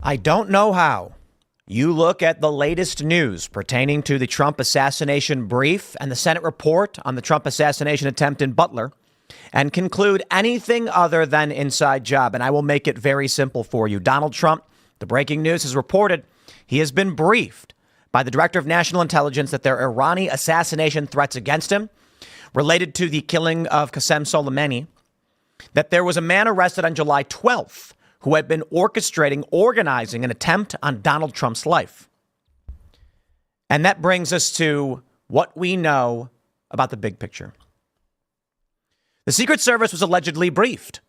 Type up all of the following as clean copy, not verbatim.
I don't know how you look at the latest news pertaining to the Trump assassination brief and the Senate report on the Trump assassination attempt in Butler and conclude anything other than inside job. And I will make it very simple for you. Donald Trump, the breaking news has reported he has been briefed by the Director of National Intelligence that there are Iranian assassination threats against him related to the killing of Qasem Soleimani, that there was a man arrested on July 12th who had been organizing an attempt on Donald Trump's life. And that brings us to what we know about the big picture. The Secret Service was allegedly briefed,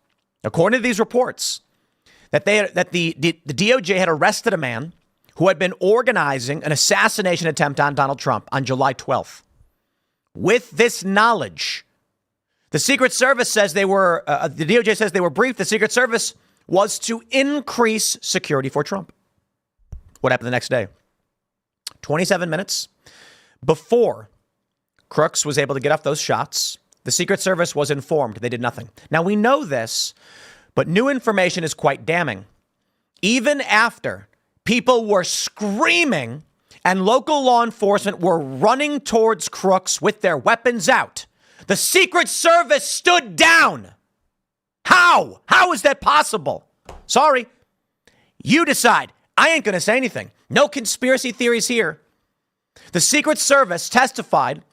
according to these reports, that the DOJ had arrested a man who had been organizing an assassination attempt on Donald Trump on July 12th. With this knowledge, the Secret Service says the DOJ says they were briefed. The Secret Service was to increase security for Trump. What happened the next day? 27 minutes before Crooks was able to get off those shots, the Secret Service was informed. They did nothing. Now, we know this, but new information is quite damning. Even after people were screaming and local law enforcement were running towards Crooks with their weapons out, the Secret Service stood down. How? How is that possible? Sorry. You decide. I ain't going to say anything. No conspiracy theories here. The Secret Service testified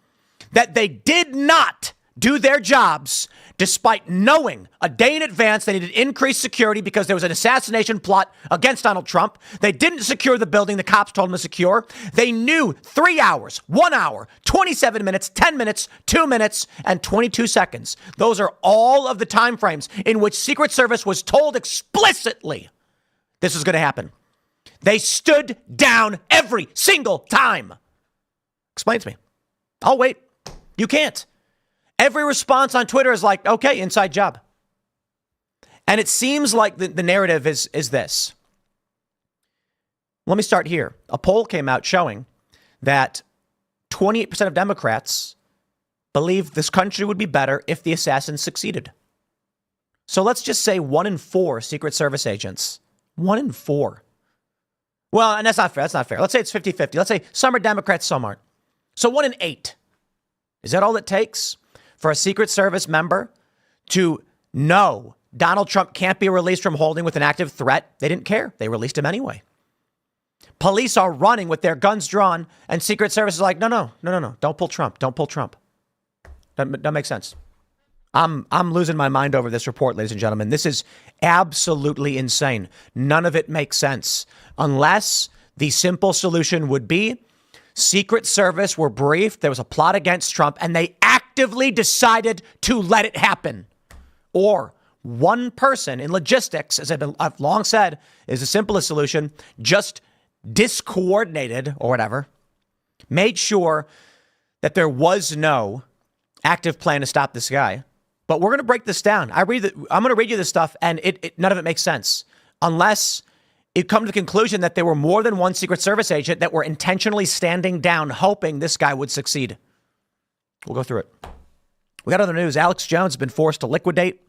that they did not do their jobs despite knowing a day in advance they needed increased security because there was an assassination plot against Donald Trump. They didn't secure the building the cops told them to secure. They knew 3 hours, 1 hour, 27 minutes, 10 minutes, 2 minutes, and 22 seconds. Those are all of the time frames in which Secret Service was told explicitly this is going to happen. They stood down every single time. Explain to me. I'll wait. You can't. Every response on Twitter is like, okay, inside job. And it seems like the narrative is this. Let me start here. A poll came out showing that 28% of Democrats believe this country would be better if the assassins succeeded. So let's just say 1 in 4 Secret Service agents. 1 in 4. Well, and that's not fair. That's not fair. Let's say it's 50-50. Let's say some are Democrats, some aren't. So 1 in 8. Is that all it takes for a Secret Service member to know Donald Trump can't be released from holding with an active threat? They didn't care. They released him anyway. Police are running with their guns drawn, and Secret Service is like, no. Don't pull Trump. Don't pull Trump. That makes sense. I'm losing my mind over this report, ladies and gentlemen. This is absolutely insane. None of it makes sense unless the simple solution would be Secret Service were briefed. There was a plot against Trump, and they actively decided to let it happen. Or one person in logistics, as I've long said, is the simplest solution, just discoordinated or whatever, made sure that there was no active plan to stop this guy. But we're going to break this down. I'm going to read you this stuff, and none of it makes sense unless it comes to the conclusion that there were more than one Secret Service agent that were intentionally standing down, hoping this guy would succeed. We'll go through it. We got other news. Alex Jones has been forced to liquidate.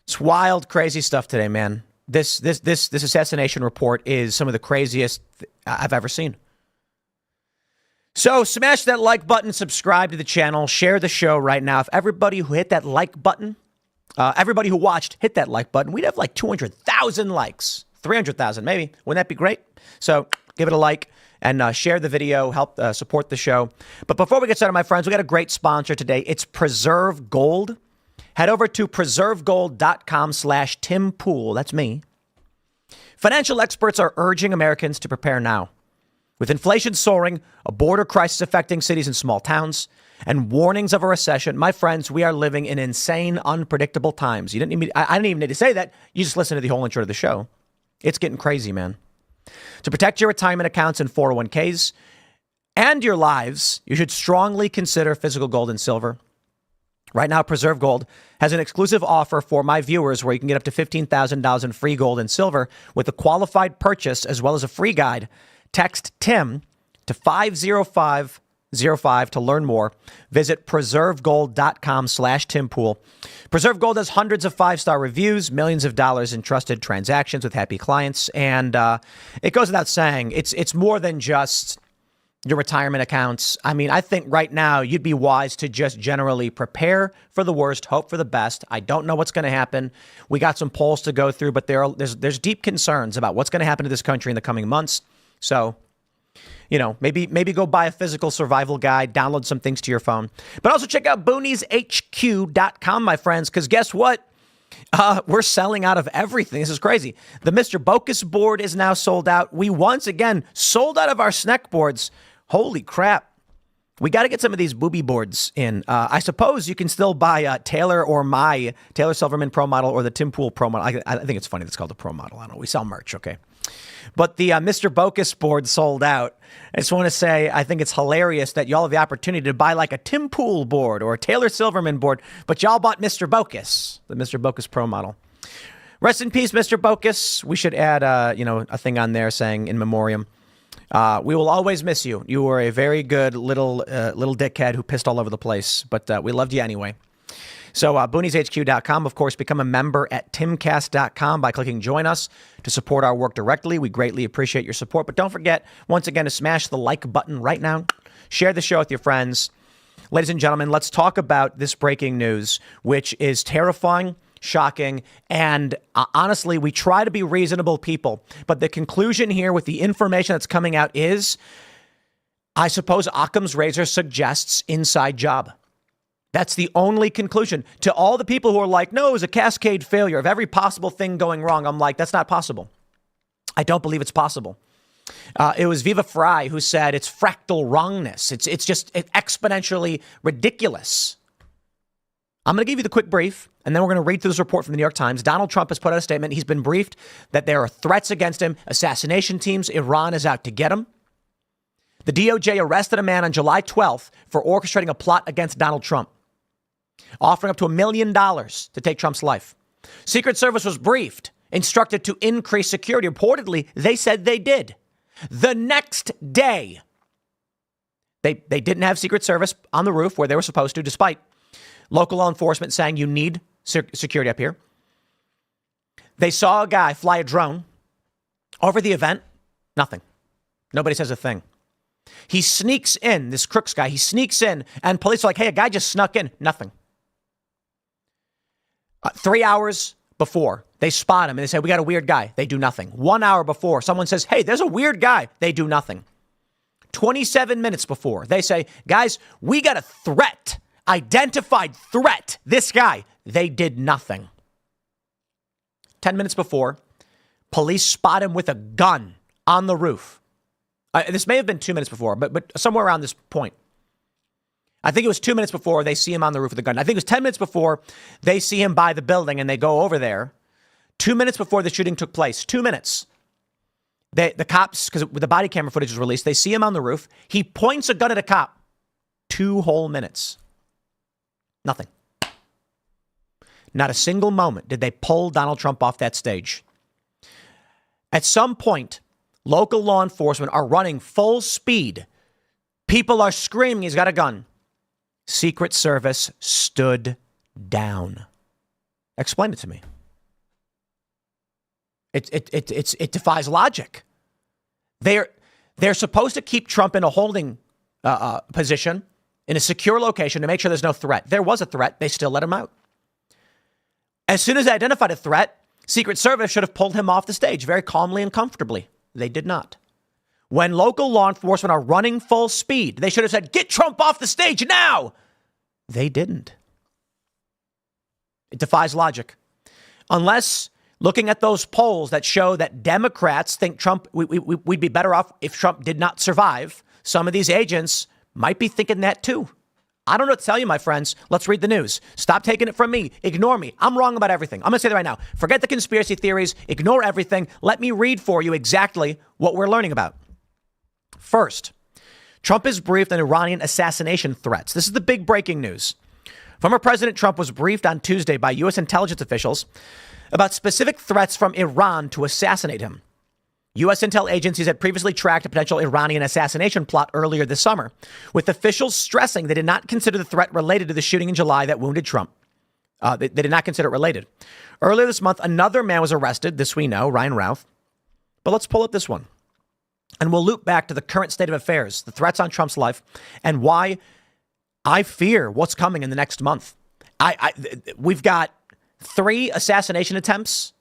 It's wild, crazy stuff today, man. This assassination report is some of the craziest I've ever seen. So smash that like button, subscribe to the channel, share the show right now. If everybody who hit that like button, everybody who watched hit that like button, we'd have like 200,000 likes. 300,000 maybe. Wouldn't that be great? So give it a like and share the video, help support the show. But before we get started, my friends, we got a great sponsor today. It's Preserve Gold. Head over to preservegold.com/Tim Pool. That's me. Financial experts are urging Americans to prepare now. With inflation soaring, a border crisis affecting cities and small towns, and warnings of a recession, my friends, we are living in insane, unpredictable times. I didn't even need to say that. You just listen to the whole intro to the show. It's getting crazy, man. To protect your retirement accounts and 401ks and your lives, you should strongly consider physical gold and silver. Right now, Preserve Gold has an exclusive offer for my viewers where you can get up to $15,000 in free gold and silver with a qualified purchase as well as a free guide. Text TIM to 505 05 to learn more. Visit preservegold.com/Timpool. Preserve Gold has hundreds of 5-star reviews, millions of dollars in trusted transactions with happy clients. And it goes without saying, it's more than just your retirement accounts. I mean, I think right now you'd be wise to just generally prepare for the worst, hope for the best. I don't know what's going to happen. We got some polls to go through, but there's deep concerns about what's going to happen to this country in the coming months. So, maybe go buy a physical survival guide, download some things to your phone. But also check out boonieshq.com, my friends, because guess what? We're selling out of everything. This is crazy. The Mr. Bokus board is now sold out. We once again sold out of our snack boards. Holy crap. We got to get some of these booby boards in. I suppose you can still buy Taylor or my Taylor Silverman Pro Model or the Tim Pool Pro Model. I think it's funny that's called the Pro Model. I don't know. We sell merch, okay? But the Mr. Bokus board sold out. I just want to say I think it's hilarious that y'all have the opportunity to buy like a Tim Pool board or a Taylor Silverman board, but y'all bought Mr. Bokus, the Mr. Bokus Pro Model. Rest in peace, Mr. Bokus. We should add, a thing on there saying in memoriam. We will always miss you. You were a very good little dickhead who pissed all over the place, but we loved you anyway. So boonieshq.com, of course, become a member at timcast.com by clicking join us to support our work directly. We greatly appreciate your support. But don't forget, once again, to smash the like button right now. Share the show with your friends. Ladies and gentlemen, let's talk about this breaking news, which is terrifying, shocking, and honestly, we try to be reasonable people. But the conclusion here with the information that's coming out is, I suppose Occam's razor suggests inside job. That's the only conclusion. To all the people who are like, no, it was a cascade failure of every possible thing going wrong, I'm like, that's not possible. I don't believe it's possible. It was Viva Frei who said it's fractal wrongness. It's just exponentially ridiculous. I'm going to give you the quick brief, and then we're going to read through this report from the New York Times. Donald Trump has put out a statement. He's been briefed that there are threats against him, assassination teams. Iran is out to get him. The DOJ arrested a man on July 12th for orchestrating a plot against Donald Trump, offering up to $1 million to take Trump's life. Secret Service was briefed, instructed to increase security. Reportedly, they said they did. The next day, they didn't have Secret Service on the roof where they were supposed to, despite local law enforcement saying you need security up here. They saw a guy fly a drone over the event. Nothing. Nobody says a thing. He sneaks in, this Crooks guy, he sneaks in, and police are like, hey, a guy just snuck in. Nothing. 3 hours before, they spot him and they say, we got a weird guy. They do nothing. 1 hour before, someone says, hey, there's a weird guy. They do nothing. 27 minutes before, they say, guys, we got a threat, identified threat. This guy, they did nothing. 10 minutes before, police spot him with a gun on the roof. This may have been 2 minutes before, but somewhere around this point. I think it was 2 minutes before they see him on the roof with a gun. I think it was 10 minutes before they see him by the building and they go over there. 2 minutes before the shooting took place. 2 minutes. The cops, because the body camera footage was released, they see him on the roof. He points a gun at a cop. 2 whole minutes. Nothing. Not a single moment did they pull Donald Trump off that stage. At some point, local law enforcement are running full speed. People are screaming, he's got a gun. Secret Service stood down. Explain it to me. It defies logic. They're supposed to keep Trump in a holding position in a secure location to make sure there's no threat. There was a threat. They still let him out. As soon as they identified a threat, Secret Service should have pulled him off the stage very calmly and comfortably. They did not. When local law enforcement are running full speed, they should have said, get Trump off the stage now. They didn't. It defies logic. Unless looking at those polls that show that Democrats think Trump, we'd be better off if Trump did not survive. Some of these agents might be thinking that too. I don't know what to tell you, my friends. Let's read the news. Stop taking it from me. Ignore me. I'm wrong about everything. I'm going to say that right now. Forget the conspiracy theories. Ignore everything. Let me read for you exactly what we're learning about. First, Trump is briefed on Iranian assassination threats. This is the big breaking news. Former President Trump was briefed on Tuesday by U.S. intelligence officials about specific threats from Iran to assassinate him. U.S. intel agencies had previously tracked a potential Iranian assassination plot earlier this summer, with officials stressing they did not consider the threat related to the shooting in July that wounded Trump. They did not consider it related. Earlier this month, another man was arrested. This we know, Ryan Routh. But let's pull up this one. And we'll loop back to the current state of affairs, the threats on Trump's life, and why I fear what's coming in the next month. We've got 3 assassination attempts.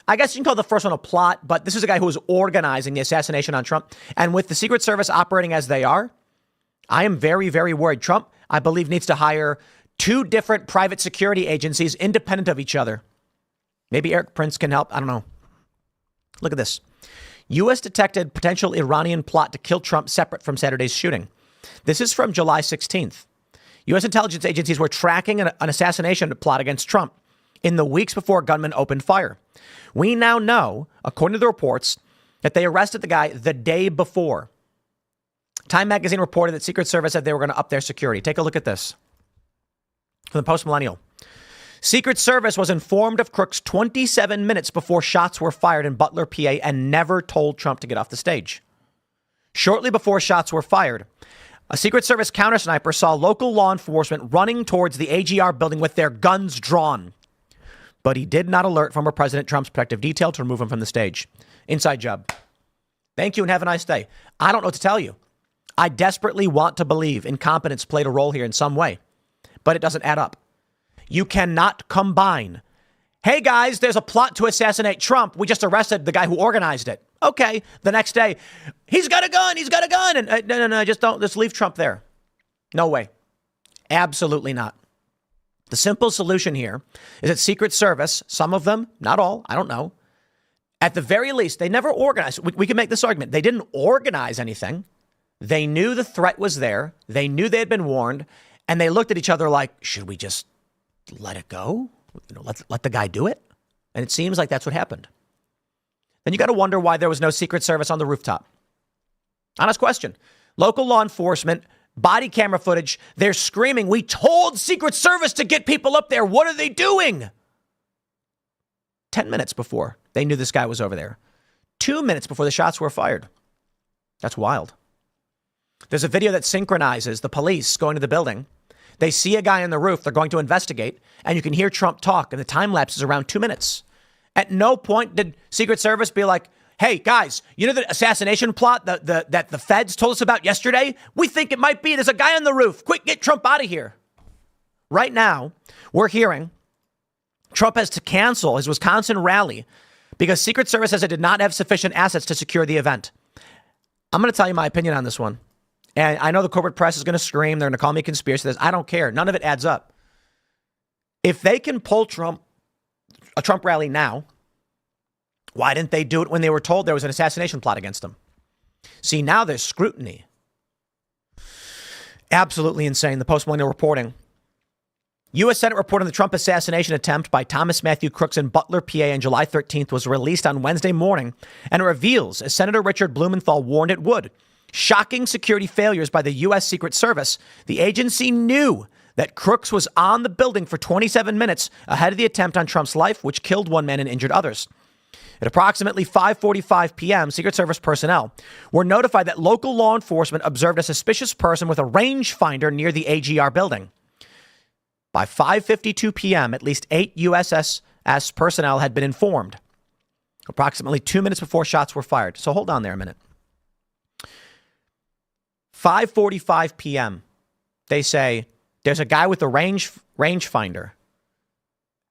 I guess you can call the first one a plot, but this is a guy who was organizing the assassination on Trump. And with the Secret Service operating as they are, I am very, very worried. Trump, I believe, needs to hire 2 different private security agencies independent of each other. Maybe Eric Prince can help. I don't know. Look at this. U.S. detected potential Iranian plot to kill Trump separate from Saturday's shooting. This is from July 16th. U.S. intelligence agencies were tracking an assassination plot against Trump in the weeks before gunmen opened fire. We now know, according to the reports, that they arrested the guy the day before. Time magazine reported that Secret Service said they were going to up their security. Take a look at this. From the Post-Millennial. Secret Service was informed of crooks 27 minutes before shots were fired in Butler, PA, and never told Trump to get off the stage. Shortly before shots were fired, a Secret Service countersniper saw local law enforcement running towards the AGR building with their guns drawn. But he did not alert former President Trump's protective detail to remove him from the stage. Inside job. Thank you and have a nice day. I don't know what to tell you. I desperately want to believe incompetence played a role here in some way, but it doesn't add up. You cannot combine. Hey, guys, there's a plot to assassinate Trump. We just arrested the guy who organized it. Okay. The next day, he's got a gun. He's got a gun. And no, just leave Trump there. No way. Absolutely not. The simple solution here is that Secret Service, some of them, not all, I don't know. At the very least, they never organized. We can make this argument. They didn't organize anything. They knew the threat was there. They knew they had been warned. And they looked at each other like, should we just let it go? Let the guy do it. And it seems like that's what happened. Then you got to wonder why there was no Secret Service on the rooftop. Honest question. Local law enforcement, body camera footage, they're screaming, we told Secret Service to get people up there. What are they doing? 10 minutes before they knew this guy was over there. 2 minutes before the shots were fired. That's wild. There's a video that synchronizes the police going to the building. They see a guy on the roof. They're going to investigate. And you can hear Trump talk. And the time lapse is around 2 minutes. At no point did Secret Service be like, hey, guys, you know the assassination plot that the feds told us about yesterday? We think it might be. There's a guy on the roof. Quick, get Trump out of here. Right now, we're hearing Trump has to cancel his Wisconsin rally because Secret Service says it did not have sufficient assets to secure the event. I'm going to tell you my opinion on this one. And I know the corporate press is going to scream. They're going to call me a conspiracy theorist. I don't care. None of it adds up. If they can pull a Trump rally now, why didn't they do it when they were told there was an assassination plot against them? See, now there's scrutiny. Absolutely insane. The Post-Millennial reporting. U.S. Senate report on the Trump assassination attempt by Thomas Matthew Crooks in Butler, PA on July 13th was released on Wednesday morning and reveals, as Senator Richard Blumenthal warned it would, shocking security failures by the U.S. Secret Service. The agency knew that Crooks was on the building for 27 minutes ahead of the attempt on Trump's life, which killed one man and injured others. At approximately 5:45 p.m., Secret Service personnel were notified that local law enforcement observed a suspicious person with a rangefinder near the AGR building. By 5:52 p.m., at least 8 USS personnel had been informed, approximately 2 minutes before shots were fired. So hold on there a minute. 5:45 p.m., they say there's a guy with a rangefinder.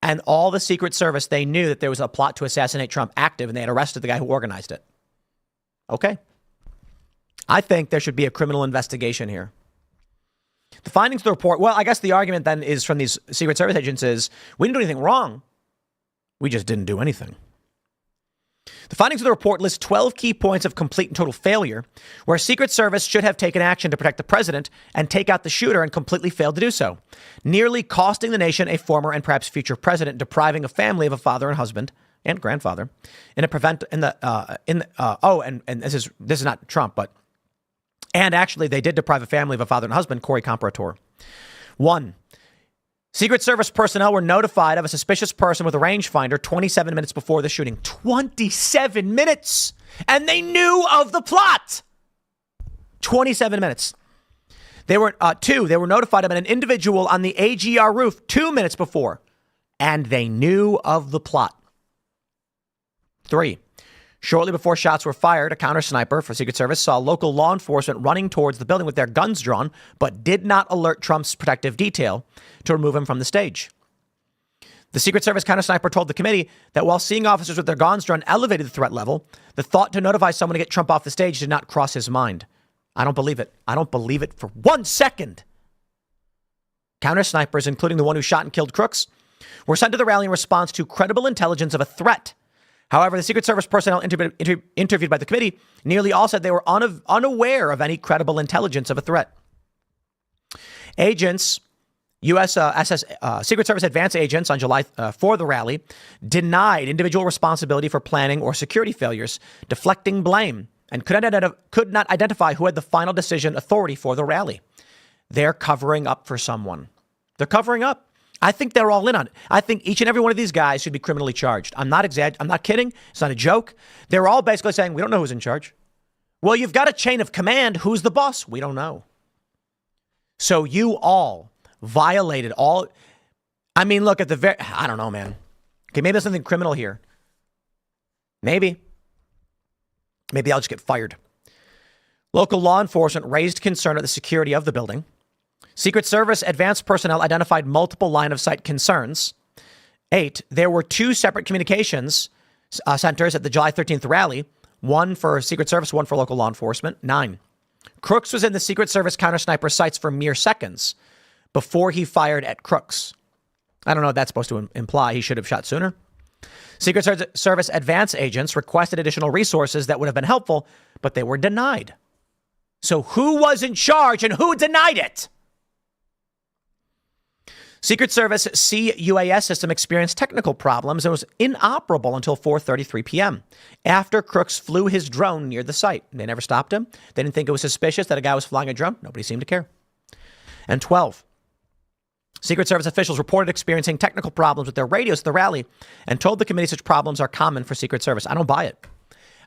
And all the Secret Service, they knew that there was a plot to assassinate Trump active, and they had arrested the guy who organized it. Okay. I think there should be a criminal investigation here. The findings of the report, well, I guess the argument then is from these Secret Service agents is, we didn't do anything wrong. We just didn't do anything. The findings of the report list 12 key points of complete and total failure, where Secret Service should have taken action to protect the president and take out the shooter and completely failed to do so, nearly costing the nation a former and perhaps future president, depriving a family of a father and husband and grandfather and this is not Trump, but and actually they did deprive a family of a father and husband, Corey Comparator. 1. Secret Service personnel were notified of a suspicious person with a rangefinder 27 minutes before the shooting. 27 minutes! And they knew of the plot. 27 minutes. They were notified of an individual on the AGR roof 2 minutes before, and they knew of the plot. 3, shortly before shots were fired, a counter sniper for Secret Service saw local law enforcement running towards the building with their guns drawn, but did not alert Trump's protective detail to remove him from the stage. The Secret Service counter sniper told the committee that while seeing officers with their guns drawn elevated the threat level, the thought to notify someone to get Trump off the stage did not cross his mind. I don't believe it. I don't believe it for 1 second. Counter snipers, including the one who shot and killed Crooks, were sent to the rally in response to credible intelligence of a threat. However, the Secret Service personnel interviewed by the committee nearly all said they were unaware of any credible intelligence of a threat. Agents, U.S. Secret Service advance agents on July for the rally denied individual responsibility for planning or security failures, deflecting blame, and could not identify who had the final decision authority for the rally. They're covering up for someone. They're covering up. I think they're all in on it. I think each and every one of these guys should be criminally charged. I'm not kidding. It's not a joke. They're all basically saying, we don't know who's in charge. Well, you've got a chain of command. Who's the boss? We don't know. So you all violated all. I mean, look at I don't know, man. Okay, maybe there's something criminal here. Maybe I'll just get fired. Local law enforcement raised concern at the security of the building. Secret Service advanced personnel identified multiple line-of-sight concerns. 8, there were 2 separate communications centers at the July 13th rally, one for Secret Service, one for local law enforcement. 9, Crooks was in the Secret Service counter-sniper sights for mere seconds before he fired at Crooks. I don't know what that's supposed to imply. He should have shot sooner. Secret Service advance agents requested additional resources that would have been helpful, but they were denied. So who was in charge and who denied it? Secret Service CUAS system experienced technical problems and was inoperable until 4:33 p.m. after Crooks flew his drone near the site. They never stopped him. They didn't think it was suspicious that a guy was flying a drone. Nobody seemed to care. And 12, Secret Service officials reported experiencing technical problems with their radios at the rally and told the committee such problems are common for Secret Service. I don't buy it.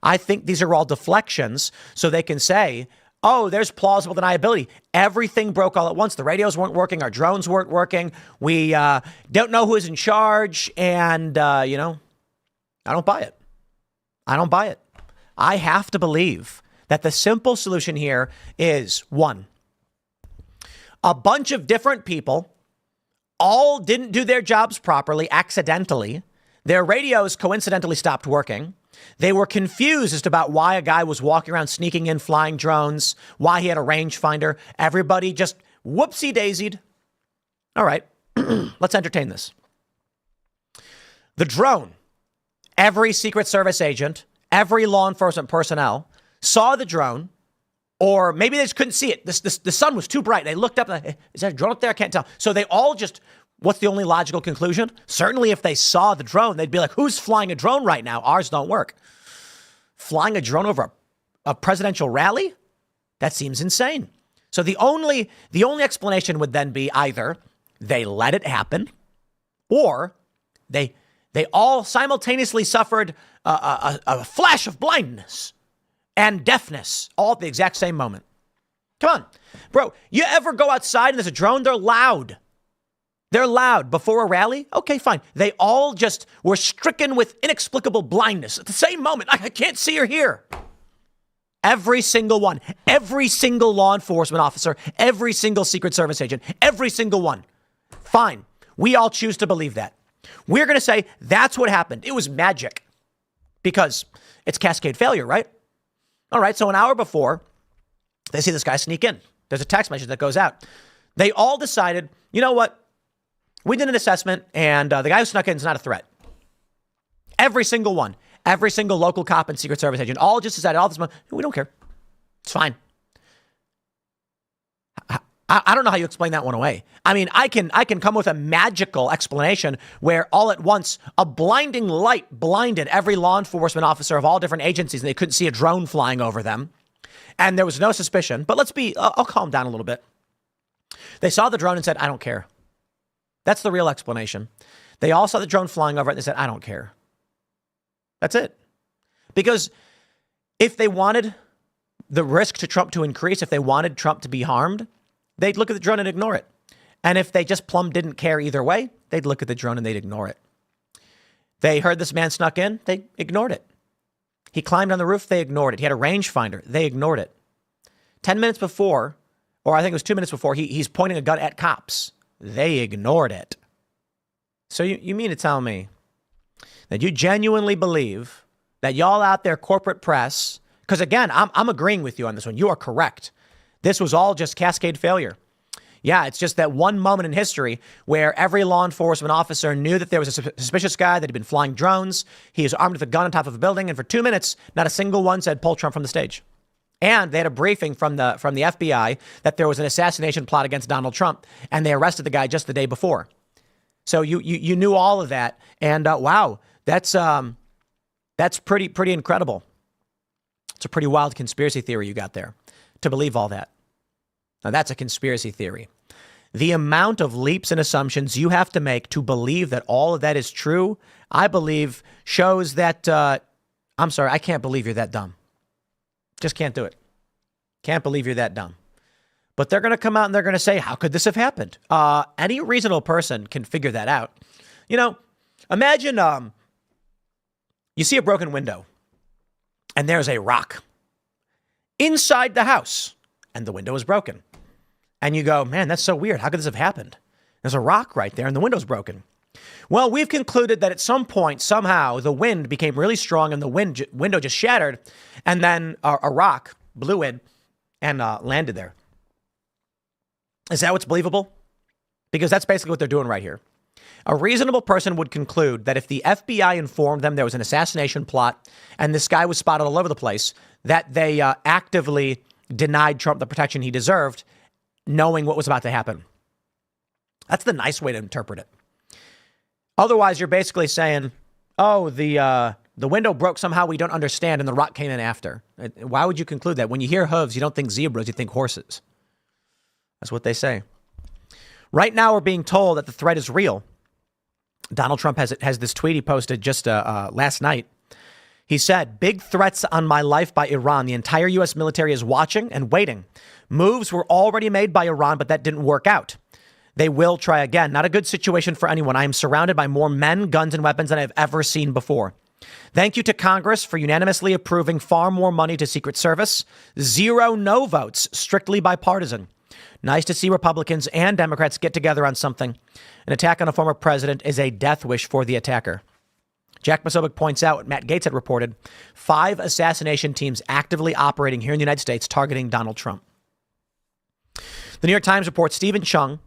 I think these are all deflections so they can say, oh, there's plausible deniability. Everything broke all at once. The radios weren't working. Our drones weren't working. We don't know who is in charge. And, I don't buy it. I don't buy it. I have to believe that the simple solution here is 1, a bunch of different people all didn't do their jobs properly accidentally. Their radios coincidentally stopped working. They were confused as to about why a guy was walking around sneaking in flying drones, why he had a rangefinder. Everybody just whoopsie-daisied. All right, let's entertain this. The drone, every Secret Service agent, every law enforcement personnel saw the drone, or maybe they just couldn't see it. The sun was too bright. They looked up, is that a drone up there? I can't tell. So they all just, what's the only logical conclusion? Certainly if they saw the drone, they'd be like, who's flying a drone right now? Ours don't work. Flying a drone over a presidential rally? That seems insane. So the only explanation would then be either they let it happen, or they all simultaneously suffered a flash of blindness and deafness all at the exact same moment. Come on, bro. You ever go outside and there's a drone? They're loud. They're loud before a rally. Okay, fine. They all just were stricken with inexplicable blindness at the same moment. I can't see or hear. Every single one, every single law enforcement officer, every single Secret Service agent, every single one. Fine. We all choose to believe that. We're going to say that's what happened. It was magic because it's cascade failure, right? All right. So an hour before they see this guy sneak in, there's a text message that goes out. They all decided, you know what? We did an assessment and the guy who snuck in is not a threat. Every single one, every single local cop and Secret Service agent, all just decided all this money. We don't care. It's fine. I don't know how you explain that one away. I mean, I can come with a magical explanation where all at once a blinding light blinded every law enforcement officer of all different agencies and they couldn't see a drone flying over them. And there was no suspicion. But I'll calm down a little bit. They saw the drone and said, I don't care. That's the real explanation. They all saw the drone flying over it and they said, I don't care. That's it. Because If they wanted the risk to Trump to increase, if they wanted Trump to be harmed, they'd look at the drone and ignore it. And if they just plumb didn't care either way, they'd look at the drone and they'd ignore it. They heard this man snuck in, they ignored it. He climbed on the roof, they ignored it. He had a rangefinder, they ignored it. 10 minutes before, or I think it was 2 minutes before, he's pointing a gun at cops. They ignored it. So you mean to tell me that you genuinely believe that y'all out there, corporate press, because again, I'm agreeing with you on this one. You are correct. This was all just cascade failure. Yeah, it's just that one moment in history where every law enforcement officer knew that there was a suspicious guy that had been flying drones. He was armed with a gun on top of a building. And for 2 minutes, not a single one said pull Trump from the stage. And they had a briefing from the FBI that there was an assassination plot against Donald Trump. And they arrested the guy just the day before. So you knew all of that. And wow, that's pretty incredible. It's a pretty wild conspiracy theory you got there to believe all that. Now, that's a conspiracy theory. The amount of leaps and assumptions you have to make to believe that all of that is true, I believe, shows that, I'm sorry, I can't believe you're that dumb. Just can't do it. Can't believe you're that dumb. But they're going to come out and they're going to say, how could this have happened? Any reasonable person can figure that out. You know, imagine you see a broken window and there's a rock inside the house and the window is broken. And you go, man, that's so weird. How could this have happened? There's a rock right there and the window's broken. Well, we've concluded that at some point, somehow, the wind became really strong and the window just shattered. And then a rock blew in and landed there. Is that what's believable? Because that's basically what they're doing right here. A reasonable person would conclude that if the FBI informed them there was an assassination plot and this guy was spotted all over the place, that they actively denied Trump the protection he deserved, knowing what was about to happen. That's the nice way to interpret it. Otherwise, you're basically saying, oh, the window broke somehow we don't understand and the rock came in after. Why would you conclude that? When you hear hooves, you don't think zebras, you think horses. That's what they say. Right now, we're being told that the threat is real. Donald Trump has this tweet he posted just last night. He said, big threats on my life by Iran. The entire U.S. military is watching and waiting. Moves were already made by Iran, but that didn't work out. They will try again. Not a good situation for anyone. I am surrounded by more men, guns, and weapons than I've ever seen before. Thank you to Congress for unanimously approving far more money to Secret Service. 0 no votes, strictly bipartisan. Nice to see Republicans and Democrats get together on something. An attack on a former president is a death wish for the attacker. Jack Posobiec points out what Matt Gaetz had reported, 5 assassination teams actively operating here in the United States targeting Donald Trump. The New York Times reports Stephen Chung,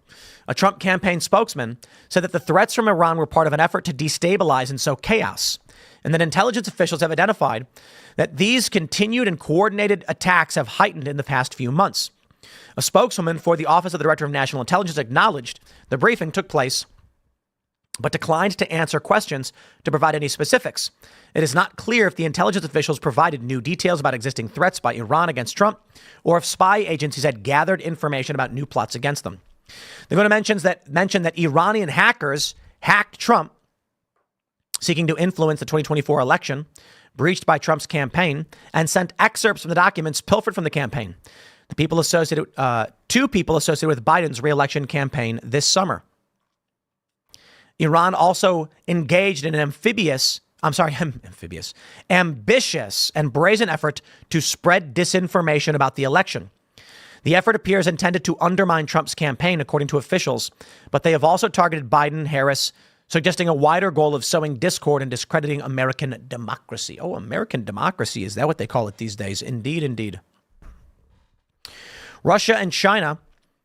a Trump campaign spokesman, said that the threats from Iran were part of an effort to destabilize and sow chaos, and that intelligence officials have identified that these continued and coordinated attacks have heightened in the past few months. A spokeswoman for the Office of the Director of National Intelligence acknowledged the briefing took place, but declined to answer questions to provide any specifics. It is not clear if the intelligence officials provided new details about existing threats by Iran against Trump, or if spy agencies had gathered information about new plots against them. They're going to mention that Iranian hackers hacked Trump, seeking to influence the 2024 election, breached by Trump's campaign, and sent excerpts from the documents pilfered from the campaign. Two people associated with Biden's re-election campaign this summer. Iran also engaged in an ambitious and brazen effort to spread disinformation about the election. The effort appears intended to undermine Trump's campaign, according to officials, but they have also targeted Biden, Harris, suggesting a wider goal of sowing discord and discrediting American democracy. Oh, American democracy. Is that what they call it these days? Indeed, indeed. Russia and China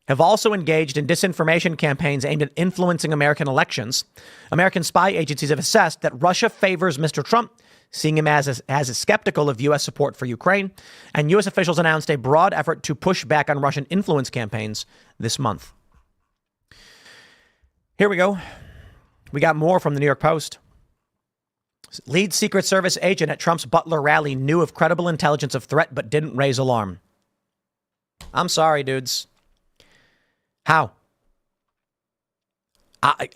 have also engaged in disinformation campaigns aimed at influencing American elections. American spy agencies have assessed that Russia favors Mr. Trump, seeing him as skeptical of U.S. support for Ukraine. And U.S. officials announced a broad effort to push back on Russian influence campaigns this month. Here we go. We got more from the New York Post. Lead Secret Service agent at Trump's Butler rally knew of credible intelligence of threat but didn't raise alarm. I'm sorry, dudes. How? I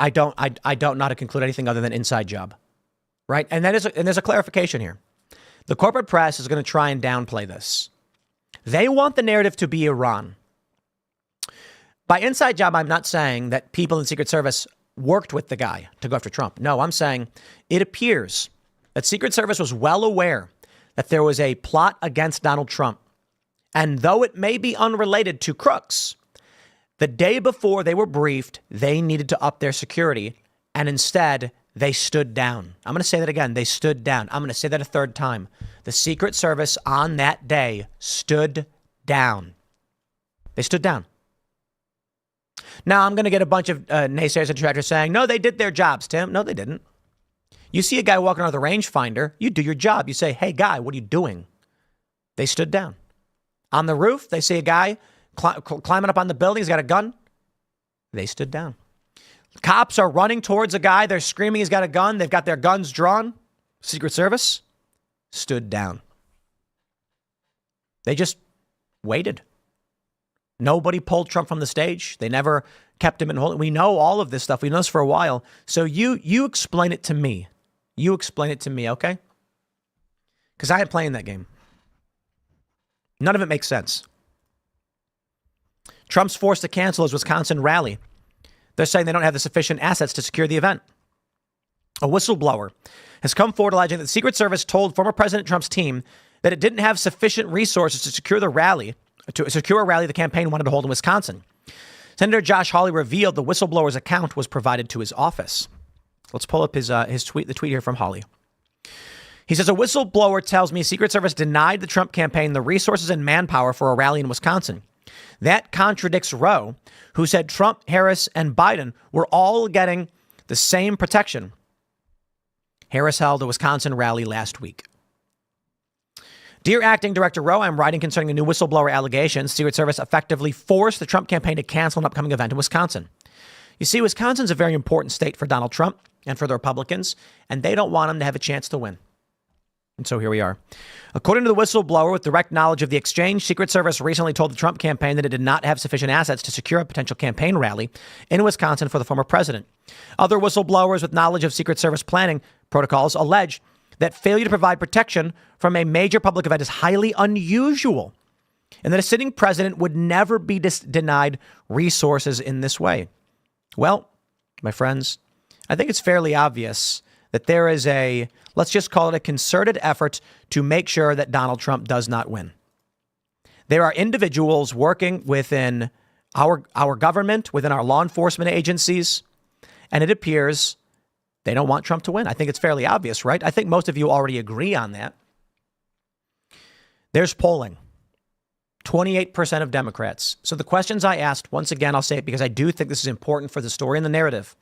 don't know how to conclude anything other than inside job, right? And there's a clarification here. The corporate press is going to try and downplay this. They want the narrative to be Iran. By inside job, I'm not saying that people in the Secret Service worked with the guy to go after Trump. No, I'm saying it appears that Secret Service was well aware that there was a plot against Donald Trump. And though it may be unrelated to crooks, the day before they were briefed, they needed to up their security. And instead, they stood down. I'm going to say that again. They stood down. I'm going to say that a third time. The Secret Service on that day stood down. They stood down. Now, I'm going to get a bunch of naysayers and detractors saying, no, they did their jobs, Tim. No, they didn't. You see a guy walking around with a rangefinder, you do your job. You say, hey, guy, what are you doing? They stood down. On the roof, they see a guy climbing up on the building. He's got a gun. They stood down. Cops are running towards a guy. They're screaming he's got a gun. They've got their guns drawn. Secret Service stood down. They just waited. Nobody pulled Trump from the stage. They never kept him in hold. We know all of this stuff. We know this for a while. So you explain it to me. You explain it to me, okay? Because I ain't playing that game. None of it makes sense. Trump's forced to cancel his Wisconsin rally. They're saying they don't have the sufficient assets to secure the event. A whistleblower has come forward alleging that the Secret Service told former President Trump's team that it didn't have sufficient resources to secure a rally the campaign wanted to hold in Wisconsin. Senator Josh Hawley revealed the whistleblower's account was provided to his office. Let's pull up his tweet, the tweet here from Hawley. He says, a whistleblower tells me Secret Service denied the Trump campaign the resources and manpower for a rally in Wisconsin. That contradicts Roe, who said Trump, Harris, and Biden were all getting the same protection. Harris held a Wisconsin rally last week. Dear Acting Director Roe, I'm writing concerning a new whistleblower allegations. Secret Service effectively forced the Trump campaign to cancel an upcoming event in Wisconsin. You see, Wisconsin's a very important state for Donald Trump and for the Republicans, and they don't want him to have a chance to win. And so here we are. According to the whistleblower with direct knowledge of the exchange, Secret Service recently told the Trump campaign that it did not have sufficient assets to secure a potential campaign rally in Wisconsin for the former president. Other whistleblowers with knowledge of Secret Service planning protocols allege that failure to provide protection from a major public event is highly unusual and that a sitting president would never be denied resources in this way. Well, my friends, I think it's fairly obvious that there is let's just call it a concerted effort to make sure that Donald Trump does not win. There are individuals working within our government, within our law enforcement agencies, and it appears they don't want Trump to win. I think it's fairly obvious, right? I think most of you already agree on that. There's polling. 28% of Democrats. So the questions I asked, once again, I'll say it because I do think this is important for the story and the narrative.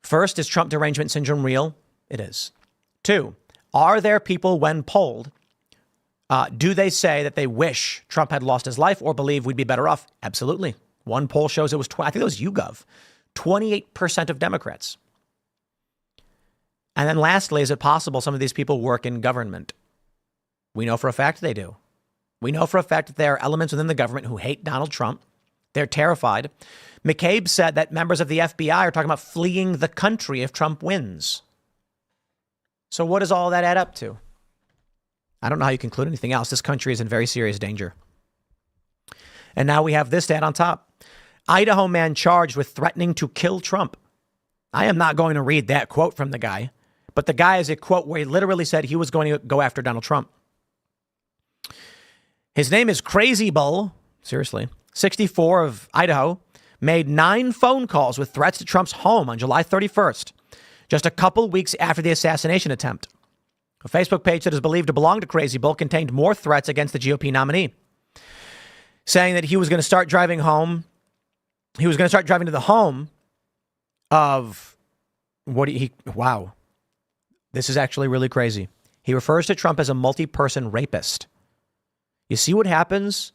First, is Trump derangement syndrome real? It is. 2, are there people when polled, do they say that they wish Trump had lost his life or believe we'd be better off? Absolutely. One poll shows it was, I think it was YouGov, 28% of Democrats. And then lastly, is it possible some of these people work in government? We know for a fact they do. We know for a fact that there are elements within the government who hate Donald Trump. They're terrified. McCabe said that members of the FBI are talking about fleeing the country if Trump wins. So what does all that add up to? I don't know how you conclude anything else. This country is in very serious danger. And now we have this to add on top. Idaho man charged with threatening to kill Trump. I am not going to read that quote from the guy, but the guy has a quote where he literally said he was going to go after Donald Trump. His name is Crazy Bull, seriously, 64 of Idaho, made 9 phone calls with threats to Trump's home on July 31st, just a couple weeks after the assassination attempt. A Facebook page that is believed to belong to Crazy Bull contained more threats against the GOP nominee, saying that he was going to start driving home. He was going to start driving to the home of wow. This is actually really crazy. He refers to Trump as a multi-person rapist. You see what happens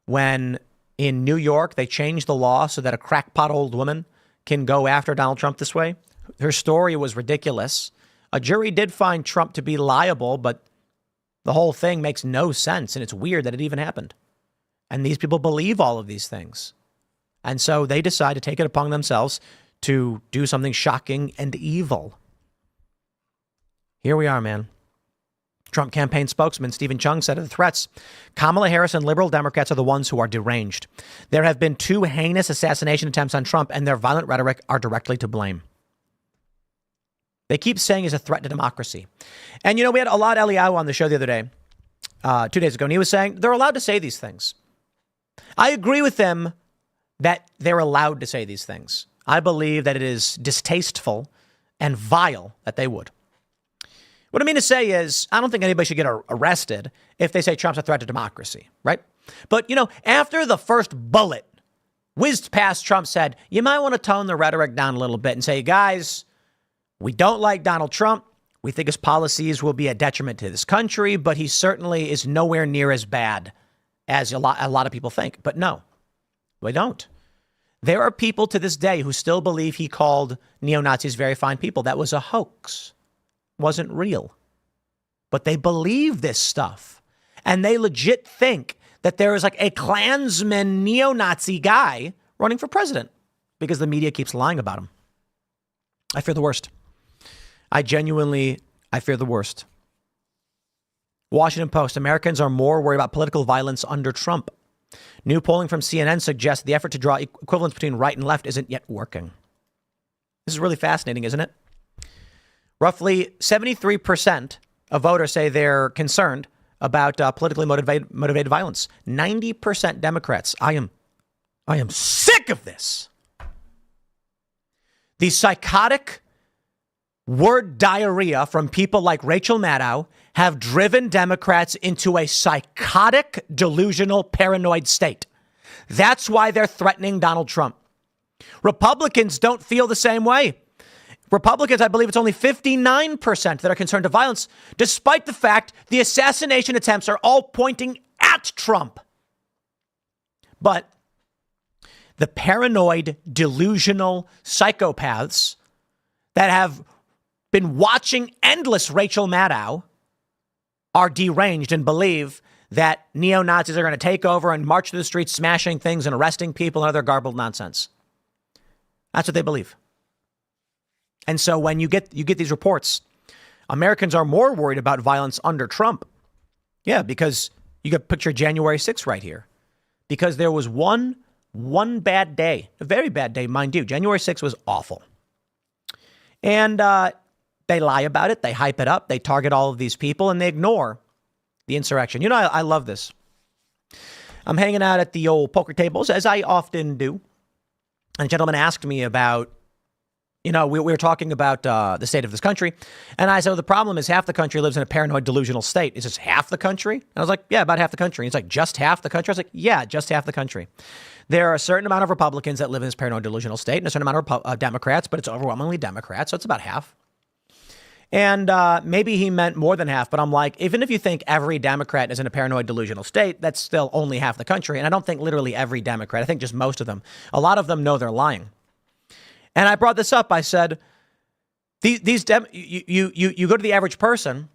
when in New York they change the law so that a crackpot old woman can go after Donald Trump this way? Her story was ridiculous. A jury did find Trump to be liable, but the whole thing makes no sense, and it's weird that it even happened. And these people believe all of these things. And so they decide to take it upon themselves to do something shocking and evil. Here we are, man. Trump campaign spokesman Stephen Chung said of the threats, Kamala Harris and liberal Democrats are the ones who are deranged. There have been 2 heinous assassination attempts on Trump, and their violent rhetoric are directly to blame. They keep saying he's a threat to democracy. And, we had Alad Eliyahu on the show the other day, 2 days ago, and he was saying they're allowed to say these things. I agree with them that they're allowed to say these things. I believe that it is distasteful and vile that they would. What I mean to say is, I don't think anybody should get arrested if they say Trump's a threat to democracy, right? But, after the first bullet whizzed past, Trump said, you might want to tone the rhetoric down a little bit and say, guys, we don't like Donald Trump. We think his policies will be a detriment to this country, but he certainly is nowhere near as bad as a lot of people think. But no, we don't. There are people to this day who still believe he called neo-Nazis very fine people. That was a hoax. Wasn't real. But they believe this stuff. And they legit think that there is like a Klansman neo-Nazi guy running for president because the media keeps lying about him. I fear the worst. I fear the worst. Washington Post, Americans are more worried about political violence under Trump. New polling from CNN suggests the effort to draw equivalence between right and left isn't yet working. This is really fascinating, isn't it? Roughly 73% of voters say they're concerned about politically motivated violence. 90% Democrats. I am sick of this. The psychotic word diarrhea from people like Rachel Maddow have driven Democrats into a psychotic, delusional, paranoid state. That's why they're threatening Donald Trump. Republicans don't feel the same way. Republicans, I believe it's only 59% that are concerned with violence, despite the fact the assassination attempts are all pointing at Trump. But the paranoid, delusional psychopaths that have been watching endless Rachel Maddow are deranged and believe that neo-Nazis are going to take over and march through the streets, smashing things and arresting people and other garbled nonsense. That's what they believe. And so when you get these reports, Americans are more worried about violence under Trump. Yeah, because you got picture January 6th right here. Because there was one bad day, a very bad day, mind you. January 6th was awful. And they lie about it. They hype it up. They target all of these people and they ignore the insurrection. I love this. I'm hanging out at the old poker tables, as I often do. And a gentleman asked me about, we were talking about the state of this country. And I said, the problem is half the country lives in a paranoid, delusional state. Is this half the country? And I was like, yeah, about half the country. He's like, just half the country? I was like, yeah, just half the country. There are a certain amount of Republicans that live in this paranoid, delusional state and a certain amount of Democrats, but it's overwhelmingly Democrats. So it's about half. And maybe he meant more than half, but I'm like, even if you think every Democrat is in a paranoid, delusional state, that's still only half the country. And I don't think literally every Democrat. I think just most of them. A lot of them know they're lying. And I brought this up. I said, you go to the average person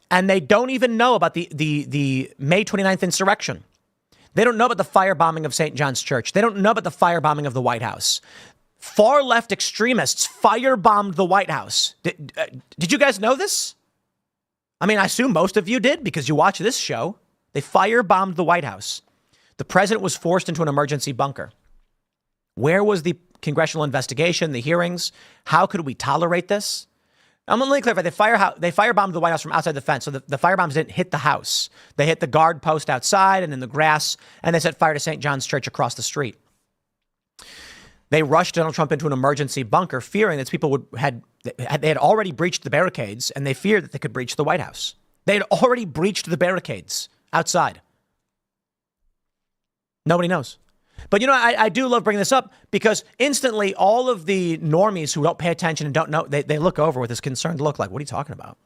and they don't even know about the May 29th insurrection. They don't know about the firebombing of St. John's Church. They don't know about the firebombing of the White House. Far left extremists firebombed the White House. Did you guys know this? I mean, I assume most of you did because you watch this show. They firebombed the White House. The president was forced into an emergency bunker. Where was the congressional investigation, the hearings? How could we tolerate this? I'm going to clarify. They firebombed the White House from outside the fence. So the firebombs didn't hit the house. They hit the guard post outside and in the grass, and they set fire to St. John's Church across the street. They rushed Donald Trump into an emergency bunker, fearing that people they had already breached the barricades, and they feared that they could breach the White House. They had already breached the barricades outside. Nobody knows. But, I do love bringing this up because instantly all of the normies who don't pay attention and don't know, they look over with this concerned look like, what are you talking about?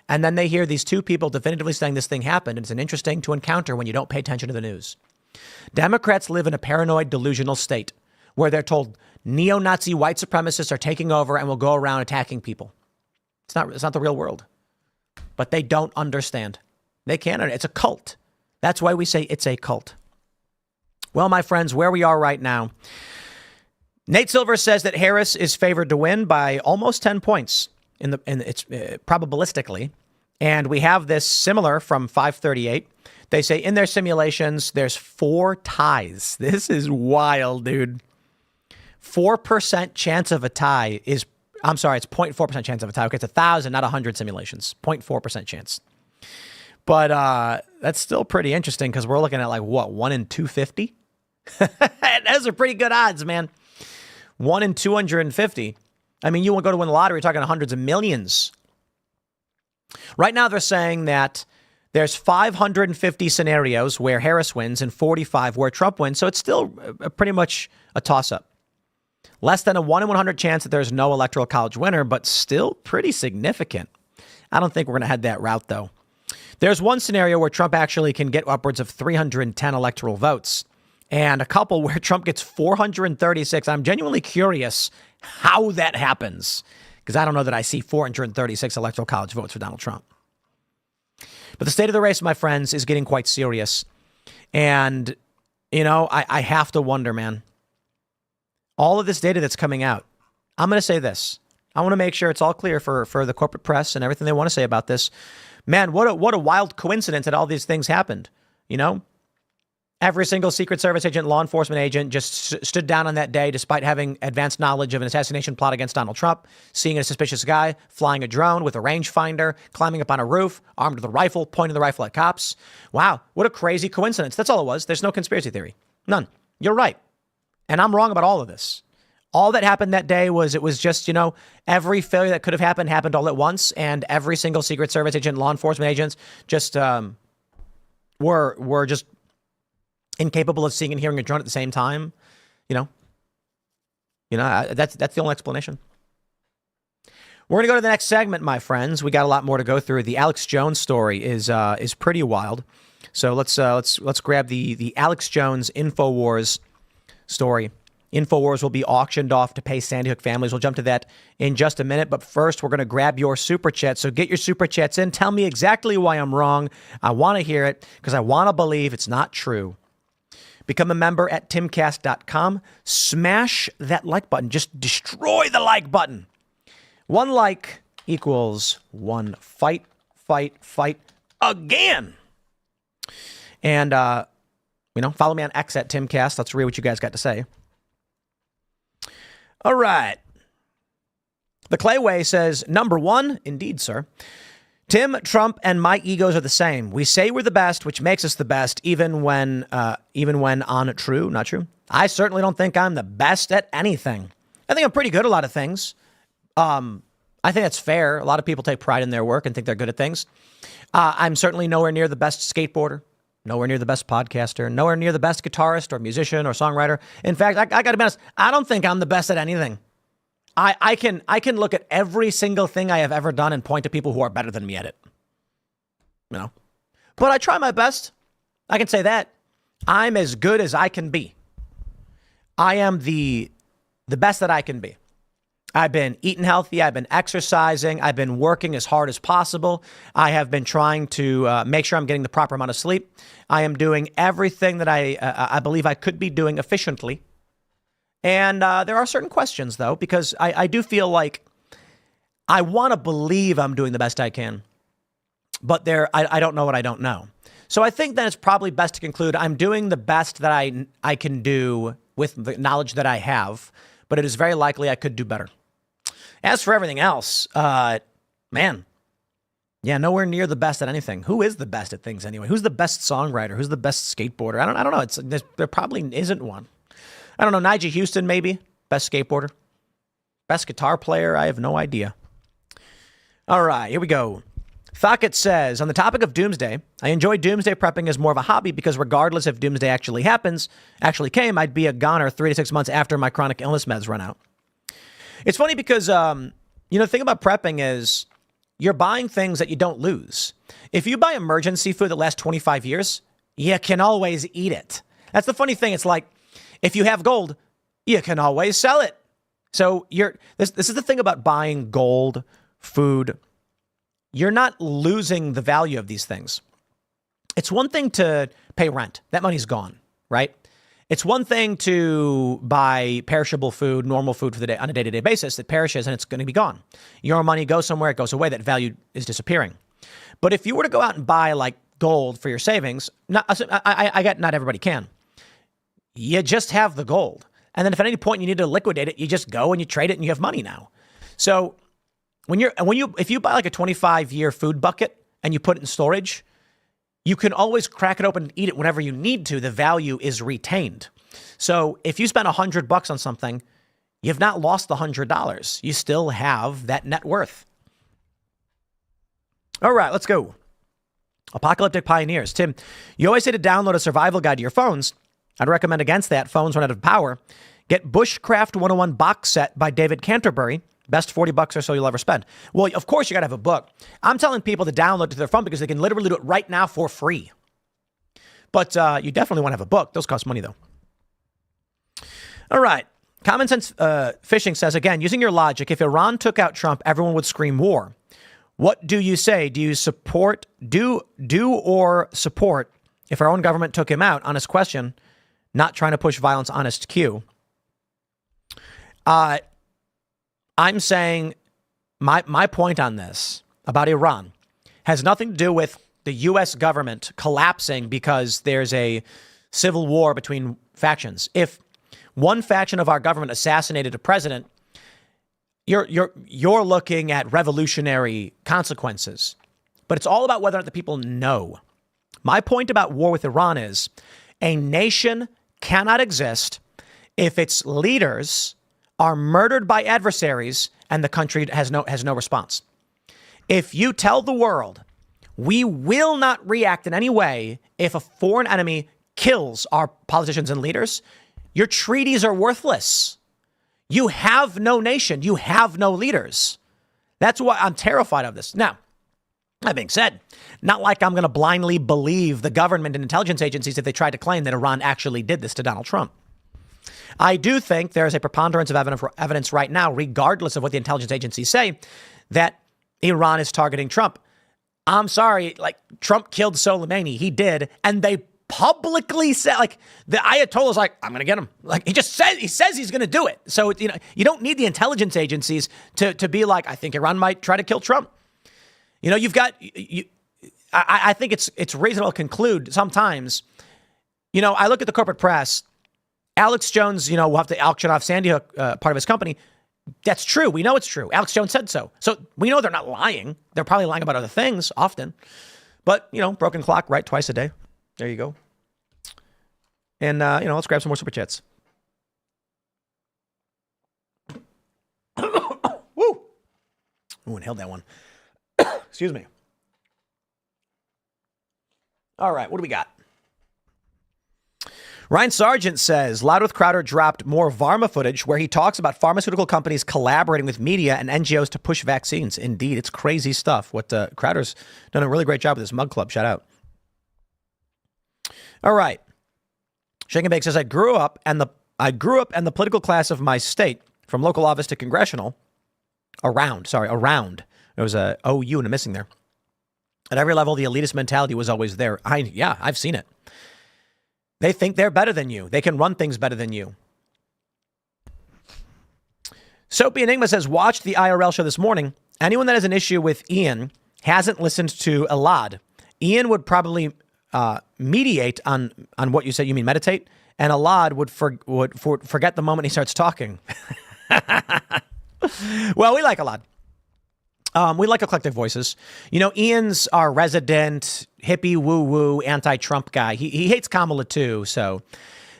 And then they hear these two people definitively saying this thing happened. And it's an interesting to encounter when you don't pay attention to the news. Democrats live in a paranoid, delusional state where they're told neo-Nazi white supremacists are taking over and will go around attacking people. It's not the real world. But they don't understand. They can't. It's a cult. That's why we say it's a cult. Well, my friends, where we are right now, Nate Silver says that Harris is favored to win by almost 10 points it's probabilistically And we have this similar from 538. They say in their simulations, there's 4 ties. This is wild, dude. 4% chance of a tie is, I'm sorry, it's 0.4% chance of a tie. Okay, it's 1,000, not 100 simulations. 0.4% chance. But that's still pretty interesting because we're looking at like, what, 1 in 250? Those are pretty good odds, man. 1 in 250. I mean, you won't go to win the lottery, you're talking hundreds of millions. Right now, they're saying that there's 550 scenarios where Harris wins and 45 where Trump wins. So it's still pretty much a toss-up. Less than a 1 in 100 chance that there's no electoral college winner, but still pretty significant. I don't think we're going to head that route, though. There's one scenario where Trump actually can get upwards of 310 electoral votes, and a couple where Trump gets 436. I'm genuinely curious how that happens, because I don't know that I see 436 electoral college votes for Donald Trump. But the state of the race, my friends, is getting quite serious. And, you know, I have to wonder, man, all of this data that's coming out, I'm going to say this. I want to make sure it's all clear for the corporate press and everything they want to say about this. Man, what a wild coincidence that all these things happened, you know? Every single Secret Service agent, law enforcement agent just stood down on that day despite having advanced knowledge of an assassination plot against Donald Trump, seeing a suspicious guy flying a drone with a rangefinder, climbing up on a roof, armed with a rifle, pointing the rifle at cops. Wow, what a crazy coincidence. That's all it was. There's no conspiracy theory. None. You're right. And I'm wrong about all of this. All that happened that day was it was just, you know, every failure that could have happened all at once. And every single Secret Service agent, law enforcement agents just were just incapable of seeing and hearing a drone at the same time. You know, that's the only explanation. We're going to go to the next segment, my friends. We got a lot more to go through. The Alex Jones story is pretty wild. So let's grab the Alex Jones Infowars story. Infowars will be auctioned off to pay Sandy Hook families. We'll jump to that in just a minute. But first, we're going to grab your super chat. So get your super chats in. Tell me exactly why I'm wrong. I want to hear it because I want to believe it's not true. Become a member at timcast.com. Smash that like button. Just destroy the like button. 1 like equals 1 fight again. And, follow me on X at Timcast. Let's read what you guys got to say. All right. The Clayway says, number 1, indeed, sir. Tim, Trump, and my egos are the same. We say we're the best, which makes us the best, even when on true, not true. I certainly don't think I'm the best at anything. I think I'm pretty good at a lot of things. I think that's fair. A lot of people take pride in their work and think they're good at things. I'm certainly nowhere near the best skateboarder, nowhere near the best podcaster, nowhere near the best guitarist or musician or songwriter. In fact, I got to be honest, I don't think I'm the best at anything. I can look at every single thing I have ever done and point to people who are better than me at it. You know, but I try my best. I can say that I'm as good as I can be. I am the best that I can be. I've been eating healthy. I've been exercising. I've been working as hard as possible. I have been trying to make sure I'm getting the proper amount of sleep. I am doing everything that I believe I could be doing efficiently. And there are certain questions, though, because I do feel like I want to believe I'm doing the best I can. But I don't know what I don't know. So I think that it's probably best to conclude I'm doing the best that I can do with the knowledge that I have. But it is very likely I could do better. As for everything else, man, yeah, nowhere near the best at anything. Who is the best at things anyway? Who's the best songwriter? Who's the best skateboarder? I don't know. There probably isn't one. I don't know. Nigel Houston, maybe. Best skateboarder. Best guitar player? I have no idea. All right, here we go. Thockett says, on the topic of doomsday, I enjoy doomsday prepping as more of a hobby because regardless if doomsday actually came, I'd be a goner 3 to 6 months after my chronic illness meds run out. It's funny because, the thing about prepping is you're buying things that you don't lose. If you buy emergency food that lasts 25 years, you can always eat it. That's the funny thing. It's like, if you have gold, you can always sell it. So this is the thing about buying gold, food. You're not losing the value of these things. It's one thing to pay rent. That money's gone, right? It's one thing to buy perishable food, normal food for the day on a day-to-day basis that perishes and it's going to be gone. Your money goes somewhere, it goes away. That value is disappearing. But if you were to go out and buy like gold for your savings, I get not everybody can. You just have the gold. And then if at any point you need to liquidate it, you just go and you trade it and you have money now. So if you buy like a 25-year food bucket and you put it in storage, you can always crack it open and eat it whenever you need to. The value is retained. So if you spend $100 on something, you've not lost the $100. You still have that net worth. All right, let's go. Apocalyptic Pioneers. Tim, you always say to download a survival guide to your phones. I'd recommend against that. Phones run out of power. Get Bushcraft 101 box set by David Canterbury. Best $40 or so you'll ever spend. Well, of course, you got to have a book. I'm telling people to download it to their phone because they can literally do it right now for free. But you definitely want to have a book. Those cost money, though. All right. Common Sense Fishing says, again, using your logic, if Iran took out Trump, everyone would scream war. What do you say? Do you support, do or support if our own government took him out? Honest question. Not trying to push violence, honest Q. I'm saying my point on this about Iran has nothing to do with the U.S. government collapsing because there's a civil war between factions. If one faction of our government assassinated a president, you're looking at revolutionary consequences. But it's all about whether or not the people know. My point about war with Iran is a nation cannot exist if its leaders are murdered by adversaries and the country has no response. If you tell the world we will not react in any way if a foreign enemy kills our politicians and leaders, your treaties are worthless. You have no nation. You have no leaders. That's why I'm terrified of this. Now, that being said, not like I'm going to blindly believe the government and intelligence agencies if they try to claim that Iran actually did this to Donald Trump. I do think there is a preponderance of evidence right now, regardless of what the intelligence agencies say, that Iran is targeting Trump. I'm sorry, like Trump killed Soleimani. He did. And they publicly said, like the Ayatollah's like, I'm going to get him. Like he says he's going to do it. So, you don't need the intelligence agencies to be like, I think Iran might try to kill Trump. You've got, I think it's reasonable to conclude sometimes, I look at the corporate press. Alex Jones, will have to auction off Sandy Hook, part of his company. That's true. We know it's true. Alex Jones said so. So we know they're not lying. They're probably lying about other things often. But, broken clock, right? Twice a day. There you go. And, let's grab some more super chats. Woo! Ooh, inhaled that one. Excuse me. All right, what do we got? Ryan Sargent says, Loudwith Crowder dropped more Varma footage where he talks about pharmaceutical companies collaborating with media and NGOs to push vaccines. Indeed, it's crazy stuff. What Crowder's done a really great job with this Mug Club. Shout out. All right. Shake and Bake says, I grew up and the political class of my state, from local office to congressional, around. There was a OU and a missing there. At every level, the elitist mentality was always there. I've seen it. They think they're better than you. They can run things better than you. Soapy Enigma says, watched the IRL show this morning. Anyone that has an issue with Ian hasn't listened to Elad. Ian would probably mediate on what you said. You mean meditate? And Elad would forget the moment he starts talking. Well, we like Elad. We like eclectic voices. Ian's our resident hippie woo-woo anti-Trump guy. He hates Kamala too. So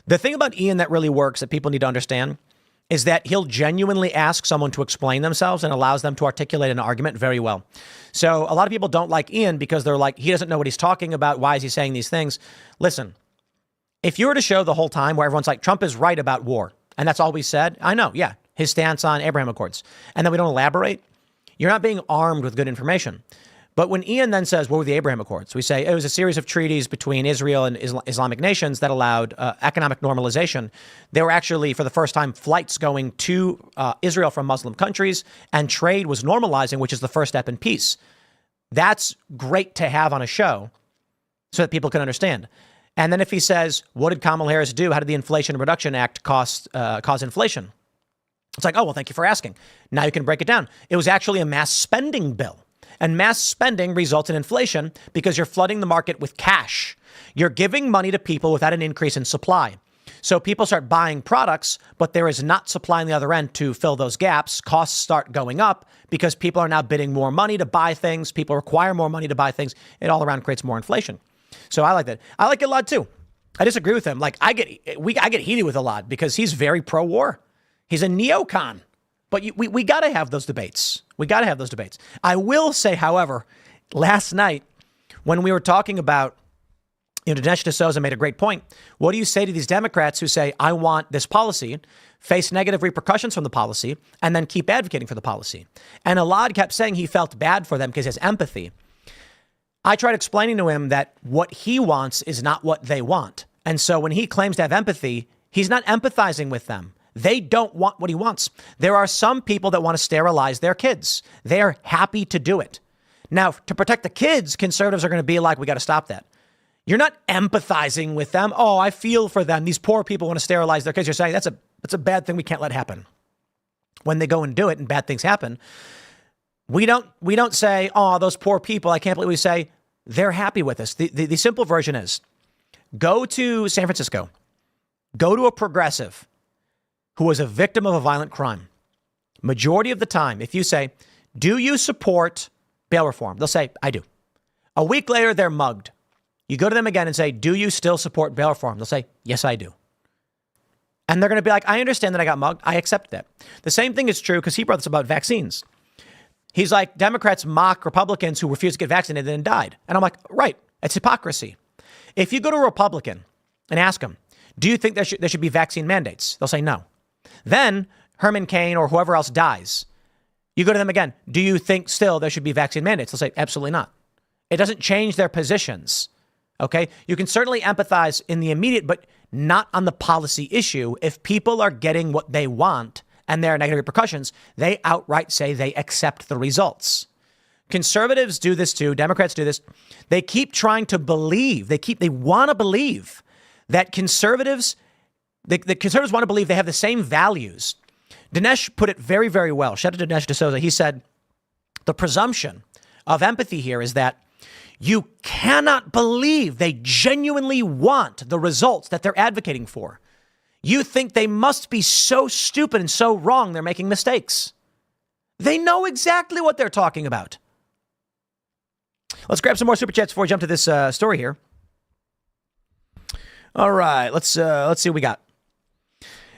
the thing about Ian that really works that people need to understand is that he'll genuinely ask someone to explain themselves and allows them to articulate an argument very well. So a lot of people don't like Ian because they're like, he doesn't know what he's talking about. Why is he saying these things? Listen, if you were to show the whole time where everyone's like, Trump is right about war, and that's all we said, I know, yeah, his stance on Abraham Accords, and then we don't elaborate, you're not being armed with good information. But when Ian then says, what were the Abraham Accords? We say it was a series of treaties between Israel and Islamic nations that allowed economic normalization. There were actually, for the first time, flights going to Israel from Muslim countries, and trade was normalizing, which is the first step in peace. That's great to have on a show so that people can understand. And then if he says, what did Kamala Harris do? How did the Inflation Reduction Act cause inflation? It's like, oh, well, thank you for asking. Now you can break it down. It was actually a mass spending bill. And mass spending results in inflation because you're flooding the market with cash. You're giving money to people without an increase in supply. So people start buying products, but there is not supply on the other end to fill those gaps. Costs start going up because people are now bidding more money to buy things. People require more money to buy things. It all around creates more inflation. So I like that. I like it a lot too. I disagree with him. Like I get heated with a lot because he's very pro-war. He's a neocon. But we got to have those debates. We got to have those debates. I will say, however, last night when we were talking about, Dinesh D'Souza made a great point. What do you say to these Democrats who say, I want this policy, face negative repercussions from the policy, and then keep advocating for the policy? And Elad kept saying he felt bad for them because he has empathy. I tried explaining to him that what he wants is not what they want. And so when he claims to have empathy, he's not empathizing with them. They don't want what he wants. There are some people that want to sterilize their kids. They're happy to do it. Now, to protect the kids, conservatives are going to be like, we got to stop that. You're not empathizing with them. Oh, I feel for them. These poor people want to sterilize their kids. You're saying that's a bad thing we can't let happen. When they go and do it and bad things happen, we don't say, oh, those poor people. I can't believe we say they're happy with us. The simple version is go to San Francisco, go to a progressive who was a victim of a violent crime. Majority of the time, if you say, do you support bail reform? They'll say, I do. A week later, they're mugged. You go to them again and say, do you still support bail reform? They'll say, yes, I do. And they're going to be like, I understand that I got mugged. I accept that. The same thing is true because he brought this about vaccines. He's like, Democrats mock Republicans who refused to get vaccinated and died. And I'm like, right, it's hypocrisy. If you go to a Republican and ask them, do you think there should be vaccine mandates? They'll say no. Then Herman Cain or whoever else dies. You go to them again. Do you think still there should be vaccine mandates? They'll say absolutely not. It doesn't change their positions. OK, you can certainly empathize in the immediate, but not on the policy issue. If people are getting what they want and there are negative repercussions, they outright say they accept the results. Conservatives do this too. Democrats do this. They keep trying to believe. They want to believe that conservatives want to believe they have the same values. Dinesh put it very, very well. Shout out to Dinesh D'Souza. He said the presumption of empathy here is that you cannot believe they genuinely want the results that they're advocating for. You think they must be so stupid and so wrong they're making mistakes. They know exactly what they're talking about. Let's grab some more super chats before we jump to this story here. All right, let's see what we got.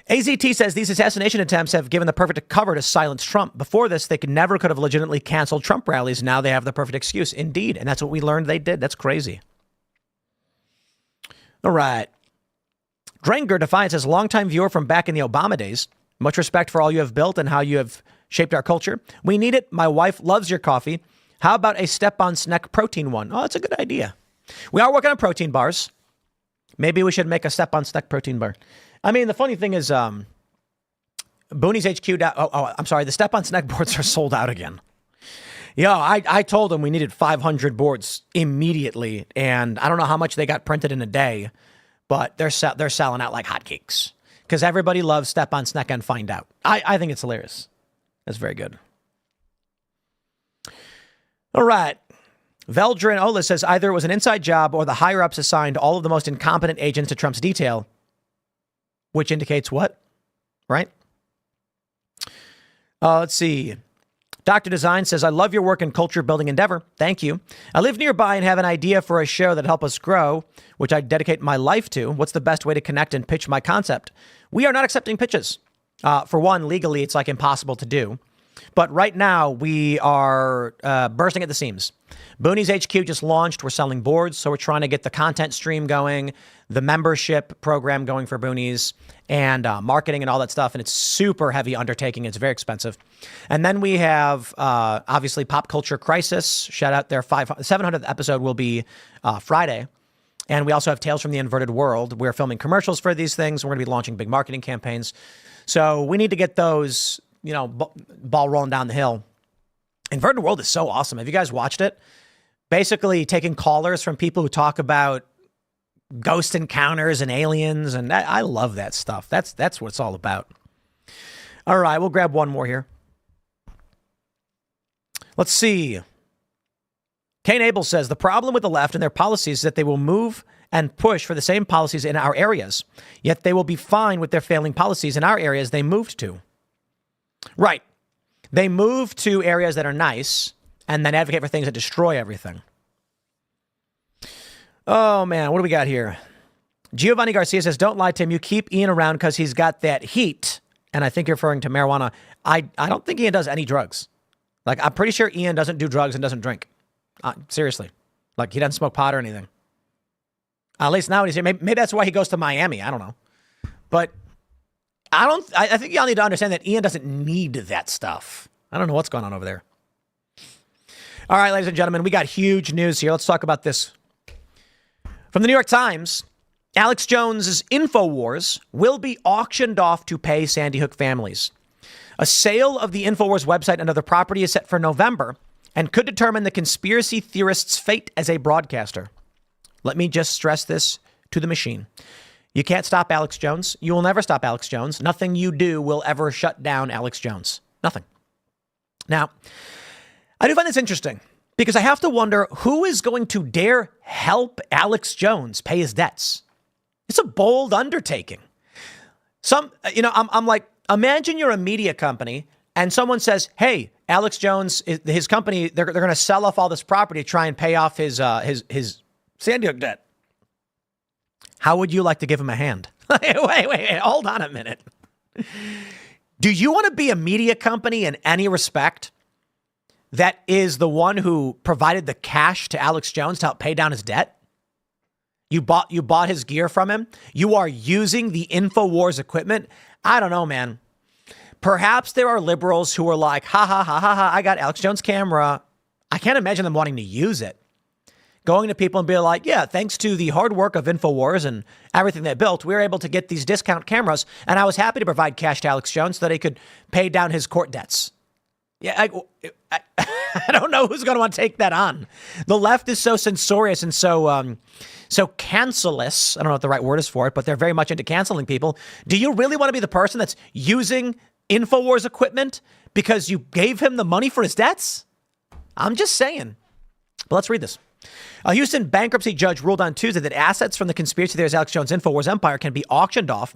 AZT says these assassination attempts have given the perfect cover to silence Trump. Before this, they could have legitimately canceled Trump rallies. Now they have the perfect excuse. Indeed. And that's what we learned they did. That's crazy. All right. Dranger Defiance says, longtime viewer from back in the Obama days. Much respect for all you have built and how you have shaped our culture. We need it. My wife loves your coffee. How about a step-on-snack protein one? Oh, that's a good idea. We are working on protein bars. Maybe we should make a step-on-snack protein bar. I mean, the funny thing is, Booney's HQ. I'm sorry. The step on snack boards are sold out again. Yeah, I told them we needed 500 boards immediately, and I don't know how much they got printed in a day, but they're selling out like hotcakes because everybody loves step on snack and find out. I think it's hilarious. That's very good. All right. Veldrin Ola says either it was an inside job or the higher ups assigned all of the most incompetent agents to Trump's detail. Which indicates what? Right? Let's see. Dr. Design says, I love your work in culture building endeavor. Thank you. I live nearby and have an idea for a show that help us grow, which I dedicate my life to. What's the best way to connect and pitch my concept? We are not accepting pitches. For one, legally, it's like impossible to do. But right now, we are bursting at the seams. Booney's HQ just launched. We're selling boards, so we're trying to get the content stream going, the membership program going for Booney's, and marketing and all that stuff. And it's super heavy undertaking. It's very expensive. And then we have, obviously, Pop Culture Crisis. Shout out their 700th episode will be Friday. And we also have Tales from the Inverted World. We're filming commercials for these things. We're going to be launching big marketing campaigns. So we need to get those, ball rolling down the hill. Inverted World is so awesome. Have you guys watched it? Basically taking callers from people who talk about ghost encounters and aliens. And I love that stuff. That's what it's all about. All right, we'll grab one more here. Let's see. Kane Abel says the problem with the left and their policies is that they will move and push for the same policies in our areas, yet they will be fine with their failing policies in our areas they moved to. Right. They move to areas that are nice and then advocate for things that destroy everything. Oh, man, what do we got here? Giovanni Garcia says, don't lie, Tim. You keep Ian around because he's got that heat. And I think you're referring to marijuana. I don't think Ian does any drugs. Like, I'm pretty sure Ian doesn't do drugs and doesn't drink. Seriously. Like, he doesn't smoke pot or anything. At least now he's here. Maybe that's why he goes to Miami. I don't know. But I think y'all need to understand that Ian doesn't need that stuff. I don't know what's going on over there. All right, ladies and gentlemen, we got huge news here. Let's talk about this. From the New York Times, Alex Jones's Infowars will be auctioned off to pay Sandy Hook families. A sale of the Infowars website and other property is set for November and could determine the conspiracy theorist's fate as a broadcaster. Let me just stress this to the machine. You can't stop Alex Jones. You will never stop Alex Jones. Nothing you do will ever shut down Alex Jones. Nothing. Now, I do find this interesting because I have to wonder who is going to dare help Alex Jones pay his debts. It's a bold undertaking. I'm like, imagine you're a media company and someone says, hey, Alex Jones, his company, they're going to sell off all this property to try and pay off his Sandy Hook debt. How would you like to give him a hand? Wait, hold on a minute. Do you want to be a media company in any respect that is the one who provided the cash to Alex Jones to help pay down his debt? You bought his gear from him. You are using the Infowars equipment. I don't know, man. Perhaps there are liberals who are like, ha, ha, ha, ha, ha, I got Alex Jones' camera. I can't imagine them wanting to use it. Going to people and be like, yeah, thanks to the hard work of Infowars and everything they built, we were able to get these discount cameras. And I was happy to provide cash to Alex Jones so that he could pay down his court debts. Yeah, I don't know who's going to want to take that on. The left is so censorious and so cancelous. I don't know what the right word is for it, but they're very much into canceling people. Do you really want to be the person that's using Infowars equipment because you gave him the money for his debts? I'm just saying. But let's read this. A Houston bankruptcy judge ruled on Tuesday that assets from the conspiracy theorist Alex Jones' Infowars empire can be auctioned off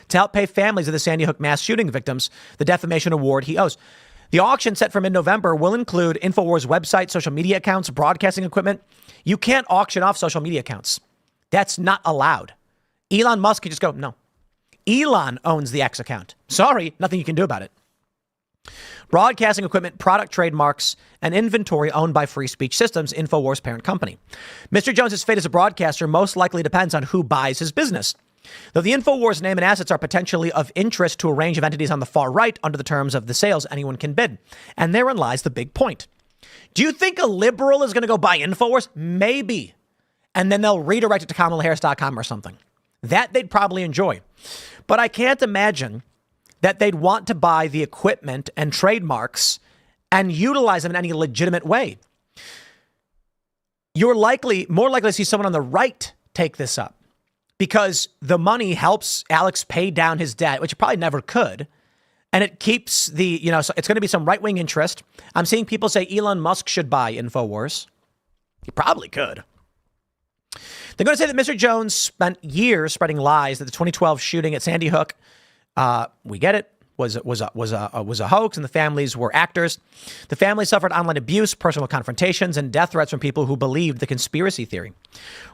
to help pay families of the Sandy Hook mass shooting victims the defamation award he owes. The auction, set for mid-November, will include Infowars website, social media accounts, broadcasting equipment. You can't auction off social media accounts. That's not allowed. Elon Musk can just go, no. Elon owns the X account. Sorry, nothing you can do about it. Broadcasting equipment, product trademarks, and inventory owned by Free Speech Systems, Infowars' parent company. Mr. Jones's fate as a broadcaster most likely depends on who buys his business. Though the Infowars name and assets are potentially of interest to a range of entities on the far right under the terms of the sales, anyone can bid. And therein lies the big point. Do you think a liberal is going to go buy Infowars? Maybe. And then they'll redirect it to KamalaHarris.com or something. That they'd probably enjoy. But I can't imagine that they'd want to buy the equipment and trademarks and utilize them in any legitimate way. You're more likely to see someone on the right take this up because the money helps Alex pay down his debt, which he probably never could. And it keeps so it's going to be some right-wing interest. I'm seeing people say Elon Musk should buy Infowars. He probably could. They're going to say that Mr. Jones spent years spreading lies that the 2012 shooting at Sandy Hook, we get it, was a hoax, and the families were actors. The family suffered online abuse, personal confrontations, and death threats from people who believed the conspiracy theory.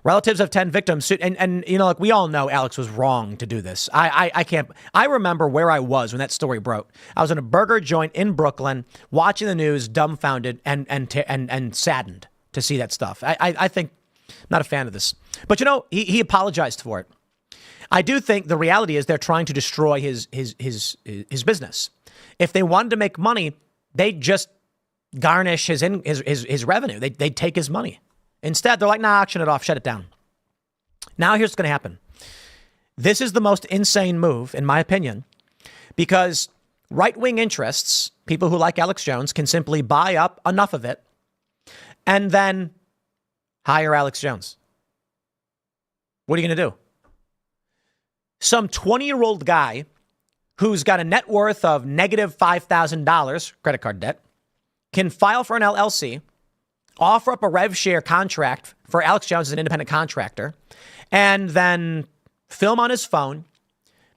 Relatives of 10 victims, and we all know Alex was wrong to do this. I remember where I was when that story broke. I was in a burger joint in Brooklyn, watching the news, dumbfounded and saddened to see that stuff. I think, not a fan of this, but he apologized for it. I do think the reality is they're trying to destroy his business. If they wanted to make money, they'd just garnish his revenue. They'd take his money. Instead, they're like, nah, auction it off, shut it down. Now here's what's going to happen. This is the most insane move, in my opinion, because right-wing interests, people who like Alex Jones, can simply buy up enough of it and then hire Alex Jones. What are you going to do? Some 20-year-old guy who's got a net worth of negative $5,000 credit card debt can file for an LLC, offer up a rev share contract for Alex Jones as an independent contractor, and then film on his phone,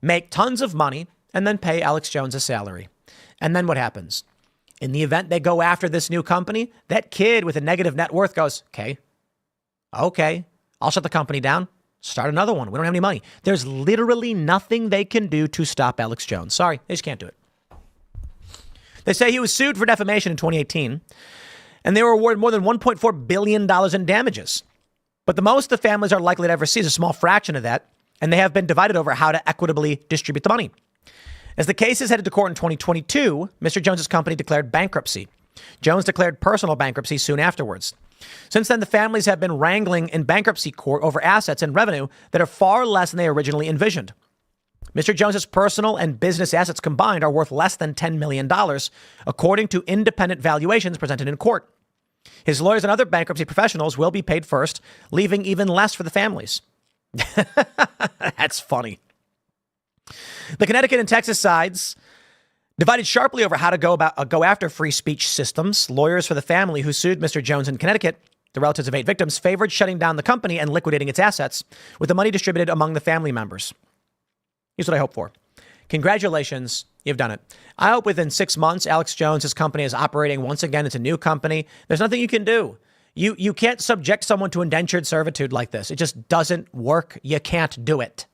make tons of money, and then pay Alex Jones a salary. And then what happens? In the event they go after this new company, that kid with a negative net worth goes, okay, I'll shut the company down, start another one. We don't have any money. There's literally nothing they can do to stop Alex Jones. Sorry, they just can't do it. They say he was sued for defamation in 2018, and they were awarded more than $1.4 billion in damages. But the most the families are likely to ever see is a small fraction of that, and they have been divided over how to equitably distribute the money. As the case is headed to court in 2022, Mr. Jones's company declared bankruptcy. Jones declared personal bankruptcy soon afterwards. Since then, the families have been wrangling in bankruptcy court over assets and revenue that are far less than they originally envisioned. Mr. Jones's personal and business assets combined are worth less than $10 million, according to independent valuations presented in court. His lawyers and other bankruptcy professionals will be paid first, leaving even less for the families. That's funny. The Connecticut and Texas sides divided sharply over how to go after free speech systems. Lawyers for the family who sued Mr. Jones in Connecticut, the relatives of 8 victims, favored shutting down the company and liquidating its assets, with the money distributed among the family members. Here's what I hope for. Congratulations, you've done it. I hope within 6 months, Alex Jones' company is operating once again. It's a new company. There's nothing you can do. You can't subject someone to indentured servitude like this. It just doesn't work. You can't do it.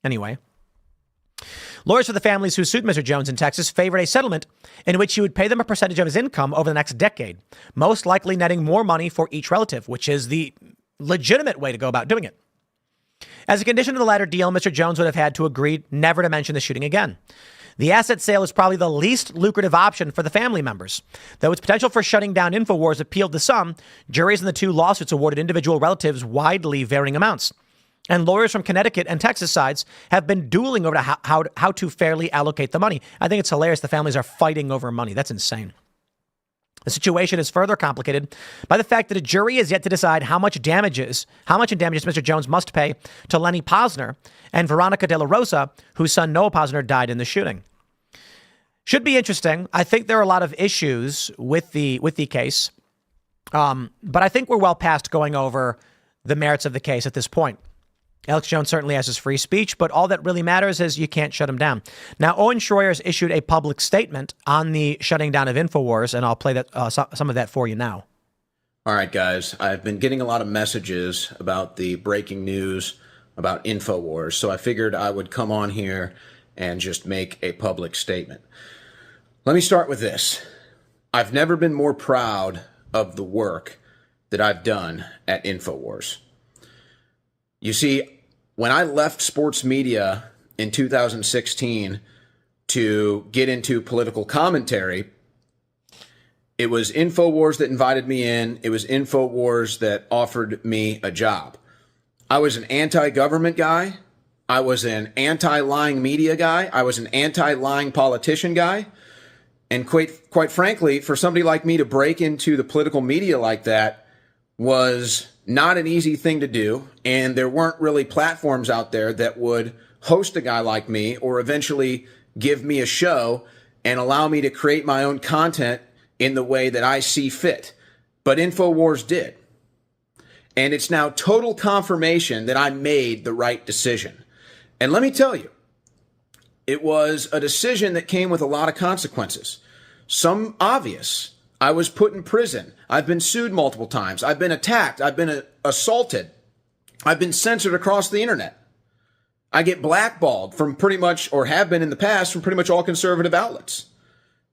Anyway. Lawyers for the families who sued Mr. Jones in Texas favored a settlement in which he would pay them a percentage of his income over the next decade, most likely netting more money for each relative, which is the legitimate way to go about doing it. As a condition of the latter deal, Mr. Jones would have had to agree never to mention the shooting again. The asset sale is probably the least lucrative option for the family members. Though its potential for shutting down Infowars appealed to some, juries in the 2 lawsuits awarded individual relatives widely varying amounts. And lawyers from Connecticut and Texas sides have been dueling over how to fairly allocate the money. I think it's hilarious the families are fighting over money. That's insane. The situation is further complicated by the fact that a jury is yet to decide how much in damages Mr. Jones must pay to Lenny Posner and Veronica De La Rosa, whose son Noah Posner died in the shooting. Should be interesting. I think there are a lot of issues with the case, but I think we're well past going over the merits of the case at this point. Alex Jones certainly has his free speech, but all that really matters is you can't shut him down. Now, Owen Shroyer has issued a public statement on the shutting down of Infowars, and I'll play that some of that for you now. All right, guys. I've been getting a lot of messages about the breaking news about Infowars, so I figured I would come on here and just make a public statement. Let me start with this. I've never been more proud of the work that I've done at Infowars. You see, when I left sports media in 2016 to get into political commentary, it was Infowars that invited me in. It was Infowars that offered me a job. I was an anti-government guy. I was an anti-lying media guy. I was an anti-lying politician guy. And quite frankly, for somebody like me to break into the political media like that was not an easy thing to do, and there weren't really platforms out there that would host a guy like me or eventually give me a show and allow me to create my own content in the way that I see fit. But Infowars did. And it's now total confirmation that I made the right decision. And let me tell you, it was a decision that came with a lot of consequences. Some obvious. I was put in prison. I've been sued multiple times. I've been attacked. I've been assaulted. I've been censored across the internet. I get blackballed from pretty much, or have been in the past, from pretty much all conservative outlets.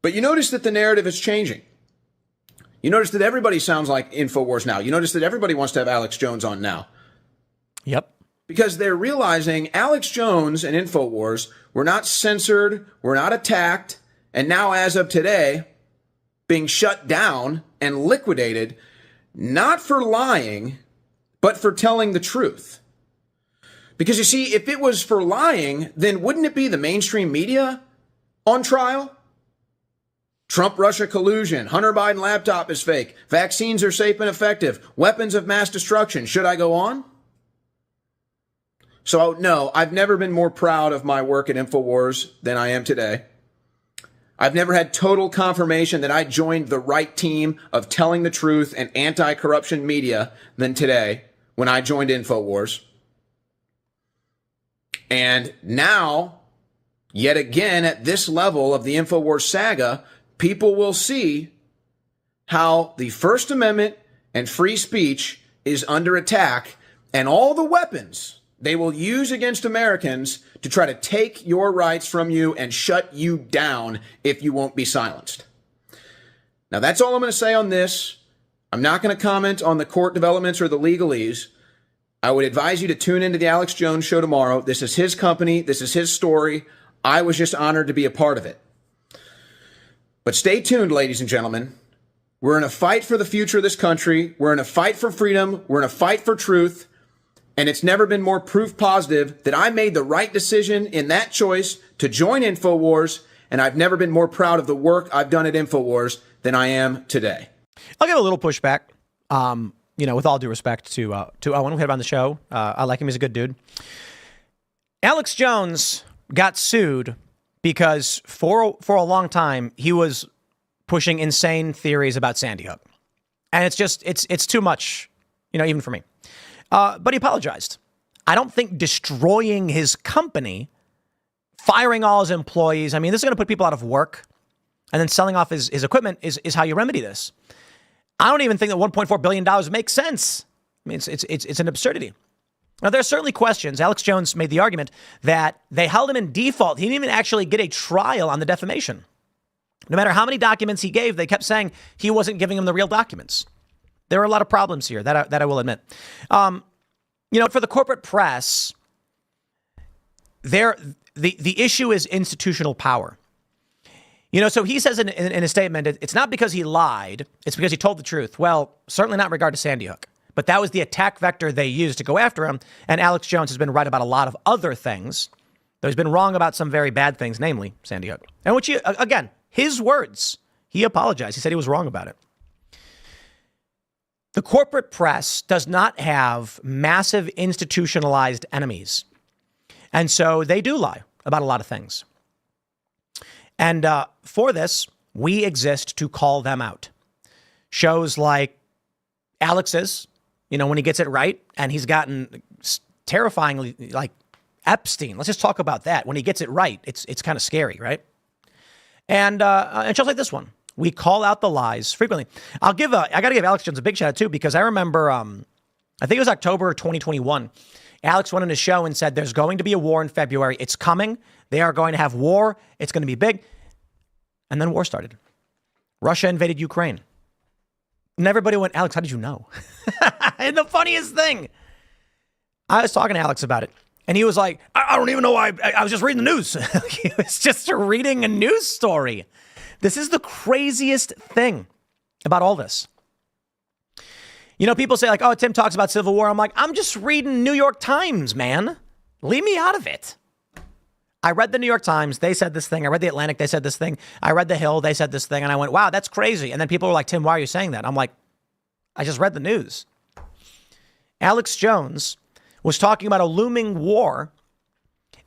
But you notice that the narrative is changing. You notice that everybody sounds like Infowars now. You notice that everybody wants to have Alex Jones on now. Yep. Because they're realizing Alex Jones and Infowars were not censored, were not attacked, and now as of today, being shut down and liquidated, not for lying, but for telling the truth. Because you see, if it was for lying, then wouldn't it be the mainstream media on trial? Trump-Russia collusion, Hunter Biden laptop is fake, vaccines are safe and effective, weapons of mass destruction. Should I go on? So no, I've never been more proud of my work at Infowars than I am today. I've never had total confirmation that I joined the right team of telling the truth and anti-corruption media than today when I joined Infowars. And now, yet again, at this level of the Infowars saga, people will see how the First Amendment and free speech is under attack, and all the weapons they will use against Americans to try to take your rights from you and shut you down if you won't be silenced. Now, that's all I'm going to say on this. I'm not going to comment on the court developments or the legalese. I would advise you to tune into the Alex Jones show tomorrow. This is his company. This is his story. I was just honored to be a part of it. But stay tuned, ladies and gentlemen. We're in a fight for the future of this country. We're in a fight for freedom. We're in a fight for truth. And it's never been more proof positive that I made the right decision in that choice to join Infowars. And I've never been more proud of the work I've done at Infowars than I am today. I'll give a little pushback, with all due respect to Owen, who had him on the show. I like him. He's a good dude. Alex Jones got sued because for a long time, he was pushing insane theories about Sandy Hook. And it's too much, even for me. But he apologized. I don't think destroying his company, firing all his employees, this is going to put people out of work, and then selling off his equipment is how you remedy this. I don't even think that $1.4 billion makes sense. It's an absurdity. Now, there are certainly questions. Alex Jones made the argument that they held him in default. He didn't even actually get a trial on the defamation. No matter how many documents he gave, they kept saying he wasn't giving them the real documents. There are a lot of problems here, that I will admit. For the corporate press, the issue is institutional power. So he says in a statement, it's not because he lied, it's because he told the truth. Well, certainly not in regard to Sandy Hook. But that was the attack vector they used to go after him. And Alex Jones has been right about a lot of other things, though he's been wrong about some very bad things, namely Sandy Hook. And which, again, his words, he apologized. He said he was wrong about it. The corporate press does not have massive institutionalized enemies. And so they do lie about a lot of things. And for this, we exist to call them out. Shows like Alex's, when he gets it right, and he's gotten terrifyingly, like Epstein. Let's just talk about that. When he gets it right, it's kind of scary, right? And shows like this one. We call out the lies frequently. I got to give Alex Jones a big shout out too, because I remember, I think it was October 2021. Alex went on his show and said, there's going to be a war in February. It's coming. They are going to have war. It's going to be big. And then war started. Russia invaded Ukraine. And everybody went, Alex, how did you know? And the funniest thing, I was talking to Alex about it. And he was like, I don't even know why. I was just reading the news. He was just reading a news story. This is the craziest thing about all this. People say like, oh, Tim talks about civil war. I'm like, I'm just reading New York Times, man. Leave me out of it. I read the New York Times. They said this thing. I read the Atlantic. They said this thing. I read the Hill. They said this thing. And I went, wow, that's crazy. And then people were like, Tim, why are you saying that? I'm like, I just read the news. Alex Jones was talking about a looming war.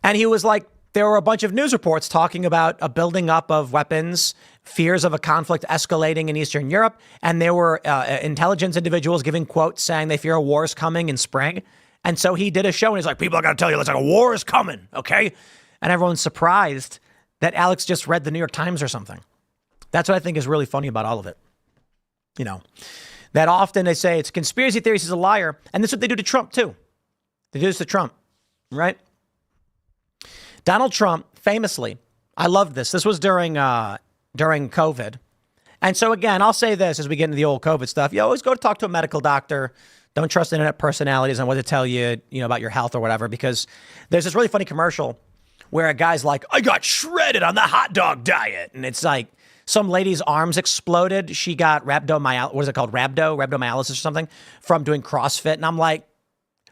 And he was like, there were a bunch of news reports talking about a building up of weapons, fears of a conflict escalating in Eastern Europe. And there were intelligence individuals giving quotes saying they fear a war is coming in spring. And so he did a show and he's like, people, I got to tell you, it's like a war is coming. Okay. And everyone's surprised that Alex just read the New York Times or something. That's what I think is really funny about all of it. That often they say it's conspiracy theories, he's a liar. And this is what they do to Trump too. They do this to Trump, right? Donald Trump, famously, I love this. This was during COVID. And so again, I'll say this as we get into the old COVID stuff. You always go to talk to a medical doctor. Don't trust internet personalities on what to tell you, about your health or whatever, because there's this really funny commercial where a guy's like, I got shredded on the hot dog diet. And it's like some lady's arms exploded. She got rhabdomyolysis or something from doing CrossFit. And I'm like,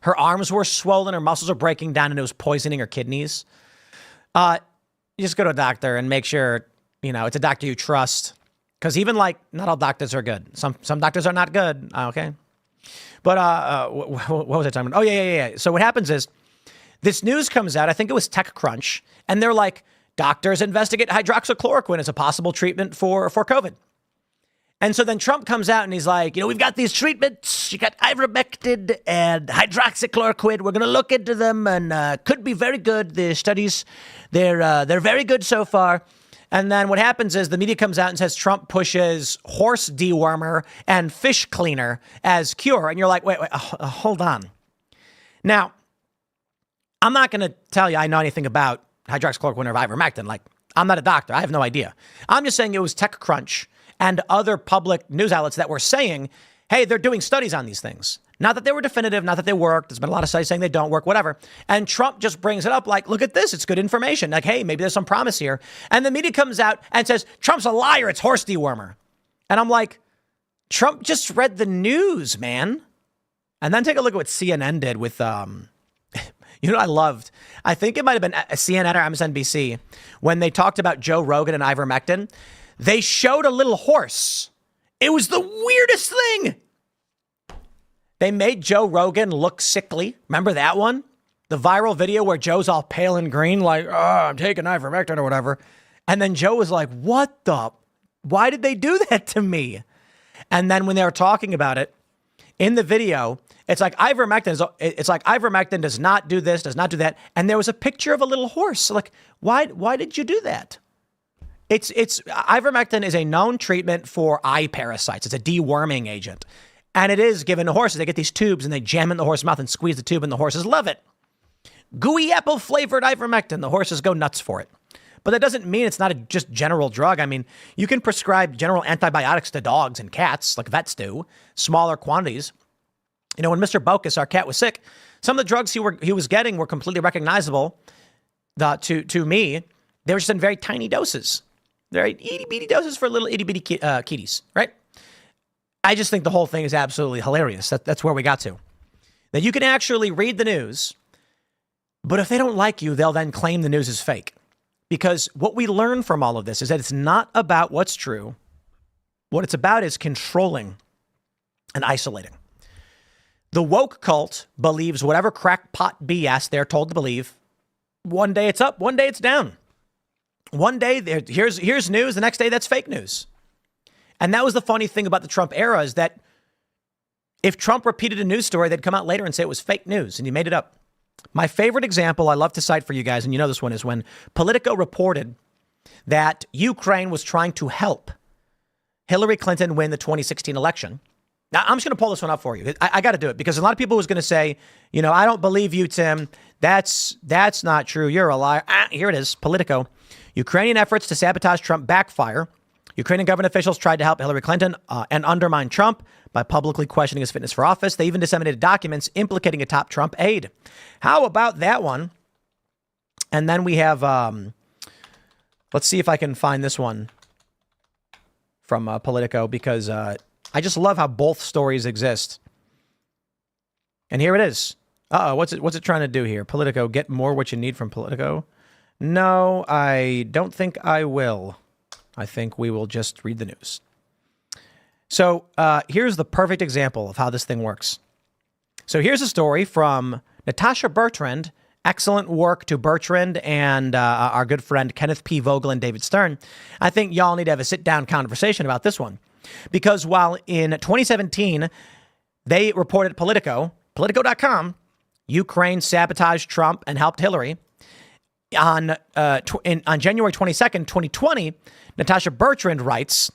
her arms were swollen, her muscles were breaking down, and it was poisoning her kidneys. You just go to a doctor and make sure, it's a doctor you trust. Because even not all doctors are good. Some doctors are not good. Okay. But what was I talking about? Oh, yeah. So what happens is this news comes out. I think it was TechCrunch. And they're like, doctors investigate hydroxychloroquine as a possible treatment for COVID. And so then Trump comes out and he's like, we've got these treatments. You got ivermectin and hydroxychloroquine. We're going to look into them and could be very good. The studies, they're very good so far. And then what happens is the media comes out and says Trump pushes horse dewormer and fish cleaner as cure. And you're like, wait, hold on. Now, I'm not going to tell you I know anything about hydroxychloroquine or ivermectin. Like, I'm not a doctor. I have no idea. I'm just saying it was TechCrunch and other public news outlets that were saying, hey, they're doing studies on these things. Not that they were definitive, not that they worked. There's been a lot of studies saying they don't work, whatever. And Trump just brings it up like, look at this. It's good information. Like, hey, maybe there's some promise here. And the media comes out and says, Trump's a liar. It's horse dewormer. And I'm like, Trump just read the news, man. And then take a look at what CNN did with, what I loved? I think it might have been CNN or MSNBC when they talked about Joe Rogan and ivermectin. They showed a little horse. It was the weirdest thing. They made Joe Rogan look sickly. Remember that one? The viral video where Joe's all pale and green, like, I'm taking ivermectin or whatever. And then Joe was like, why did they do that to me? And then when they were talking about it in the video, it's like ivermectin does not do this, does not do that. And there was a picture of a little horse. Like, why did you do that? It's ivermectin is a known treatment for eye parasites. It's a deworming agent. And it is given to horses. They get these tubes and they jam in the horse's mouth and squeeze the tube and the horses love it. Gooey apple flavored ivermectin. The horses go nuts for it. But that doesn't mean it's not a just general drug. I mean, you can prescribe general antibiotics to dogs and cats like vets do, smaller quantities. When Mr. Bokus, our cat, was sick, some of the drugs he was getting were completely recognizable to me. They were just in very tiny doses. Very itty-bitty doses for little itty-bitty kitties, right? I just think the whole thing is absolutely hilarious. That's where we got to. That you can actually read the news, but if they don't like you, they'll then claim the news is fake. Because what we learn from all of this is that it's not about what's true. What it's about is controlling and isolating. The woke cult believes whatever crackpot BS they're told to believe. One day it's up, one day it's down. One day here's news, the next day that's fake news. And that was the funny thing about the Trump era is that if Trump repeated a news story, they'd come out later and say it was fake news and he made it up. My favorite example I love to cite for you guys, and you know this one, is when Politico reported that Ukraine was trying to help Hillary Clinton win the 2016 election. Now, I'm just going to pull this one up for you. I got to do it because a lot of people was going to say, I don't believe you, Tim. That's not true. You're a liar. Here it is. Politico. Ukrainian efforts to sabotage Trump backfire. Ukrainian government officials tried to help Hillary Clinton and undermine Trump by publicly questioning his fitness for office. They even disseminated documents implicating a top Trump aide. How about that one? And then we have, let's see if I can find this one from Politico, because I just love how both stories exist. And here it is. What's it trying to do here? Politico, get more what you need from Politico. No, I don't think I will. I think we will just read the news. So here's the perfect example of how this thing works. So here's a story from Natasha Bertrand. Excellent work to Bertrand and our good friend Kenneth P. Vogel and David Stern. I think y'all need to have a sit-down conversation about this one. Because while in 2017, they reported Politico.com, Ukraine sabotaged Trump and helped Hillary. On January 22nd, 2020, Natasha Bertrand writes,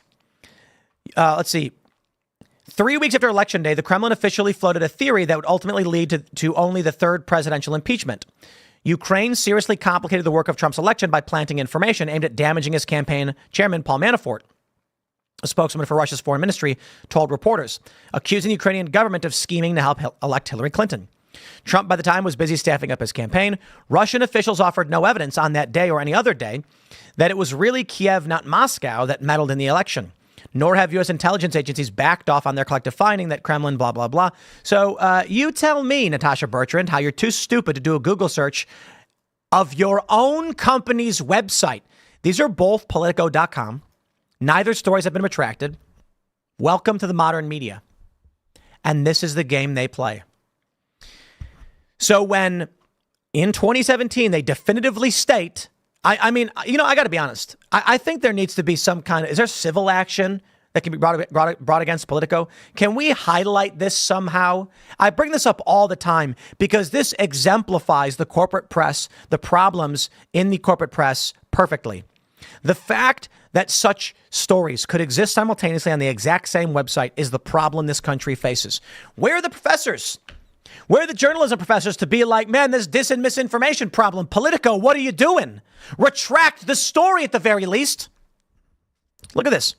let's see, 3 weeks after Election Day, the Kremlin officially floated a theory that would ultimately lead to only the third presidential impeachment. Ukraine seriously complicated the work of Trump's election by planting information aimed at damaging his campaign chairman, Paul Manafort. A spokesman for Russia's foreign ministry told reporters, accusing the Ukrainian government of scheming to help elect Hillary Clinton. Trump, by the time, was busy staffing up his campaign. Russian officials offered no evidence on that day or any other day that it was really Kiev, not Moscow, that meddled in the election. Nor have U.S. intelligence agencies backed off on their collective finding that Kremlin, blah, blah, blah. So you tell me, Natasha Bertrand, how you're too stupid to do a Google search of your own company's website. These are both Politico.com. Neither stories have been retracted. Welcome to the modern media. And this is the game they play. So when in 2017, they definitively state, I mean, I got to be honest. I think there needs to be some kind of, is there civil action that can be brought against Politico? Can we highlight this somehow? I bring this up all the time because this exemplifies the corporate press, the problems in the corporate press perfectly. The fact that such stories could exist simultaneously on the exact same website is the problem this country faces. Where are the professors? Where are the journalism professors to be like, man, there's dis and misinformation problem. Politico, what are you doing? Retract the story at the very least. Look at this.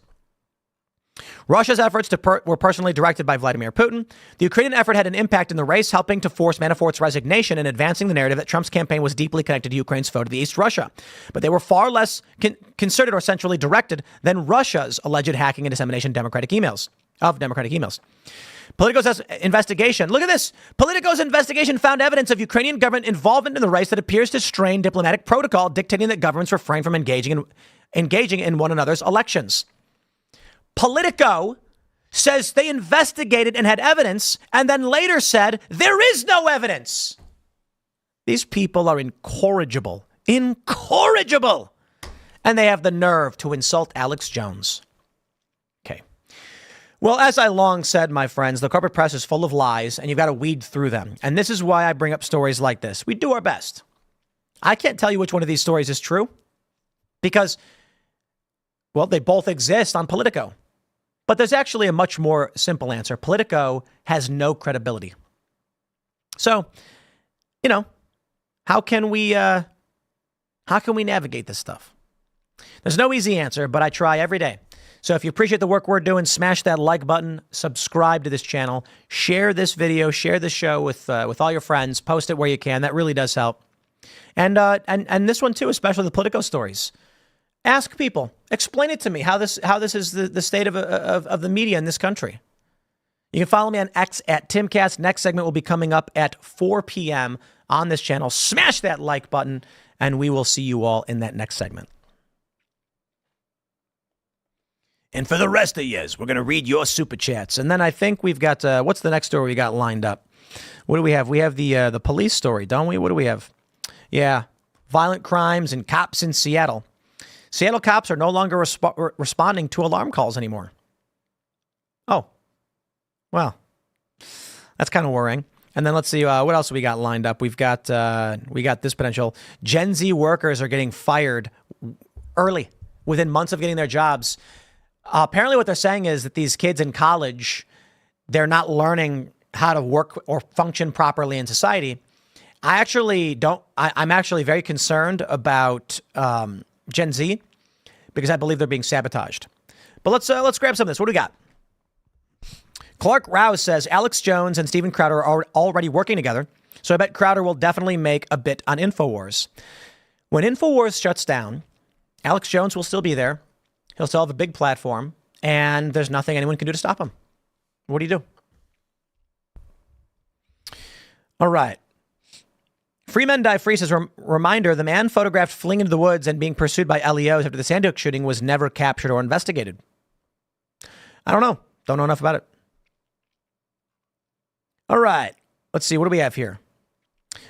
Russia's efforts were personally directed by Vladimir Putin. The Ukrainian effort had an impact in the race, helping to force Manafort's resignation and advancing the narrative that Trump's campaign was deeply connected to Ukraine's foe to the East, Russia. But they were far less concerted or centrally directed than Russia's alleged hacking and dissemination of Democratic emails. Politico's investigation. Look at this. Politico's investigation found evidence of Ukrainian government involvement in the race that appears to strain diplomatic protocol, dictating that governments refrain from engaging in one another's elections. Politico says they investigated and had evidence, and then later said there is no evidence. These people are incorrigible. Incorrigible. And they have the nerve to insult Alex Jones. Okay. Well, as I long said, my friends, the corporate press is full of lies, and you've got to weed through them. And this is why I bring up stories like this. We do our best. I can't tell you which one of these stories is true because, well, they both exist on Politico. But there's actually a much more simple answer. Politico has no credibility. So, how can we navigate this stuff? There's no easy answer, but I try every day. So if you appreciate the work we're doing, smash that like button, subscribe to this channel, share this video, share this show with all your friends, post it where you can. That really does help. And this one too, especially the Politico stories. Ask people, explain it to me how this is the state of the media in this country. You can follow me on X at Timcast. Next segment will be coming up at 4 p.m. on this channel. Smash that like button, and we will see you all in that next segment. And for the rest of you, we're going to read your super chats. And then I think we've got, what's the next story we got lined up? What do we have? We have the police story, don't we? What do we have? Yeah, violent crimes and cops in Seattle. Seattle cops are no longer responding to alarm calls anymore. Oh, well, that's kind of worrying. And then let's see what else we got lined up. We got this potential. Gen Z workers are getting fired early, within months of getting their jobs. Apparently, what they're saying is that these kids in college, they're not learning how to work or function properly in society. I'm actually very concerned about Gen Z, because I believe they're being sabotaged. But let's grab some of this. What do we got? Clark Rouse says Alex Jones and Steven Crowder are already working together, so I bet Crowder will definitely make a bit on Infowars. When Infowars shuts down, Alex Jones will still be there. He'll still have a big platform, and there's nothing anyone can do to stop him. What do you do? All right. Free Men Die Free says, reminder, the man photographed fleeing into the woods and being pursued by LEOs after the Sandy Hook shooting was never captured or investigated. I don't know. Don't know enough about it. All right. Let's see. What do we have here?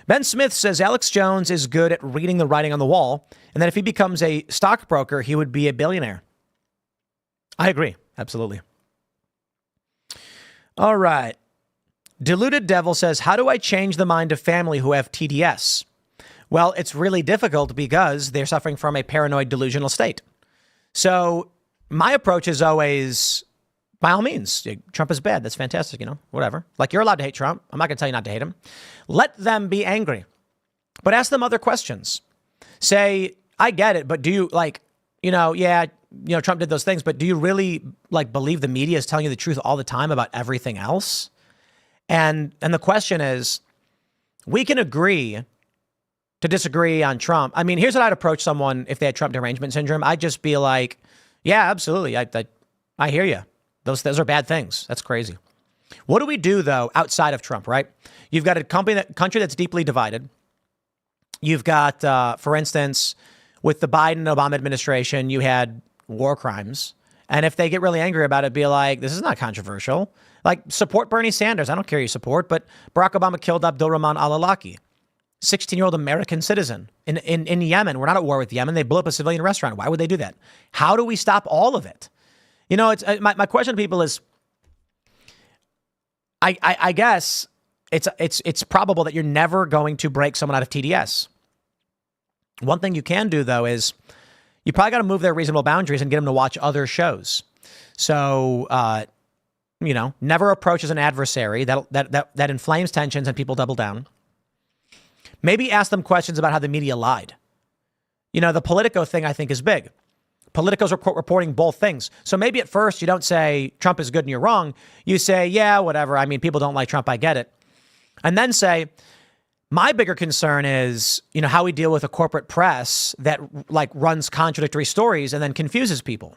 Ben Smith says Alex Jones is good at reading the writing on the wall, and that if he becomes a stockbroker, he would be a billionaire. I agree. Absolutely. All right. Deluded Devil says, how do I change the mind of family who have TDS? Well, it's really difficult because they're suffering from a paranoid delusional state. So my approach is always, by all means, Trump is bad. That's fantastic, whatever. Like, you're allowed to hate Trump. I'm not going to tell you not to hate him. Let them be angry, but ask them other questions. Say, I get it, but do you Trump did those things, but do you really believe the media is telling you the truth all the time about everything else? And the question is, we can agree to disagree on Trump. I mean, here's what I'd approach someone if they had Trump derangement syndrome. I'd just be like, yeah, absolutely. I hear you. Those are bad things. That's crazy. What do we do, though, outside of Trump, right? You've got a country that's deeply divided. You've got, for instance, with the Biden-Obama administration, you had war crimes. And if they get really angry about it, be like, this is not controversial. Like, support Bernie Sanders. I don't care who you support, but Barack Obama killed Abdul Rahman al-Awlaki. 16-year-old American citizen in Yemen. We're not at war with Yemen. They blew up a civilian restaurant. Why would they do that? How do we stop all of it? You know, it's my question to people is, I guess it's probable that you're never going to break someone out of TDS. One thing you can do, though, is you probably got to move their reasonable boundaries and get them to watch other shows. So, you know, never approach as an adversary. That inflames tensions and people double down. Maybe ask them questions about how the media lied. You know, the Politico thing, I think, is big. Politico's reporting both things. So maybe at first you don't say Trump is good and you're wrong. You say, yeah, whatever. I mean, people don't like Trump. I get it. And then say, my bigger concern is, you know, how we deal with a corporate press that like runs contradictory stories and then confuses people.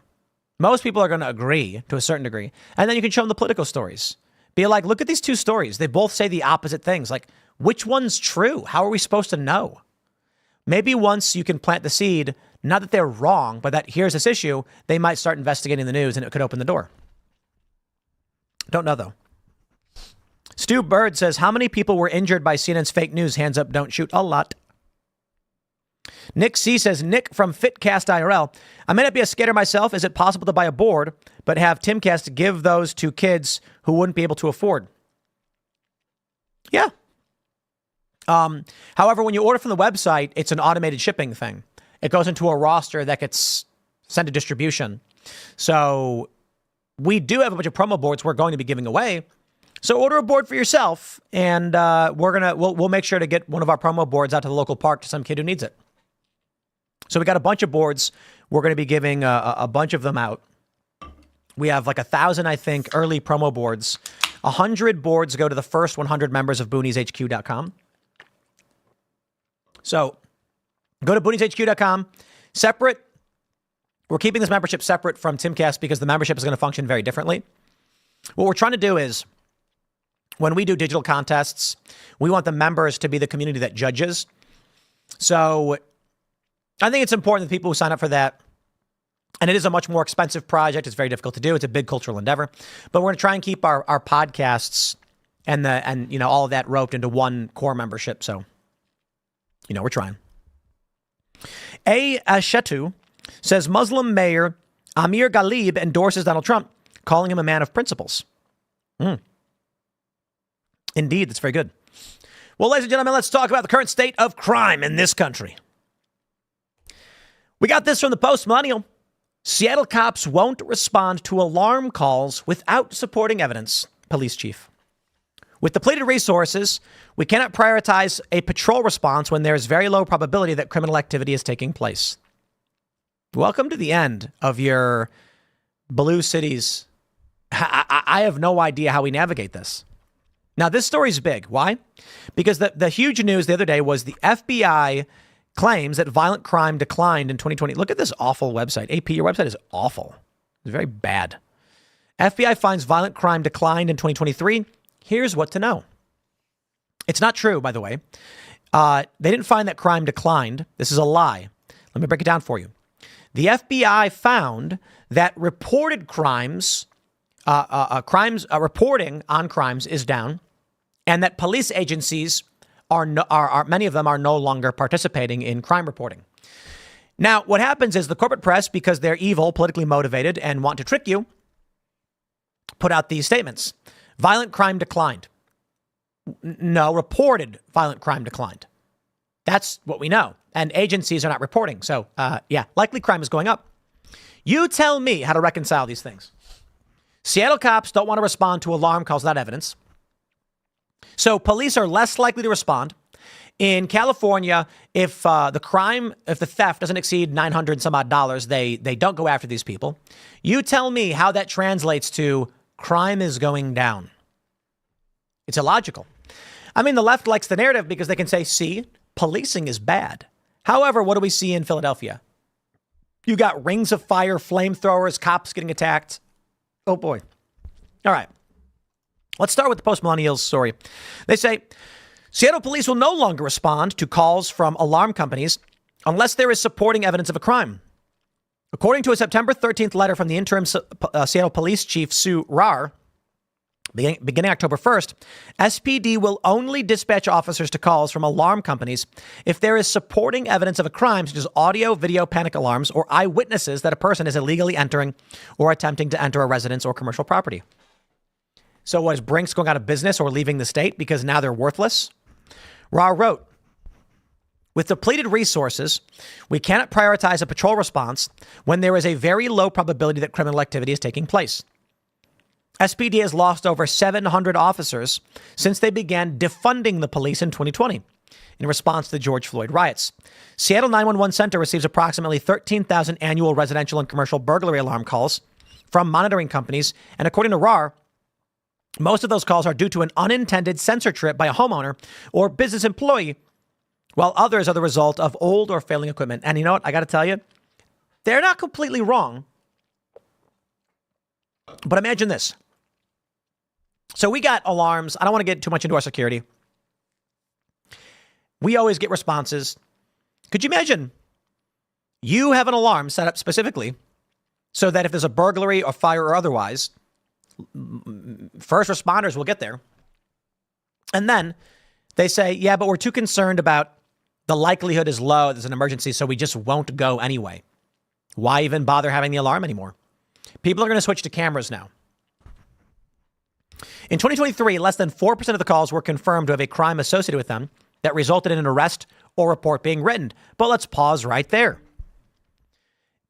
Most people are going to agree to a certain degree. And then you can show them the Politico stories. Be like, look at these two stories. They both say the opposite things. Like, which one's true? How are we supposed to know? Maybe once you can plant the seed, not that they're wrong, but that here's this issue, they might start investigating the news and it could open the door. Don't know, though. Stu Bird says, how many people were injured by CNN's fake news? Hands up, don't shoot. A lot. Nick C says, Nick from Fitcast IRL. I may not be a skater myself. Is it possible to buy a board, but have Timcast give those to kids who wouldn't be able to afford? Yeah. However, when you order from the website, it's an automated shipping thing. It goes into a roster that gets sent to distribution. So we do have a bunch of promo boards we're going to be giving away. So order a board for yourself, and we'll make sure to get one of our promo boards out to the local park to some kid who needs it. So we got a bunch of boards. We're going to be giving a bunch of them out. We have like 1,000, I think, early promo boards. 100 boards go to the first 100 members of boonieshq.com. So go to boonieshq.com. Separate. We're keeping this membership separate from Timcast because the membership is going to function very differently. What we're trying to do is, when we do digital contests, we want the members to be the community that judges. So I think it's important that people who sign up for that, and it is a much more expensive project. It's very difficult to do. It's a big cultural endeavor, but we're going to try and keep our podcasts and you know, all of that roped into one core membership. So, you know, we're trying. A. Ashetu says Muslim mayor Amir Ghalib endorses Donald Trump, calling him a man of principles. Indeed, that's very good. Well, ladies and gentlemen, let's talk about the current state of crime in this country. We got this from the Post-Millennial. Seattle cops won't respond to alarm calls without supporting evidence, police chief. With depleted resources, we cannot prioritize a patrol response when there is very low probability that criminal activity is taking place. Welcome to the end of your blue cities. I have no idea how we navigate this. Now, this story's big. Why? Because the huge news the other day was the FBI claims that violent crime declined in 2020. Look at this awful website. AP, your website is awful. It's very bad. FBI finds violent crime declined in 2023. Here's what to know. It's not true, by the way. They didn't find that crime declined. This is a lie. Let me break it down for you. The FBI found that reported crimes, reporting on crimes is down, and that police agencies are many of them are no longer participating in crime reporting. Now, what happens is the corporate press, because they're evil, politically motivated, and want to trick you, put out these statements. Violent crime declined. No, reported violent crime declined. That's what we know. And agencies are not reporting. So, yeah, likely crime is going up. You tell me how to reconcile these things. Seattle cops don't want to respond to alarm calls without evidence. So police are less likely to respond. In California, if the theft doesn't exceed $900 some odd, they don't go after these people. You tell me how that translates to crime is going down. It's illogical. I mean, the left likes the narrative because they can say, see, policing is bad. However, what do we see in Philadelphia? You got rings of fire, flamethrowers, cops getting attacked. Oh, boy. All right. Let's start with the Post-Millennials story. They say Seattle police will no longer respond to calls from alarm companies unless there is supporting evidence of a crime. According to a September 13th letter from the interim Seattle police chief, Sue Rahr, Beginning October 1st, SPD will only dispatch officers to calls from alarm companies if there is supporting evidence of a crime, such as audio, video panic alarms, or eyewitnesses that a person is illegally entering or attempting to enter a residence or commercial property. So what is Brinks going out of business or leaving the state because now they're worthless? Ra wrote, with depleted resources, we cannot prioritize a patrol response when there is a very low probability that criminal activity is taking place. SPD has lost over 700 officers since they began defunding the police in 2020 in response to the George Floyd riots. Seattle 911 Center receives approximately 13,000 annual residential and commercial burglary alarm calls from monitoring companies. And according to RAR, most of those calls are due to an unintended sensor trip by a homeowner or business employee, while others are the result of old or failing equipment. And you know what? I got to tell you, they're not completely wrong. But imagine this. So we got alarms. I don't want to get too much into our security. We always get responses. Could you imagine you have an alarm set up specifically so that if there's a burglary or fire or otherwise, first responders will get there. And then they say, yeah, but we're too concerned about the likelihood is low. There's an emergency, so we just won't go anyway. Why even bother having the alarm anymore? People are going to switch to cameras now. In 2023, less than 4% of the calls were confirmed to have a crime associated with them that resulted in an arrest or report being written. But let's pause right there.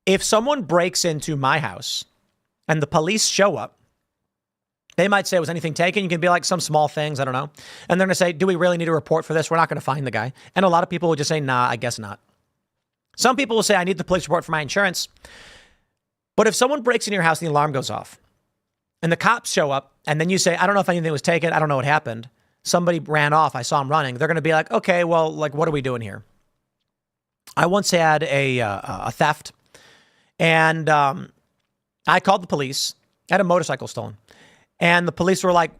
If someone breaks into my house and the police show up, they might say, was anything taken? You can be like, some small things, I don't know. And they're going to say, do we really need a report for this? We're not going to find the guy. And a lot of people will just say, nah, I guess not. Some people will say, I need the police report for my insurance. But if someone breaks into your house and the alarm goes off and the cops show up and then you say, I don't know if anything was taken. I don't know what happened. Somebody ran off. I saw him running. They're going to be like, okay, well, like, what are we doing here? I once had a theft and I called the police. I had a motorcycle stolen. And the police were like,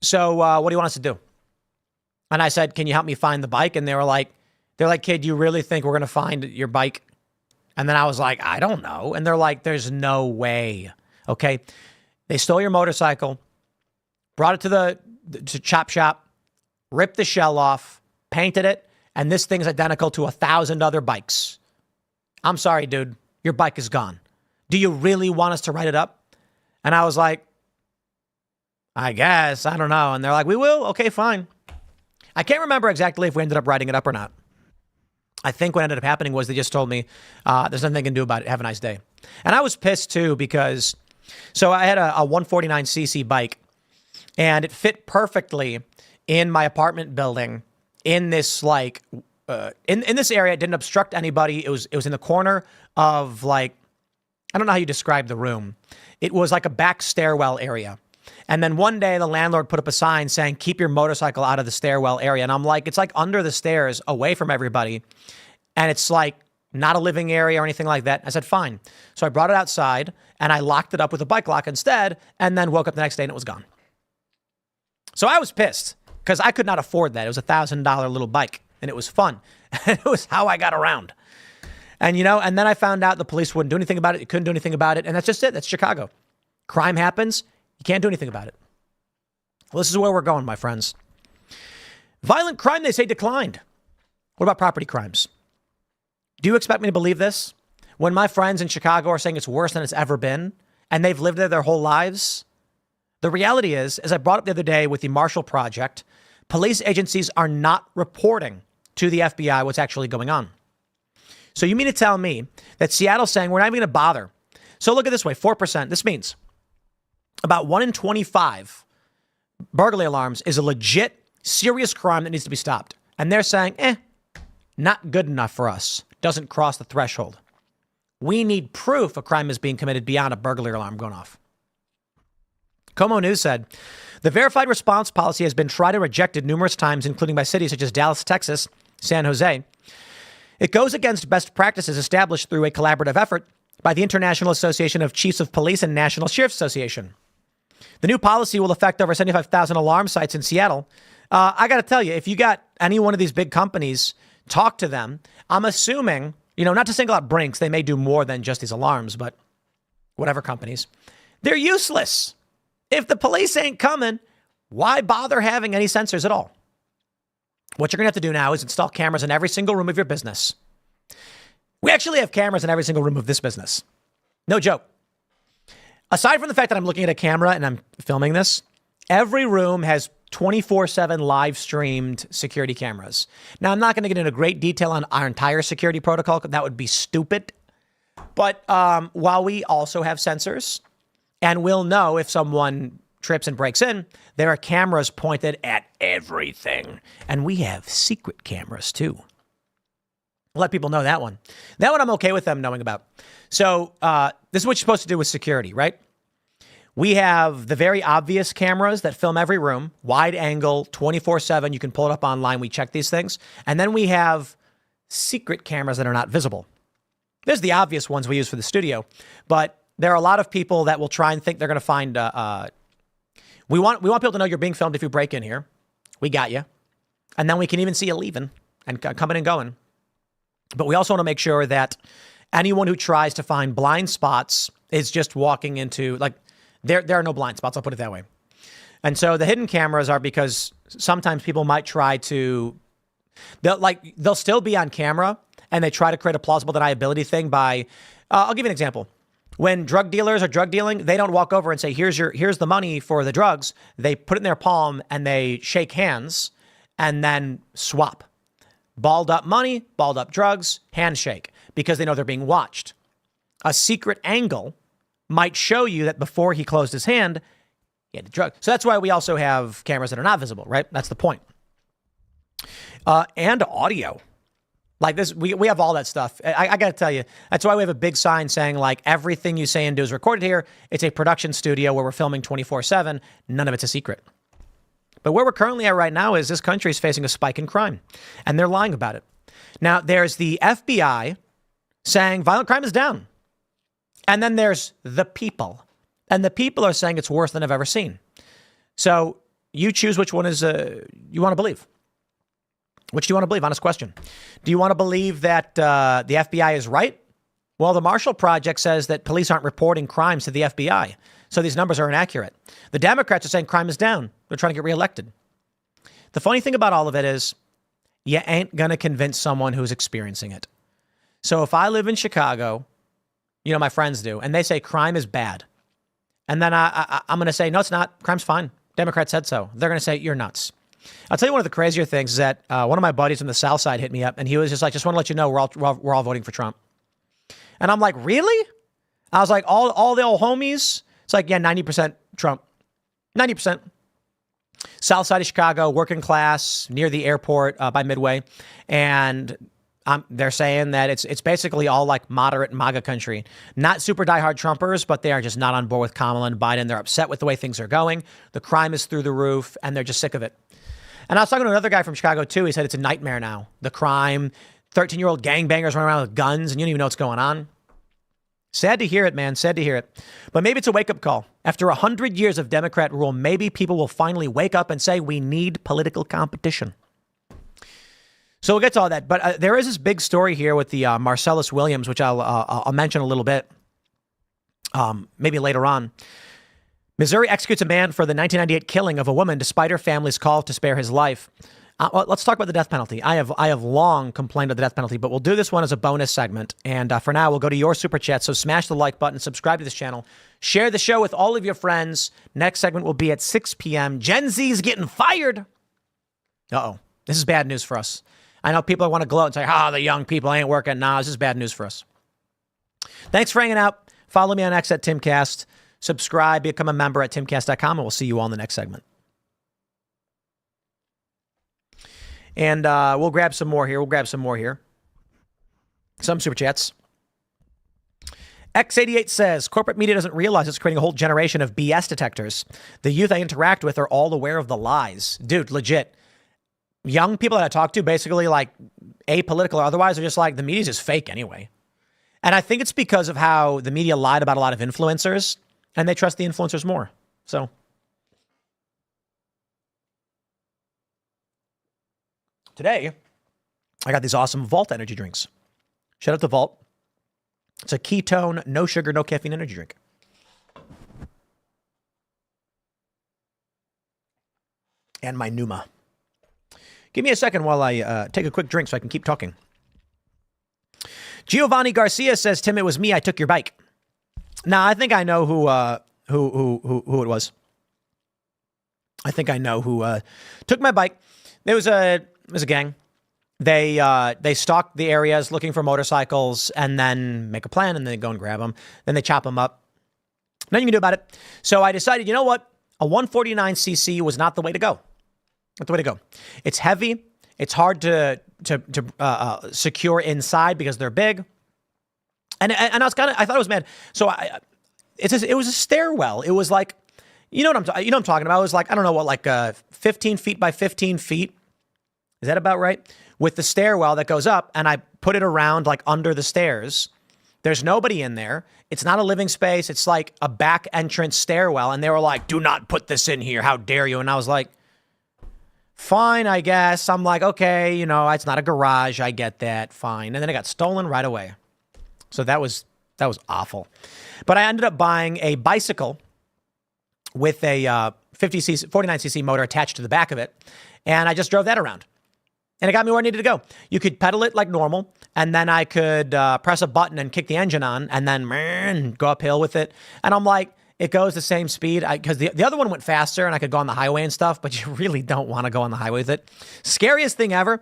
so what do you want us to do? And I said, can you help me find the bike? And they're like, kid, you really think we're going to find your bike? And then I was like, I don't know. And they're like, there's no way. Okay. They stole your motorcycle, brought it to the chop shop, ripped the shell off, painted it. And this thing's identical to 1,000 other bikes. I'm sorry, dude. Your bike is gone. Do you really want us to write it up? And I was like, I guess. I don't know. And they're like, we will. Okay, fine. I can't remember exactly if we ended up writing it up or not. I think what ended up happening was they just told me there's nothing they can do about it. Have a nice day. And I was pissed too because, so I had a 149cc bike and it fit perfectly in my apartment building in this like, in this area. It didn't obstruct anybody. It was in the corner of like, I don't know how you describe the room. It was like a back stairwell area. And then one day the landlord put up a sign saying, keep your motorcycle out of the stairwell area. And I'm like, it's like under the stairs away from everybody. And it's like not a living area or anything like that. I said, fine. So I brought it outside and I locked it up with a bike lock instead. And then woke up the next day and it was gone. So I was pissed because I could not afford that. It was $1,000 little bike and it was fun. It was how I got around. And, you know, and then I found out the police wouldn't do anything about it. You couldn't do anything about it. And that's just it. That's Chicago. Crime happens. You can't do anything about it. Well, this is where we're going, my friends. Violent crime, they say, declined. What about property crimes? Do you expect me to believe this? When my friends in Chicago are saying it's worse than it's ever been, and they've lived there their whole lives? The reality is, as I brought up the other day with the Marshall Project, police agencies are not reporting to the FBI what's actually going on. So you mean to tell me that Seattle's saying we're not even going to bother? So look at it this way, 4%. This means about 1 in 25 burglary alarms is a legit, serious crime that needs to be stopped. And they're saying, not good enough for us. Doesn't cross the threshold. We need proof a crime is being committed beyond a burglary alarm going off. Como News said, the verified response policy has been tried and rejected numerous times, including by cities such as Dallas, Texas, San Jose. It goes against best practices established through a collaborative effort by the International Association of Chiefs of Police and National Sheriff's Association. The new policy will affect over 75,000 alarm sites in Seattle. I got to tell you, if you got any one of these big companies, talk to them. I'm assuming, not to single out Brinks, they may do more than just these alarms, but whatever companies, they're useless. If the police ain't coming, why bother having any sensors at all? What you're going to have to do now is install cameras in every single room of your business. We actually have cameras in every single room of this business. No joke. Aside from the fact that I'm looking at a camera and I'm filming this, every room has 24/7 live streamed security cameras. Now, I'm not going to get into great detail on our entire security protocol. That would be stupid. But while we also have sensors and we'll know if someone trips and breaks in, there are cameras pointed at everything. And we have secret cameras too. Let people know that one. That one I'm okay with them knowing about. So this is what you're supposed to do with security, right? We have the very obvious cameras that film every room, wide angle, 24/7. You can pull it up online. We check these things. And then we have secret cameras that are not visible. There's the obvious ones we use for the studio, but there are a lot of people that will try and think they're going to find. We want people to know you're being filmed if you break in here. We got you. And then we can even see you leaving and coming and going. But we also want to make sure that anyone who tries to find blind spots is just walking into, like, there are no blind spots, I'll put it that way. And so the hidden cameras are because sometimes people might try to, they'll still be on camera and they try to create a plausible deniability thing by, I'll give you an example. When drug dealers are drug dealing, they don't walk over and say, here's the money for the drugs. They put it in their palm and they shake hands and then swap. Balled up money, balled up drugs, handshake, because they know they're being watched. A secret angle might show you that before he closed his hand, he had the drug. So that's why we also have cameras that are not visible, right? That's the point. And audio. Like this, we have all that stuff. I got to tell you, that's why we have a big sign saying, like, everything you say and do is recorded here. It's a production studio where we're filming 24/7. None of it's a secret. But where we're currently at right now is this country is facing a spike in crime, and they're lying about it. Now, there's the FBI saying violent crime is down. And then there's the people. And the people are saying it's worse than I've ever seen. So you choose which one is you want to believe. Which do you want to believe? Honest question. Do you want to believe that the FBI is right? Well, the Marshall Project says that police aren't reporting crimes to the FBI. So these numbers are inaccurate. The Democrats are saying crime is down. They're trying to get reelected. The funny thing about all of it is you ain't going to convince someone who's experiencing it. So if I live in Chicago, you know, my friends do, and they say crime is bad. And then I'm going to say, no, it's not. Crime's fine. Democrats said so. They're going to say, you're nuts. I'll tell you one of the crazier things is that one of my buddies on the South Side hit me up, and he was just like, just want to let you know we're all voting for Trump. And I'm like, really? I was like, all the old homies? It's like, yeah, 90% Trump. 90%. South Side of Chicago, working class, near the airport by Midway. And they're saying that it's basically all like moderate MAGA country. Not super diehard Trumpers, but they are just not on board with Kamala and Biden. They're upset with the way things are going. The crime is through the roof, and they're just sick of it. And I was talking to another guy from Chicago, too. He said it's a nightmare now. The crime, 13-year-old gangbangers running around with guns, and you don't even know what's going on. Sad to hear it, man. Sad to hear it. But maybe it's a wake-up call. After 100 years of Democrat rule, maybe people will finally wake up and say, we need political competition. So we'll get to all that. But there is this big story here with the Marcellus Williams, which I'll mention a little bit, maybe later on. Missouri executes a man for the 1998 killing of a woman despite her family's call to spare his life. Let's talk about the death penalty. I have long complained of the death penalty, but we'll do this one as a bonus segment. And for now, we'll go to your super chat. So smash the like button, subscribe to this channel, share the show with all of your friends. Next segment will be at 6 p.m. Gen Z's getting fired. Uh-oh. This is bad news for us. I know people want to gloat and say, the young people ain't working. Nah, this is bad news for us. Thanks for hanging out. Follow me on X at Timcast. Subscribe, become a member at timcast.com, and we'll see you all in the next segment. And we'll grab some more here. Some super chats. X88 says, corporate media doesn't realize it's creating a whole generation of BS detectors. The youth I interact with are all aware of the lies. Dude, legit. Young people that I talk to, basically like apolitical or otherwise, are just like, the media's just fake anyway. And I think it's because of how the media lied about a lot of influencers, and they trust the influencers more. So today, I got these awesome Vault energy drinks. Shout out to Vault. It's a ketone, no sugar, no caffeine energy drink. and my Numa. Give me a second while I take a quick drink so I can keep talking. Giovanni Garcia says, Tim, it was me. I took your bike. Now, I think I know who it was. I think I know who took my bike. There was a gang. They stalk the areas looking for motorcycles and then make a plan and then go and grab them. Then they chop them up. Nothing you can do about it. So I decided, you know what? A 149cc was not the way to go. Not the way to go. It's heavy. It's hard to secure inside because they're big. And I was I thought it was mad. So it was a stairwell. It was like, you know what I'm talking about. It was like, I don't know what, like 15 feet by 15 feet. Is that about right? With the stairwell that goes up, and I put it around like under the stairs. There's nobody in there. It's not a living space. It's like a back entrance stairwell. And they were like, do not put this in here. How dare you? And I was like, fine, I guess. I'm like, okay, it's not a garage. I get that. Fine. And then it got stolen right away. So that was awful. But I ended up buying a bicycle with a 49cc motor attached to the back of it. And I just drove that around. And it got me where I needed to go. You could pedal it like normal, and then I could press a button and kick the engine on, and then go uphill with it. And I'm like, it goes the same speed. Because the other one went faster, and I could go on the highway and stuff, but you really don't want to go on the highway with it. Scariest thing ever,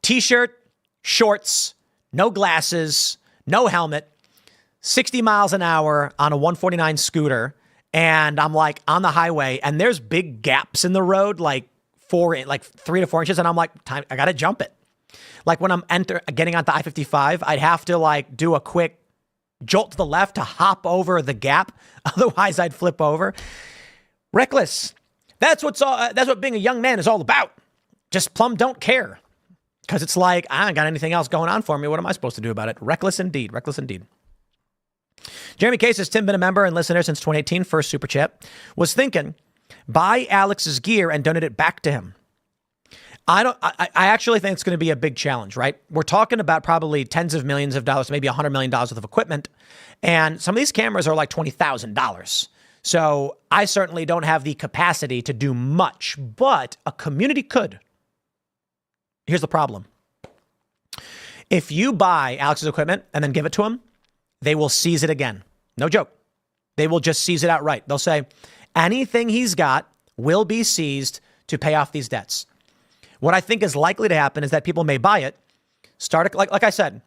T-shirt, shorts, no glasses, no helmet, 60 miles an hour on a 149 scooter, and I'm like on the highway, and there's big gaps in the road, like 3 to 4 inches. And I'm like, I got to jump it. Like when I'm getting onto I-55, I'd have to like do a quick jolt to the left to hop over the gap. Otherwise I'd flip over. Reckless. That's what being a young man is all about. Just plumb don't care. Cause it's like, I ain't got anything else going on for me. What am I supposed to do about it? Reckless indeed. Reckless indeed. Jeremy K says, Tim, been a member and listener since 2018. First super chat. Was thinking, buy Alex's gear and donate it back to him. I actually think it's going to be a big challenge, right? We're talking about probably tens of millions of dollars, maybe $100 million worth of equipment. And some of these cameras are like $20,000. So I certainly don't have the capacity to do much, but a community could. Here's the problem. If you buy Alex's equipment and then give it to him, they will seize it again. No joke. They will just seize it outright. They'll say, anything he's got will be seized to pay off these debts. What I think is likely to happen is that people may buy it, like I said,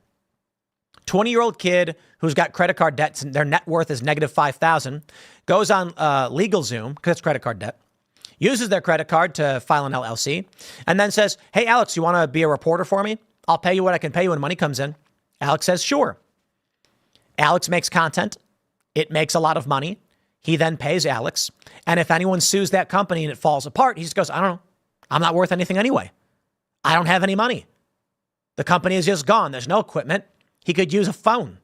20-year-old kid who's got credit card debts and their net worth is negative 5,000, goes on LegalZoom, because it's credit card debt, uses their credit card to file an LLC, and then says, hey, Alex, you want to be a reporter for me? I'll pay you what I can pay you when money comes in. Alex says, sure. Alex makes content. It makes a lot of money. He then pays Alex. And if anyone sues that company and it falls apart, he just goes, I don't know. I'm not worth anything anyway. I don't have any money. The company is just gone. There's no equipment. He could use a phone.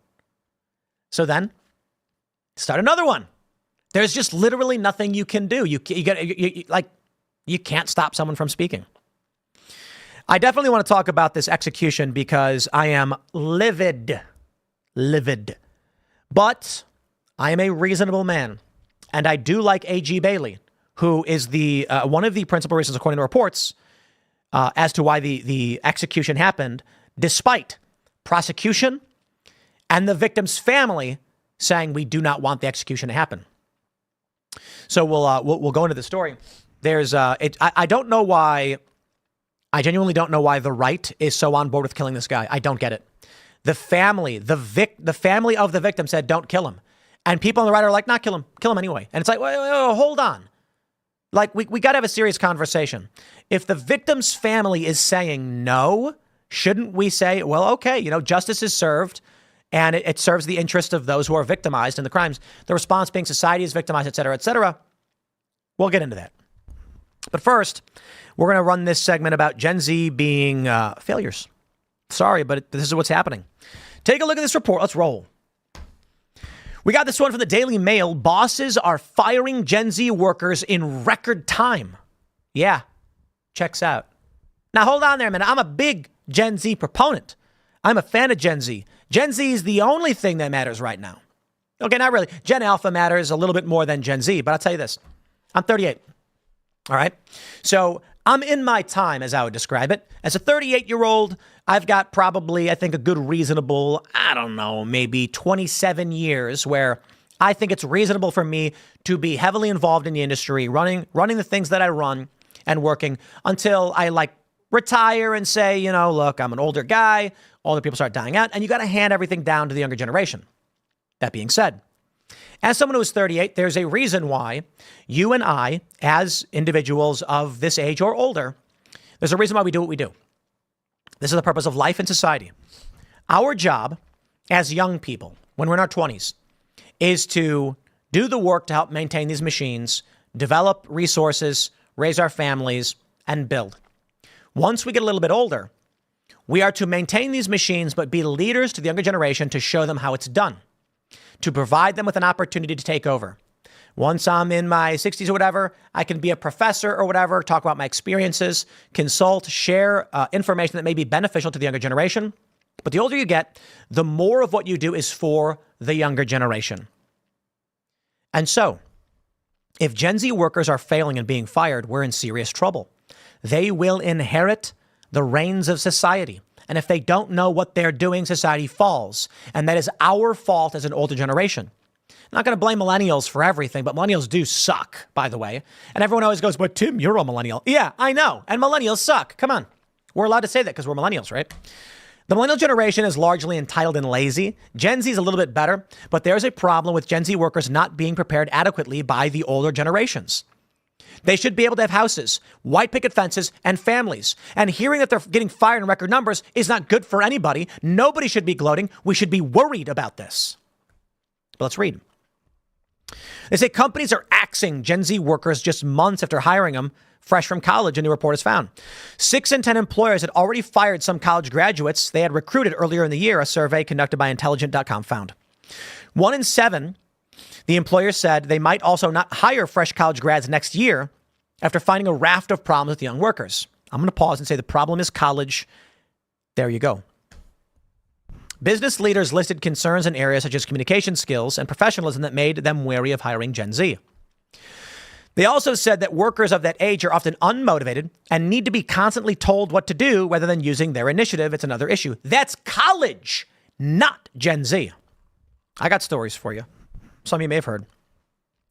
So then start another one. There's just literally nothing you can do. You can't stop someone from speaking. I definitely want to talk about this execution because I am livid. But I am a reasonable man. And I do like A.G. Bailey, who is the one of the principal reasons, according to reports, as to why the execution happened, despite prosecution and the victim's family saying we do not want the execution to happen. So we'll go into the story. There's I don't know why. I genuinely don't know why the right is so on board with killing this guy. I don't get it. The family, the family of the victim said, don't kill him. And people on the right are like, not kill him anyway. And it's like, wait, hold on. Like, we got to have a serious conversation. If the victim's family is saying no, shouldn't we say, well, okay, justice is served and it serves the interest of those who are victimized in the crimes. The response being society is victimized, et cetera, et cetera. We'll get into that. But first, we're going to run this segment about Gen Z being failures. Sorry, but this is what's happening. Take a look at this report. Let's roll. We got this one from the Daily Mail. Bosses are firing Gen Z workers in record time. Yeah, checks out. Now, hold on there a minute. I'm a big Gen Z proponent. I'm a fan of Gen Z. Gen Z is the only thing that matters right now. Okay, not really. Gen Alpha matters a little bit more than Gen Z, but I'll tell you this. I'm 38. All right. So I'm in my time, as I would describe it. As a 38-year-old, I've got probably, I think, a good reasonable, I don't know, maybe 27 years where I think it's reasonable for me to be heavily involved in the industry, running the things that I run and working until I retire and say, look, I'm an older guy. Older people start dying out and you got to hand everything down to the younger generation. That being said, as someone who is 38, there's a reason why you and I, as individuals of this age or older, there's a reason why we do what we do. This is the purpose of life in society. Our job as young people, when we're in our 20s, is to do the work to help maintain these machines, develop resources, raise our families, and build. Once we get a little bit older, we are to maintain these machines, but be leaders to the younger generation to show them how it's done, to provide them with an opportunity to take over. Once I'm in my 60s or whatever, I can be a professor or whatever, talk about my experiences, consult, share information that may be beneficial to the younger generation. But the older you get, the more of what you do is for the younger generation. And so, if Gen Z workers are failing and being fired, we're in serious trouble. They will inherit the reins of society. And if they don't know what they're doing, society falls. And that is our fault as an older generation. I'm not going to blame millennials for everything, but millennials do suck, by the way. And everyone always goes, but Tim, you're a millennial. Yeah, I know. And millennials suck. Come on. We're allowed to say that because we're millennials, right? The millennial generation is largely entitled and lazy. Gen Z is a little bit better, but there's a problem with Gen Z workers not being prepared adequately by the older generations. They should be able to have houses, white picket fences, and families. And hearing that they're getting fired in record numbers is not good for anybody. Nobody should be gloating. We should be worried about this. But let's read. They say companies are axing Gen Z workers just months after hiring them fresh from college, a new report has found. 6 in 10 employers had already fired some college graduates they had recruited earlier in the year, a survey conducted by Intelligent.com found. 1 in 7, the employers said they might also not hire fresh college grads next year after finding a raft of problems with young workers. I'm going to pause and say the problem is college. There you go. Business leaders listed concerns in areas such as communication skills and professionalism that made them wary of hiring Gen Z. They also said that workers of that age are often unmotivated and need to be constantly told what to do rather than using their initiative. It's another issue. That's college, not Gen Z. I got stories for you. Some of you may have heard.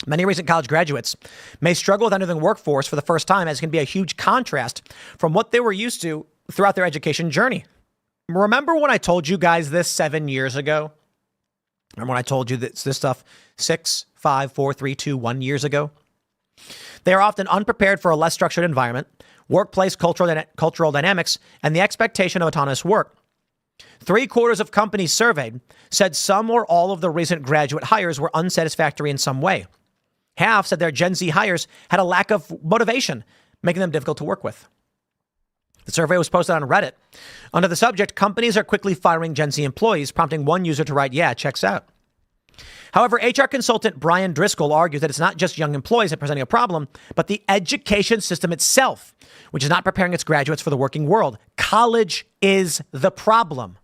Many recent college graduates may struggle with entering the workforce for the first time, as it can be a huge contrast from what they were used to throughout their education journey. Remember when I told you guys this 7 years ago? Remember when I told you this stuff 6, 5, 4, 3, 2, 1 years ago? They are often unprepared for a less structured environment, workplace cultural dynamics, and the expectation of autonomous work. 3/4 of companies surveyed said some or all of the recent graduate hires were unsatisfactory in some way. Half said their Gen Z hires had a lack of motivation, making them difficult to work with. The survey was posted on Reddit. Under the subject, companies are quickly firing Gen Z employees, prompting one user to write, yeah, checks out. However, HR consultant Brian Driscoll argues that it's not just young employees that are presenting a problem, but the education system itself, which is not preparing its graduates for the working world. College is the problem.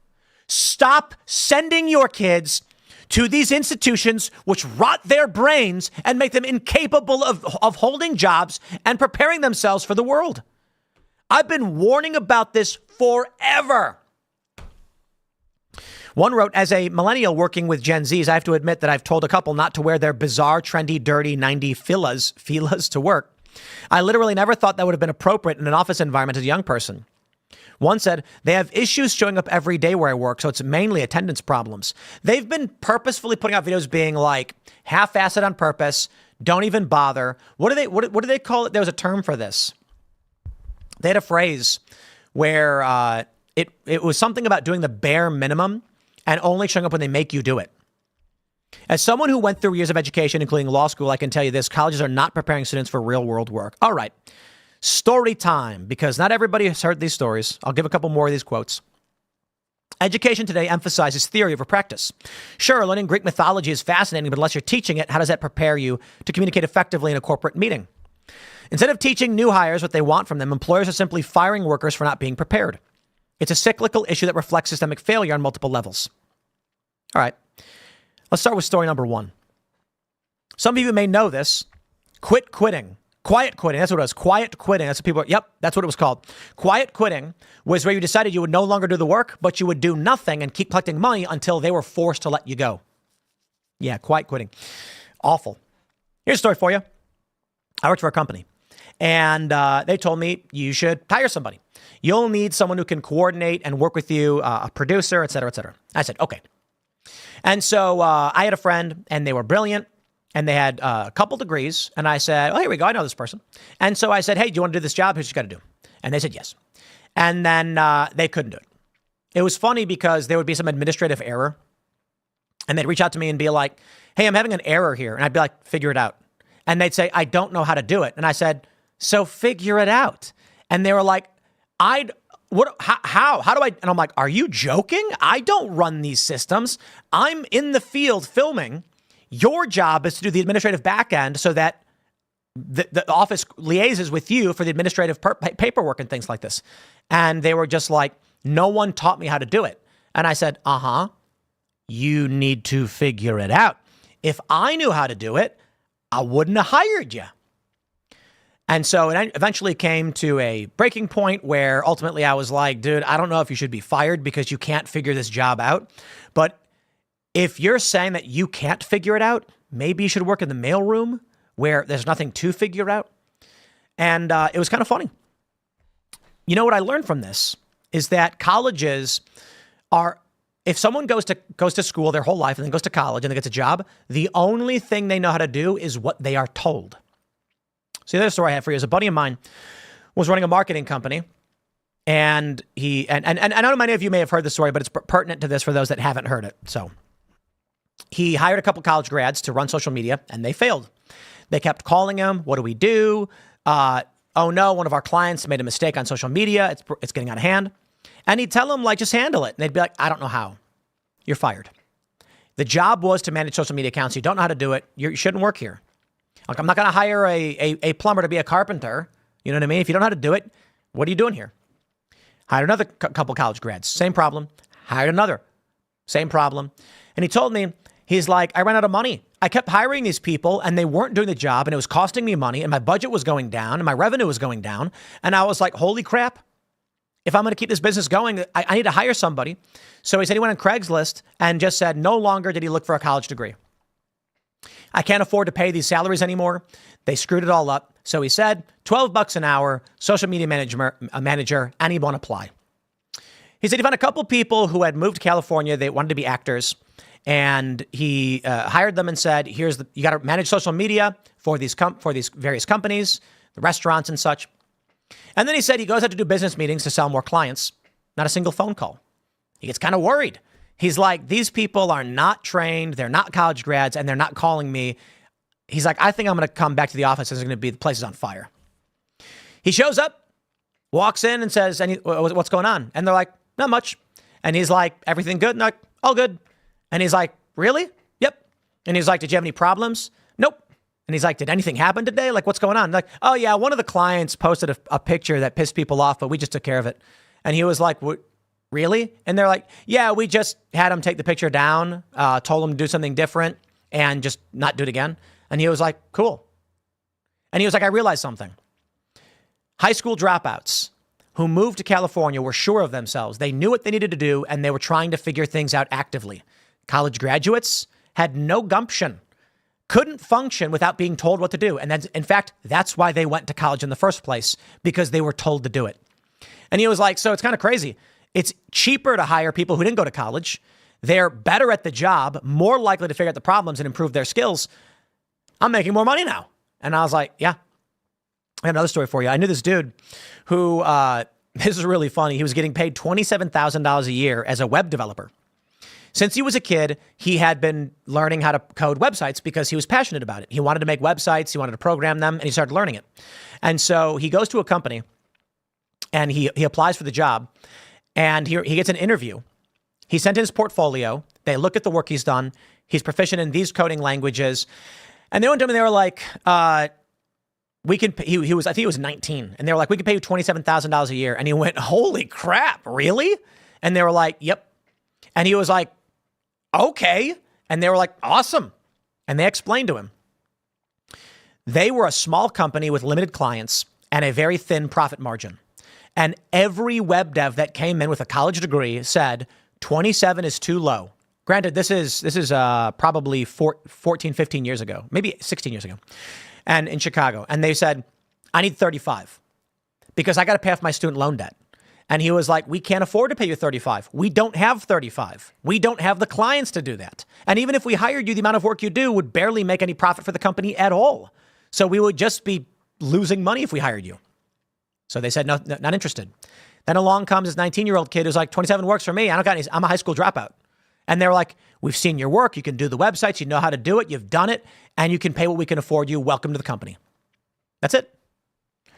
Stop sending your kids to these institutions which rot their brains and make them incapable of holding jobs and preparing themselves for the world. I've been warning about this forever. One wrote, as a millennial working with Gen Zs, I have to admit that I've told a couple not to wear their bizarre, trendy, dirty 90 filas to work. I literally never thought that would have been appropriate in an office environment as a young person. One said, they have issues showing up every day where I work, so it's mainly attendance problems. They've been purposefully putting out videos being like half-assed on purpose, don't even bother. What do they call it? There was a term for this. They had a phrase where it was something about doing the bare minimum and only showing up when they make you do it. As someone who went through years of education, including law school, I can tell you this: colleges are not preparing students for real world work. All right. Story time, because not everybody has heard these stories. I'll give a couple more of these quotes. Education today emphasizes theory over practice. Sure, learning Greek mythology is fascinating, but unless you're teaching it, how does that prepare you to communicate effectively in a corporate meeting? Instead of teaching new hires what they want from them, employers are simply firing workers for not being prepared. It's a cyclical issue that reflects systemic failure on multiple levels. All right, let's start with story number 1. Some of you may know this. Quit quitting. Quiet quitting. That's what it was. Quiet quitting. That's what people. Yep, that's what it was called. Quiet quitting was where you decided you would no longer do the work, but you would do nothing and keep collecting money until they were forced to let you go. Yeah, quiet quitting. Awful. Here's a story for you. I worked for a company, and they told me you should hire somebody. You'll need someone who can coordinate and work with you, a producer, et cetera, et cetera. I said, okay. And so I had a friend, and they were brilliant. And they had a couple degrees. And I said, oh, here we go. I know this person. And so I said, hey, do you want to do this job? Here's what you got to do. And they said, yes. And then they couldn't do it. It was funny because there would be some administrative error. And they'd reach out to me and be like, hey, I'm having an error here. And I'd be like, figure it out. And they'd say, I don't know how to do it. And I said, so figure it out. And they were like, how do I? And I'm like, are you joking? I don't run these systems. I'm in the field filming. Your job is to do the administrative back end so that the office liaises with you for the administrative paperwork and things like this. And they were just like, no one taught me how to do it. And I said, you need to figure it out. If I knew how to do it, I wouldn't have hired you. And so it eventually came to a breaking point where ultimately I was like, dude, I don't know if you should be fired because you can't figure this job out. But if you're saying that you can't figure it out, maybe you should work in the mailroom where there's nothing to figure out. And it was kind of funny. You know what I learned from this is that colleges are, if someone goes to school their whole life and then goes to college and then gets a job, the only thing they know how to do is what they are told. So the other story I have for you is a buddy of mine was running a marketing company. And and I know many of you may have heard the story, but it's pertinent to this for those that haven't heard it. So he hired a couple college grads to run social media, and they failed. They kept calling him. What do we do? Oh no, one of our clients made a mistake on social media. It's getting out of hand. And he'd tell them, like, just handle it. And they'd be like, I don't know how. You're fired. The job was to manage social media accounts. You don't know how to do it. You shouldn't work here. Like, I'm not going to hire a plumber to be a carpenter. You know what I mean? If you don't know how to do it, what are you doing here? Hired another couple college grads. Same problem. Hired another. Same problem. And he told me, he's like, I ran out of money. I kept hiring these people and they weren't doing the job and it was costing me money and my budget was going down and my revenue was going down. And I was like, holy crap. If I'm going to keep this business going, I need to hire somebody. So he said he went on Craigslist and just said no longer did he look for a college degree. I can't afford to pay these salaries anymore. They screwed it all up. So he said $12 an hour, social media manager, and he won't apply. He said he found a couple people who had moved to California. They wanted to be actors. And he hired them and said, you got to manage social media for these various companies, the restaurants and such. And then he said he goes out to do business meetings to sell more clients. Not a single phone call. He gets kind of worried. He's like, these people are not trained. They're not college grads and they're not calling me. He's like, I think I'm going to come back to the office and the place is on fire. He shows up, walks in and says, what's going on? And they're like, not much. And he's like, everything good? And they're like, all good. And he's like, really? Yep. And he's like, did you have any problems? Nope. And he's like, did anything happen today? Like, what's going on? Like, oh yeah, one of the clients posted a picture that pissed people off, but we just took care of it. And he was like, what? Really? And they're like, yeah, we just had him take the picture down, told him to do something different and just not do it again. And he was like, cool. And he was like, I realized something. High school dropouts who moved to California were sure of themselves. They knew what they needed to do and they were trying to figure things out actively. College graduates had no gumption, couldn't function without being told what to do. And in fact, that's why they went to college in the first place, because they were told to do it. And he was like, so it's kind of crazy. It's cheaper to hire people who didn't go to college. They're better at the job, more likely to figure out the problems and improve their skills. I'm making more money now. And I was like, yeah. I have another story for you. I knew this dude who, this is really funny. He was getting paid $27,000 a year as a web developer. Since he was a kid, he had been learning how to code websites because he was passionate about it. He wanted to make websites. He wanted to program them, and he started learning it. And so he goes to a company and he applies for the job. And he gets an interview. He sent in his portfolio. They look at the work he's done. He's proficient in these coding languages. And they went to him and they were like, I think he was 19. And they were like, we can pay you $27,000 a year. And he went, holy crap, really? And they were like, yep. And he was like, okay. And they were like, awesome. And they explained to him. They were a small company with limited clients and a very thin profit margin. And every web dev that came in with a college degree said 27 is too low. Granted, this is probably 14, 15 years ago, maybe 16 years ago, and in Chicago. And they said, I need 35 because I got to pay off my student loan debt. And he was like, we can't afford to pay you 35. We don't have 35. We don't have the clients to do that. And even if we hired you, the amount of work you do would barely make any profit for the company at all. So we would just be losing money if we hired you. So they said, no, not interested. Then along comes this 19-year-old kid who's like, 27 works for me. I'm a high school dropout. And they're like, we've seen your work. You can do the websites. You know how to do it. You've done it. And you can pay what we can afford you. Welcome to the company. That's it.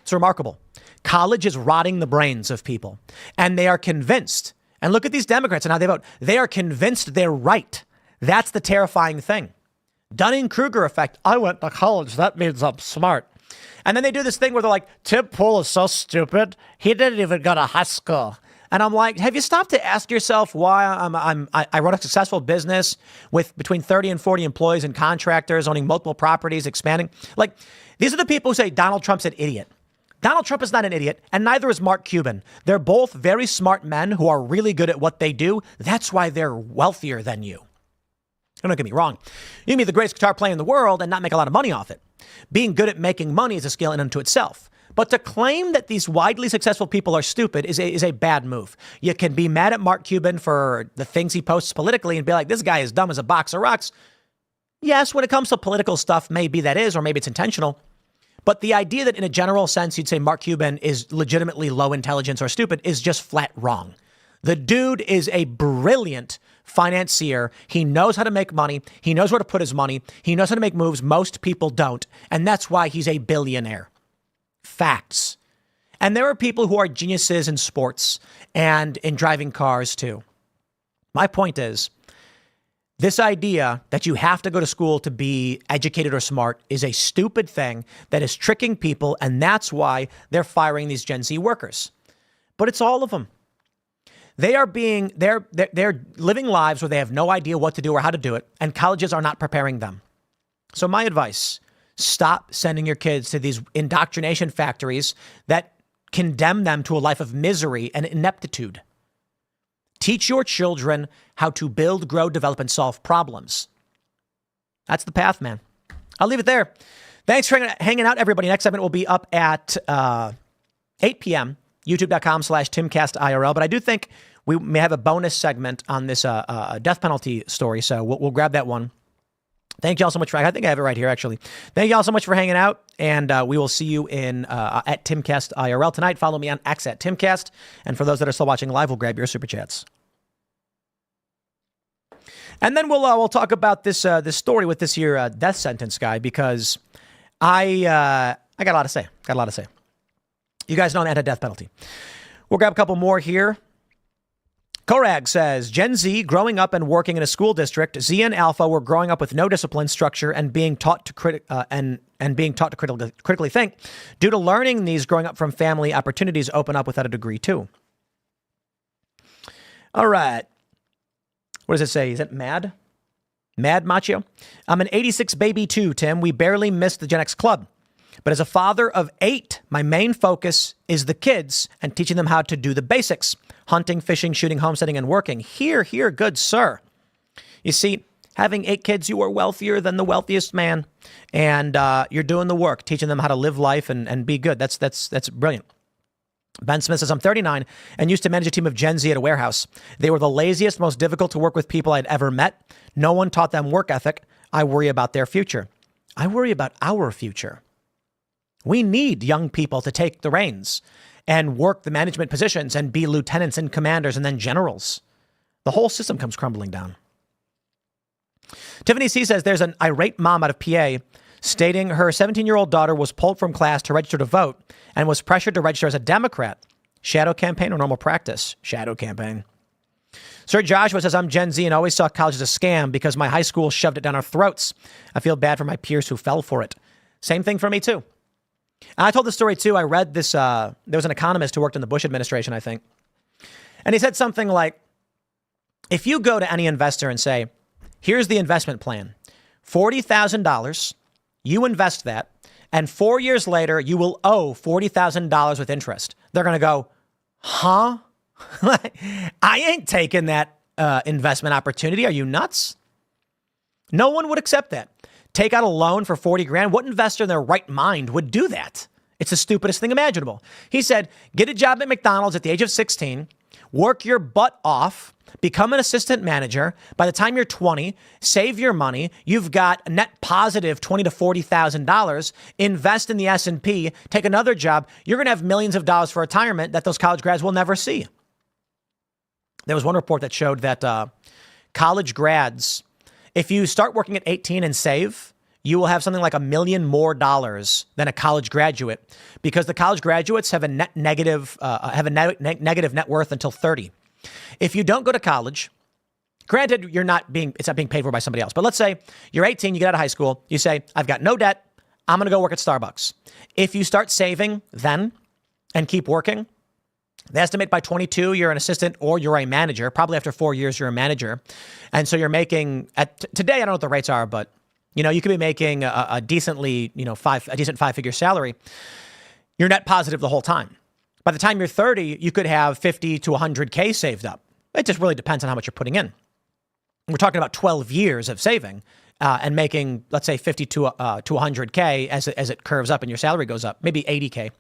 It's remarkable. College is rotting the brains of people. And they are convinced. And look at these Democrats and how they vote. They are convinced they're right. That's the terrifying thing. Dunning-Kruger effect. I went to college. That means I'm smart. And then they do this thing where they're like, Tim Pool is so stupid. He didn't even go to high school. And I'm like, have you stopped to ask yourself why I run a successful business with between 30 and 40 employees and contractors, owning multiple properties, expanding? Like, these are the people who say Donald Trump's an idiot. Donald Trump is not an idiot, and neither is Mark Cuban. They're both very smart men who are really good at what they do. That's why they're wealthier than you. Don't get me wrong. You can be the greatest guitar player in the world and not make a lot of money off it. Being good at making money is a skill in unto itself. But to claim that these widely successful people are stupid is a bad move. You can be mad at Mark Cuban for the things he posts politically and be like, this guy is dumb as a box of rocks. Yes, when it comes to political stuff, maybe that is, or maybe it's intentional. But the idea that in a general sense, you'd say Mark Cuban is legitimately low intelligence or stupid is just flat wrong. The dude is a brilliant financier. He knows how to make money. He knows where to put his money. He knows how to make moves most people don't. And that's why he's a billionaire. Facts. And there are people who are geniuses in sports and in driving cars too. My point is, this idea that you have to go to school to be educated or smart is a stupid thing that is tricking people. And that's why they're firing these Gen Z workers. But it's all of them. They're living lives where they have no idea what to do or how to do it, and colleges are not preparing them. So my advice, stop sending your kids to these indoctrination factories that condemn them to a life of misery and ineptitude. Teach your children how to build, grow, develop, and solve problems. That's the path, man. I'll leave it there. Thanks for hanging out, everybody. Next segment will be up at 8 p.m., youtube.com/TimcastIRL. But I do think we may have a bonus segment on this death penalty story. So we'll grab that one. Thank you all so much I think I have it right here, actually. Thank you all so much for hanging out. And we will see you at Timcast IRL tonight. Follow me on X at Timcast. And for those that are still watching live, we'll grab your super chats. And then we'll talk about this story with this here death sentence guy, because I got a lot to say. You guys know I'm anti-death penalty. We'll grab a couple more here. Korag says, Gen Z growing up and working in a school district, Z and Alpha were growing up with no discipline, structure, and being taught to critically think. Due to learning these growing up from family, opportunities open up without a degree too. All right. What does it say? Is it mad? Mad Macho? I'm an 86 baby too, Tim. We barely missed the Gen X club. But as a father of 8, my main focus is the kids and teaching them how to do the basics. Hunting, fishing, shooting, homesteading, and working. Here, good sir. You see, having 8 kids, you are wealthier than the wealthiest man. And you're doing the work, teaching them how to live life and be good. That's brilliant. Ben Smith says, I'm 39 and used to manage a team of Gen Z at a warehouse. They were the laziest, most difficult to work with people I'd ever met. No one taught them work ethic. I worry about their future. I worry about our future. We need young people to take the reins and work the management positions and be lieutenants and commanders and then generals. The whole system comes crumbling down. Tiffany C says there's an irate mom out of PA stating her 17-year-old daughter was pulled from class to register to vote and was pressured to register as a Democrat. Shadow campaign or normal practice? Shadow campaign. Sir Joshua says, I'm Gen Z and always saw college as a scam because my high school shoved it down our throats. I feel bad for my peers who fell for it. Same thing for me, too. And I told this story, too. I read this. There was an economist who worked in the Bush administration, I think. And he said something like, if you go to any investor and say, here's the investment plan, $40,000, you invest that, and 4 years later, you will owe $40,000 with interest. They're going to go, huh? I ain't taking that investment opportunity. Are you nuts? No one would accept that. Take out a loan for 40 grand. What investor in their right mind would do that? It's the stupidest thing imaginable. He said, get a job at McDonald's at the age of 16, work your butt off, become an assistant manager. By the time you're 20, save your money. You've got a net positive $20,000 to $40,000. Invest in the S&P. Take another job. You're going to have millions of dollars for retirement that those college grads will never see. There was one report that showed that college grads, if you start working at 18 and save, you will have something like $1 million more than a college graduate, because the college graduates have a negative net worth until 30. If you don't go to college, granted, it's not being paid for by somebody else. But let's say you're 18, you get out of high school, you say, I've got no debt, I'm going to go work at Starbucks. If you start saving then and keep working, they estimate by 22, you're an assistant or you're a manager. Probably after 4 years, you're a manager. And so you're making, today, I don't know what the rates are, but you could be making a decent 5-figure salary. You're net positive the whole time. By the time you're 30, you could have 50 to 100K saved up. It just really depends on how much you're putting in. We're talking about 12 years of saving and making, let's say, 50 to 100K as it curves up and your salary goes up, maybe 80K.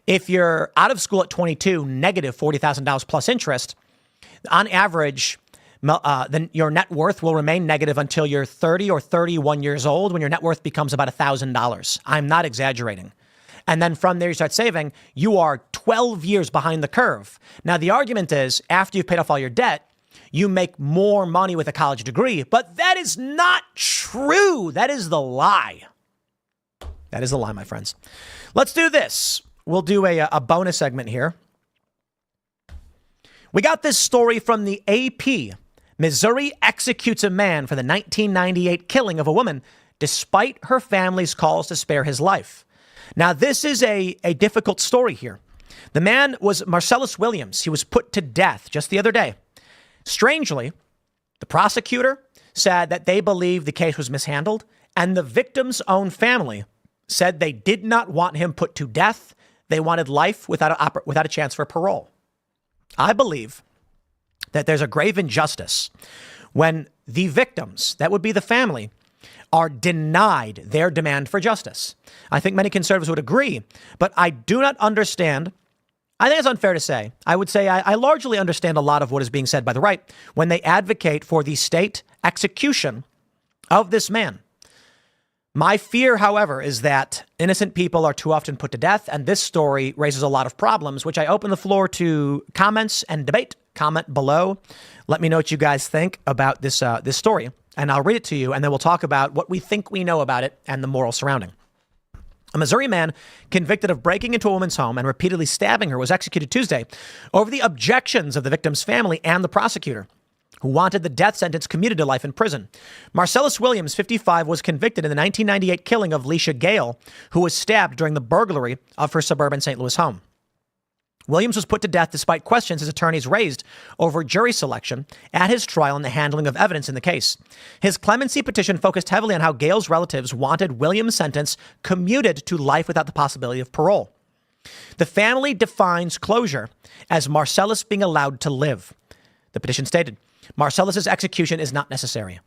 If you're out of school at 22, negative $40,000 plus interest, on average, then your net worth will remain negative until you're 30 or 31 years old, when your net worth becomes about $1,000. I'm not exaggerating. And then from there, you start saving. You are 12 years behind the curve. Now, the argument is, after you've paid off all your debt, you make more money with a college degree. But that is not true. That is the lie. That is the lie, my friends. Let's do this. We'll do a bonus segment here. We got this story from the AP. Missouri executes a man for the 1998 killing of a woman despite her family's calls to spare his life. Now, this is a difficult story here. The man was Marcellus Williams. He was put to death just the other day. Strangely, the prosecutor said that they believe the case was mishandled, and the victim's own family said they did not want him put to death. They wanted life without a chance for parole. I believe that there's a grave injustice when the victims, that would be the family, are denied their demand for justice. I think many conservatives would agree, but I do not understand. I think it's unfair to say. I would say I largely understand a lot of what is being said by the right when they advocate for the state execution of this man. My fear, however, is that innocent people are too often put to death, and this story raises a lot of problems, which I open the floor to comments and debate. Comment below. Let me know what you guys think about this story, and I'll read it to you, and then we'll talk about what we think we know about it and the moral surrounding. A Missouri man convicted of breaking into a woman's home and repeatedly stabbing her was executed Tuesday over the objections of the victim's family and the prosecutor, who wanted the death sentence commuted to life in prison. Marcellus Williams, 55, was convicted in the 1998 killing of Leisha Gale, who was stabbed during the burglary of her suburban St. Louis home. Williams was put to death despite questions his attorneys raised over jury selection at his trial and the handling of evidence in the case. His clemency petition focused heavily on how Gale's relatives wanted Williams' sentence commuted to life without the possibility of parole. The family defines closure as Marcellus being allowed to live. The petition stated, Marcellus's execution is not necessary.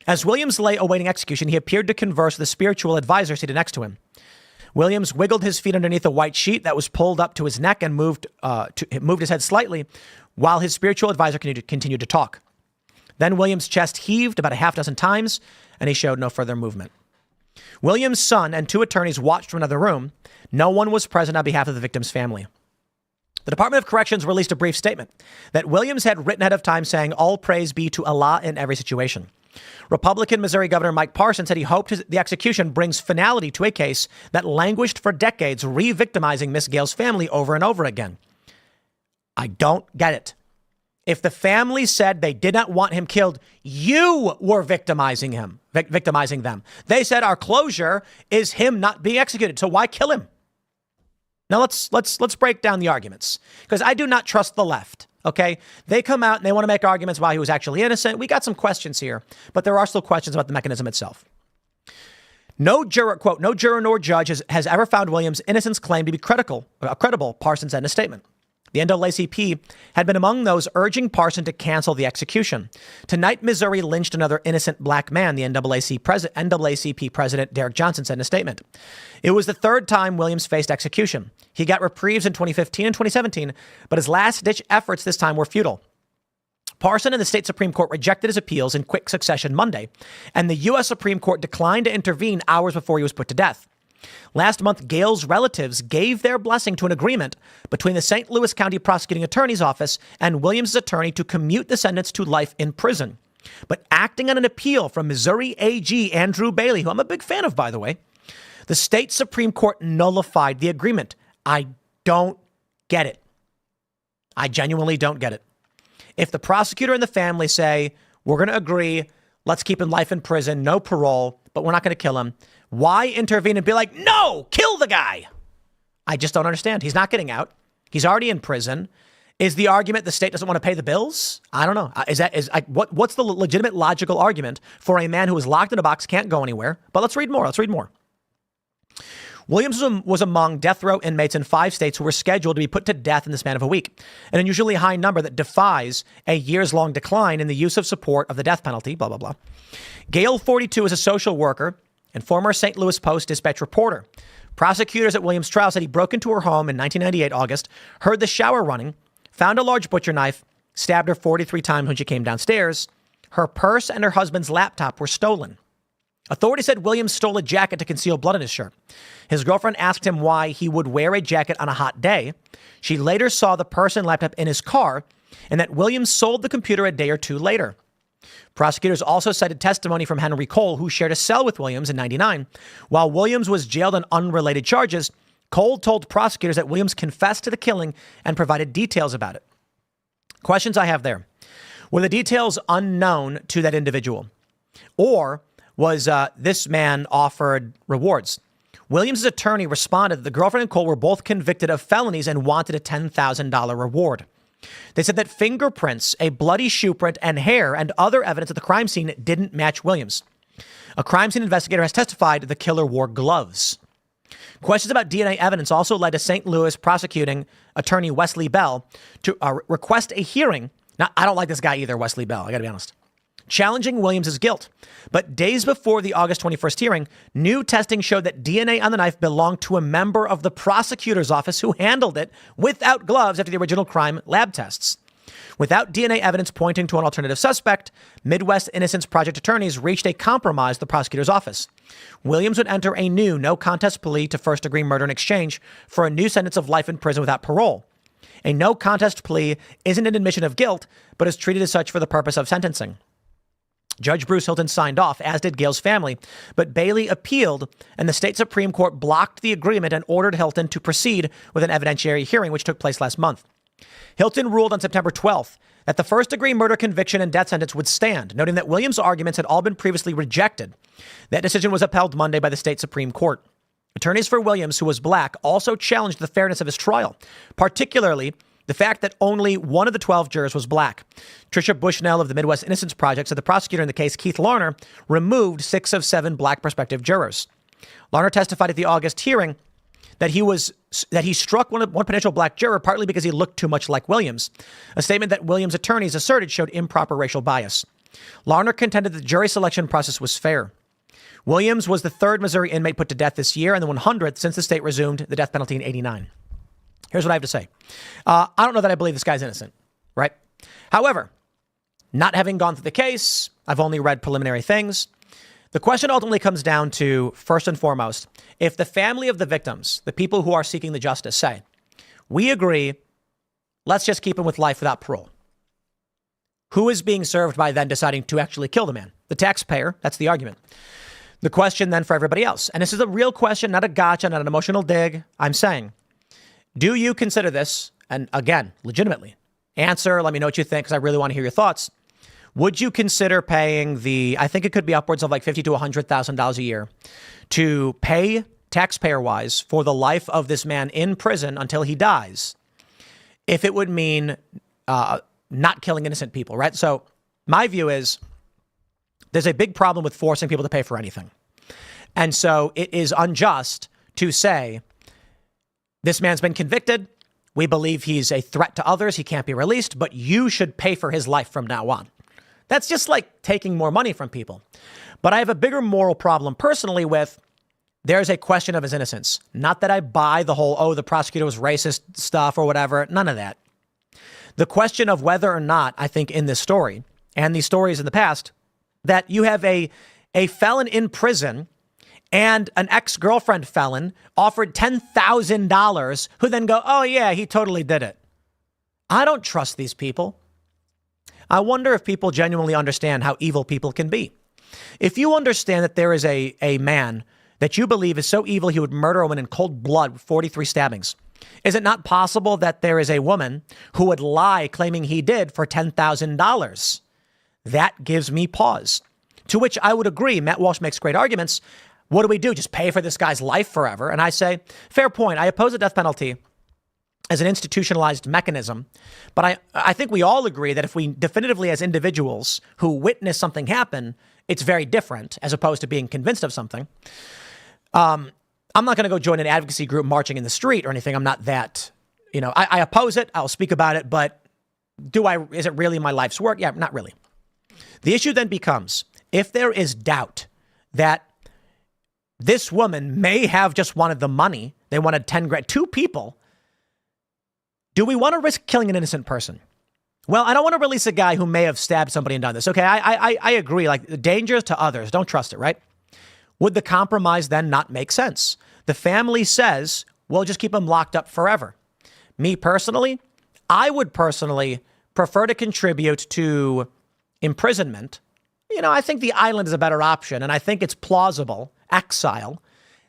As Williams lay awaiting execution, he appeared to converse with a spiritual advisor seated next to him. Williams wiggled his feet underneath a white sheet that was pulled up to his neck and moved his head slightly while his spiritual advisor continued to talk. Then Williams' chest heaved about a half dozen times, and he showed no further movement. Williams' son and two attorneys watched from another room. No one was present on behalf of the victim's family. The Department of Corrections released a brief statement that Williams had written ahead of time saying, all praise be to Allah in every situation. Republican Missouri Governor Mike Parson said he hoped the execution brings finality to a case that languished for decades, re-victimizing Miss Gale's family over and over again. I don't get it. If the family said they did not want him killed, you were victimizing them. They said our closure is him not being executed. So why kill him? Now let's break down the arguments, because I do not trust the left. OK, they come out and they want to make arguments why he was actually innocent. We got some questions here, but there are still questions about the mechanism itself. No juror, quote, no juror nor judge has ever found Williams' innocence claim to be credible, Parson said in a statement. The NAACP had been among those urging Parson to cancel the execution. Tonight, Missouri lynched another innocent black man, the NAACP president Derek Johnson said in a statement. It was the third time Williams faced execution. He got reprieves in 2015 and 2017, but his last-ditch efforts this time were futile. Parson and the state Supreme Court rejected his appeals in quick succession Monday, and the U.S. Supreme Court declined to intervene hours before he was put to death. Last month, Gale's relatives gave their blessing to an agreement between the St. Louis County Prosecuting Attorney's Office and Williams' attorney to commute the sentence to life in prison. But acting on an appeal from Missouri AG Andrew Bailey, who I'm a big fan of, by the way, the state Supreme Court nullified the agreement. I don't get it. I genuinely don't get it. If the prosecutor and the family say, we're going to agree, let's keep him life in prison, no parole, but we're not going to kill him, why intervene and be like, no, kill the guy? I just don't understand. He's not getting out. He's already in prison. Is the argument the state doesn't want to pay the bills? I don't know. What's the legitimate logical argument for a man who is locked in a box, can't go anywhere? But let's read more. Williams was among death row inmates in 5 states who were scheduled to be put to death in the span of a week, an unusually high number that defies a years-long decline in the use of support of the death penalty, blah, blah, blah. Gale, 42, is a social worker and former St. Louis Post-Dispatch reporter. Prosecutors at Williams' trial said he broke into her home in 1998 August, heard the shower running, found a large butcher knife, stabbed her 43 times when she came downstairs. Her purse and her husband's laptop were stolen. Authorities said Williams stole a jacket to conceal blood on his shirt. His girlfriend asked him why he would wear a jacket on a hot day. She later saw the purse and laptop in his car and that Williams sold the computer a day or two later. Prosecutors also cited testimony from Henry Cole, who shared a cell with Williams in 1999. While Williams was jailed on unrelated charges, Cole told prosecutors that Williams confessed to the killing and provided details about it. Questions I have there. Were the details unknown to that individual? Or was this man offered rewards? Williams' attorney responded that the girlfriend and Cole were both convicted of felonies and wanted a $10,000 reward. They said that fingerprints, a bloody shoe print, and hair and other evidence at the crime scene didn't match Williams. A crime scene investigator has testified the killer wore gloves. Questions about DNA evidence also led to St. Louis prosecuting attorney Wesley Bell to request a hearing. Now, I don't like this guy either, Wesley Bell, I got to be honest. Challenging Williams' guilt. But days before the August 21st hearing, new testing showed that DNA on the knife belonged to a member of the prosecutor's office who handled it without gloves after the original crime lab tests. Without DNA evidence pointing to an alternative suspect, Midwest Innocence Project attorneys reached a compromise with the prosecutor's office. Williams would enter a new no-contest plea to first-degree murder in exchange for a new sentence of life in prison without parole. A no-contest plea isn't an admission of guilt, but is treated as such for the purpose of sentencing. Judge Bruce Hilton signed off, as did Gale's family, but Bailey appealed, and the state Supreme Court blocked the agreement and ordered Hilton to proceed with an evidentiary hearing, which took place last month. Hilton ruled on September 12th that the first-degree murder conviction and death sentence would stand, noting that Williams' arguments had all been previously rejected. That decision was upheld Monday by the state Supreme Court. Attorneys for Williams, who was black, also challenged the fairness of his trial, particularly the fact that only one of the 12 jurors was black. Tricia Bushnell of the Midwest Innocence Project said the prosecutor in the case, Keith Larner, removed 6 of 7 black prospective jurors. Larner testified at the August hearing that he struck one potential black juror partly because he looked too much like Williams, a statement that Williams' attorneys asserted showed improper racial bias. Larner contended the jury selection process was fair. Williams was the 3rd Missouri inmate put to death this year and the 100th since the state resumed the death penalty in 1989. Here's what I have to say. I don't know that I believe this guy's innocent, right? However, not having gone through the case, I've only read preliminary things. The question ultimately comes down to, first and foremost, if the family of the victims, the people who are seeking the justice, say, we agree, let's just keep him with life without parole. Who is being served by then deciding to actually kill the man? The taxpayer. That's the argument. The question then for everybody else, and this is a real question, not a gotcha, not an emotional dig. I'm saying, do you consider this, and again, legitimately, answer, let me know what you think, because I really want to hear your thoughts. Would you consider paying I think it could be upwards of like $50,000 to $100,000 a year to pay taxpayer-wise for the life of this man in prison until he dies, if it would mean not killing innocent people, right? So my view is there's a big problem with forcing people to pay for anything. And so it is unjust to say, this man's been convicted. We believe he's a threat to others. He can't be released, but you should pay for his life from now on. That's just like taking more money from people. But I have a bigger moral problem personally with there's a question of his innocence. Not that I buy the whole, oh, the prosecutor was racist stuff or whatever. None of that. The question of whether or not, I think in this story and these stories in the past, that you have a felon in prison and an ex-girlfriend felon offered $10,000 who then go, oh, yeah, he totally did it. I don't trust these people. I wonder if people genuinely understand how evil people can be. If you understand that there is a man that you believe is so evil he would murder a woman in cold blood with 43 stabbings, is it not possible that there is a woman who would lie claiming he did for $10,000? That gives me pause. To which I would agree. Matt Walsh makes great arguments. What do we do? Just pay for this guy's life forever? And I say, fair point. I oppose the death penalty as an institutionalized mechanism. But I think we all agree that if we definitively as individuals who witness something happen, it's very different as opposed to being convinced of something. I'm not going to go join an advocacy group marching in the street or anything. I'm not that, I oppose it. I'll speak about it. But is it really my life's work? Yeah, not really. The issue then becomes, if there is doubt that this woman may have just wanted the money, they wanted 10 grand, two people, do we want to risk killing an innocent person? Well, I don't want to release a guy who may have stabbed somebody and done this. Okay, I agree. Like, the dangers to others, don't trust it, right? Would the compromise then not make sense? The family says, we'll just keep him locked up forever. Me personally, I would personally prefer to contribute to imprisonment. I think the island is a better option, and I think it's plausible. Exile.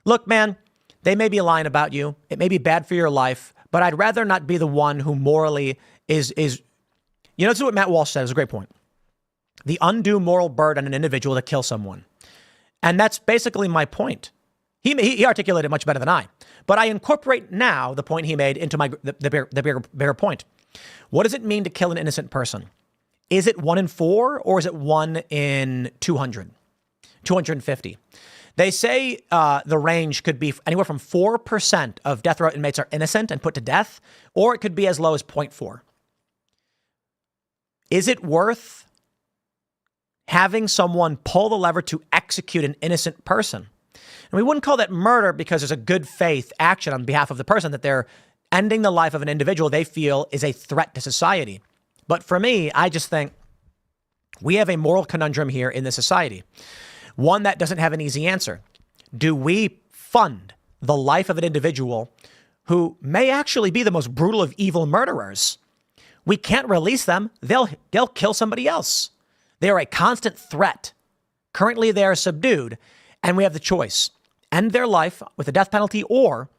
Look, man, they may be lying about you. It may be bad for your life, but I'd rather not be the one who morally is. This is what Matt Walsh said. It was a great point. The undue moral burden on an individual to kill someone. And that's basically my point. He articulated it much better than I. But I incorporate now the point he made into the bigger point. What does it mean to kill an innocent person? Is it 1 in 4 or is it 1 in 200, 250? They say the range could be anywhere from 4% of death row inmates are innocent and put to death, or it could be as low as 0.4. Is it worth having someone pull the lever to execute an innocent person? And we wouldn't call that murder because there's a good faith action on behalf of the person that they're ending the life of an individual they feel is a threat to society. But for me, I just think we have a moral conundrum here in this society, one that doesn't have an easy answer. Do we fund the life of an individual who may actually be the most brutal of evil murderers? We can't release them. They'll kill somebody else. They are a constant threat. Currently, they are subdued, and we have the choice. End their life with a death penalty or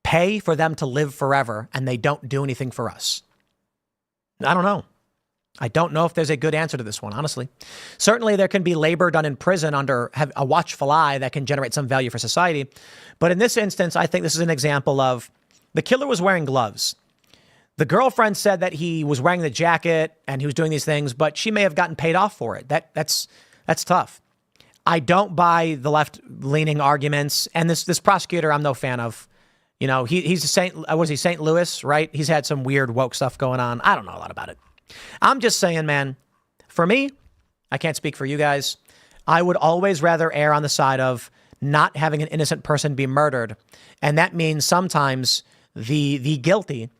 pay for them to live forever, and they don't do anything for us. I don't know. I don't know if there's a good answer to this one, honestly. Certainly, there can be labor done in prison under a watchful eye that can generate some value for society. But in this instance, I think this is an example of the killer was wearing gloves. The girlfriend said that he was wearing the jacket and he was doing these things, but she may have gotten paid off for it. That's tough. I don't buy the left-leaning arguments. And this prosecutor, I'm no fan of. He's St. Louis, right? He's had some weird woke stuff going on. I don't know a lot about it. I'm just saying, man, for me, I can't speak for you guys. I would always rather err on the side of not having an innocent person be murdered. And that means sometimes the guilty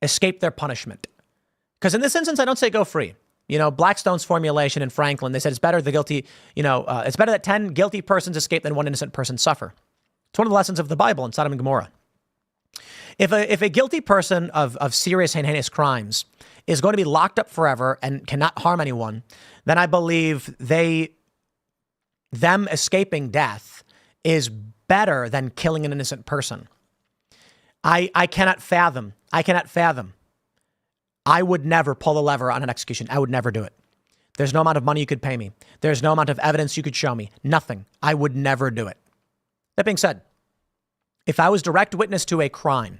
escape their punishment. Because in this instance, I don't say go free. Blackstone's formulation in Franklin, they said it's better it's better that 10 guilty persons escape than one innocent person suffer. It's one of the lessons of the Bible in Sodom and Gomorrah. If a guilty person of serious and heinous crimes is going to be locked up forever and cannot harm anyone, then I believe them escaping death is better than killing an innocent person. I cannot fathom. I would never pull the lever on an execution. I would never do it. There's no amount of money you could pay me. There's no amount of evidence you could show me. Nothing. I would never do it. That being said, if I was direct witness to a crime,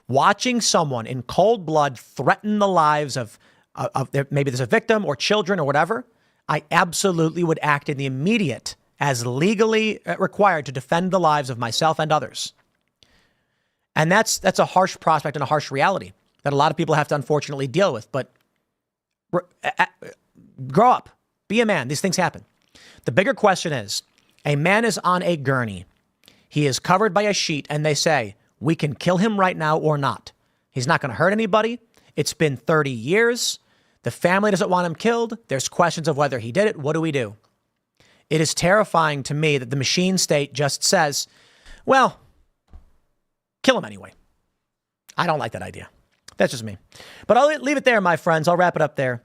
watching someone in cold blood threaten the lives of maybe there's a victim or children or whatever, I absolutely would act in the immediate as legally required to defend the lives of myself and others. And that's a harsh prospect and a harsh reality that a lot of people have to unfortunately deal with. But grow up, be a man. These things happen. The bigger question is, a man is on a gurney. He is covered by a sheet, and they say, we can kill him right now or not. He's not going to hurt anybody. It's been 30 years. The family doesn't want him killed. There's questions of whether he did it. What do we do? It is terrifying to me that the machine state just says, well, kill him anyway. I don't like that idea. That's just me. But I'll leave it there, my friends. I'll wrap it up there.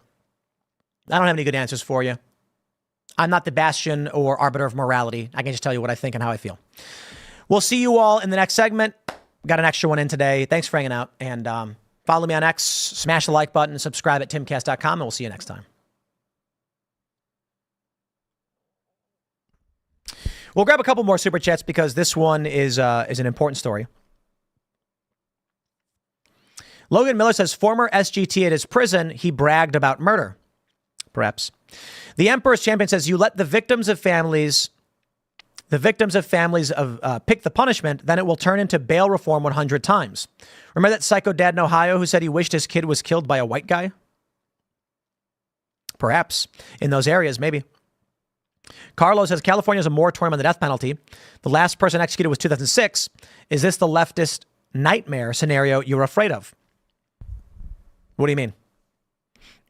I don't have any good answers for you. I'm not the bastion or arbiter of morality. I can just tell you what I think and how I feel. We'll see you all in the next segment. Got an extra one in today. Thanks for hanging out. And follow me on X, smash the like button, subscribe at timcast.com, and we'll see you next time. We'll grab a couple more super chats because this one is an important story. Logan Miller says, former SGT at his prison, he bragged about murder. Perhaps. The Emperor's Champion says, you let the victims of families pick the punishment, then it will turn into bail reform 100 times. Remember that psycho dad in Ohio who said he wished his kid was killed by a white guy? Perhaps. In those areas, maybe. Carlos says, California has a moratorium on the death penalty. The last person executed was 2006. Is this the leftist nightmare scenario you're afraid of? What do you mean?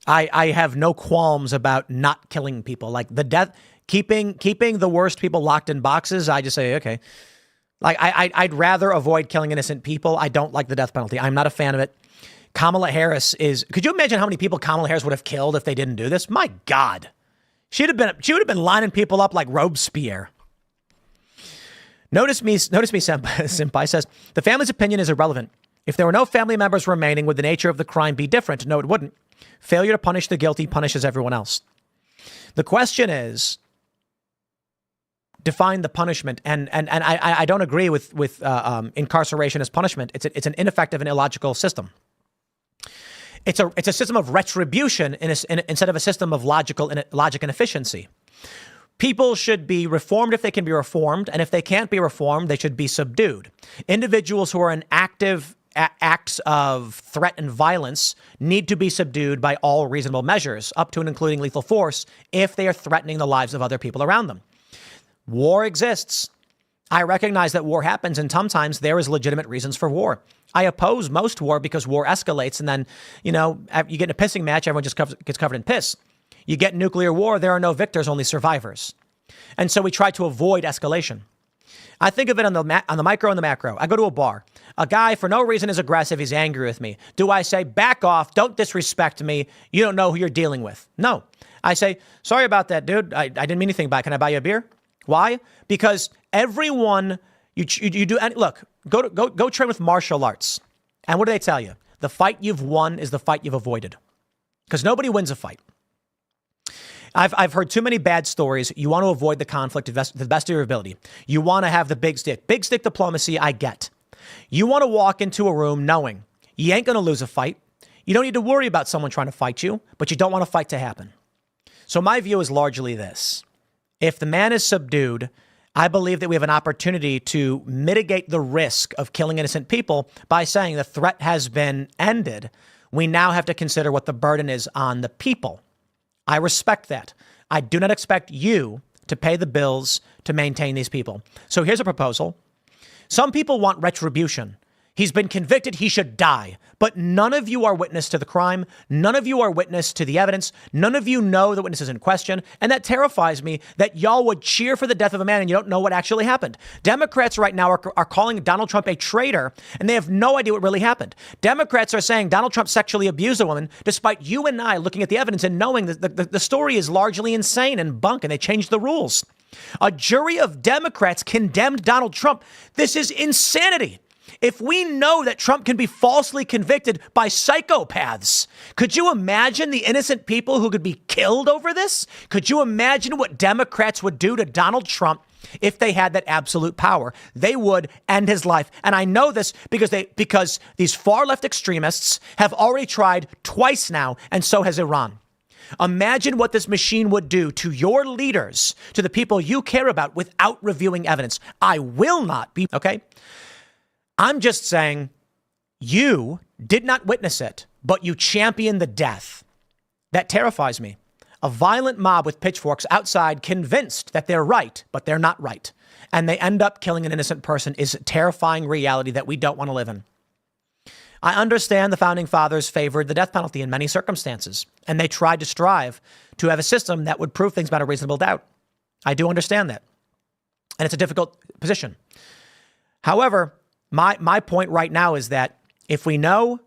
I have no qualms about not killing people. Like the death, keeping the worst people locked in boxes. I just say, okay. Like I'd rather avoid killing innocent people. I don't like the death penalty. I'm not a fan of it. Kamala Harris could you imagine how many people Kamala Harris would have killed if they didn't do this? My God. She would have been lining people up like Robespierre. Notice me, Senpai says, the family's opinion is irrelevant. If there were no family members remaining, would the nature of the crime be different? No, it wouldn't. Failure to punish the guilty punishes everyone else. The question is, define the punishment. And I don't agree with incarceration as punishment. It's an ineffective and illogical system. It's a system of retribution instead of a system of logic and efficiency. People should be reformed if they can be reformed, and if they can't be reformed, they should be subdued. Individuals who are in active acts of threat and violence need to be subdued by all reasonable measures, up to and including lethal force, if they are threatening the lives of other people around them. War exists. I recognize that war happens, and sometimes there is legitimate reasons for war. I oppose most war because war escalates, and then, you get in a pissing match, everyone just gets covered in piss. You get nuclear war, there are no victors, only survivors. And so we try to avoid escalation. I think of it on the micro and the macro. I go to a bar. A guy, for no reason, is aggressive. He's angry with me. Do I say, back off, don't disrespect me, you don't know who you're dealing with? No. I say, sorry about that, dude. I didn't mean anything by it. Can I buy you a beer? Why? Because everyone, you do, and look, go train with martial arts. And what do they tell you? The fight you've won is the fight you've avoided. Because nobody wins a fight. I've heard too many bad stories. You want to avoid the conflict to the best of your ability. You want to have the big stick. Big stick diplomacy, I get. You want to walk into a room knowing you ain't going to lose a fight. You don't need to worry about someone trying to fight you, but you don't want a fight to happen. So my view is largely this. If the man is subdued, I believe that we have an opportunity to mitigate the risk of killing innocent people by saying the threat has been ended. We now have to consider what the burden is on the people. I respect that. I do not expect you to pay the bills to maintain these people. So here's a proposal. Some people want retribution. He's been convicted. He should die. But none of you are witness to the crime. None of you are witness to the evidence. None of you know the witnesses in question. And that terrifies me that y'all would cheer for the death of a man and you don't know what actually happened. Democrats right now are calling Donald Trump a traitor, and they have no idea what really happened. Democrats are saying Donald Trump sexually abused a woman, despite you and I looking at the evidence and knowing that the story is largely insane and bunk, and they changed the rules. A jury of Democrats condemned Donald Trump. This is insanity. If we know that Trump can be falsely convicted by psychopaths, could you imagine the innocent people who could be killed over this? Could you imagine what Democrats would do to Donald Trump if they had that absolute power? They would end his life. And I know this because these far left extremists have already tried twice now, and so has Iran. Imagine what this machine would do to your leaders, to the people you care about, without reviewing evidence. I will not be, okay? I'm just saying you did not witness it, but you championed the death. That terrifies me. A violent mob with pitchforks outside, convinced that they're right, but they're not right. And they end up killing an innocent person is a terrifying reality that we don't want to live in. I understand the founding fathers favored the death penalty in many circumstances, and they tried to strive to have a system that would prove things beyond a reasonable doubt. I do understand that. And it's a difficult position. However, my point right now is that if we know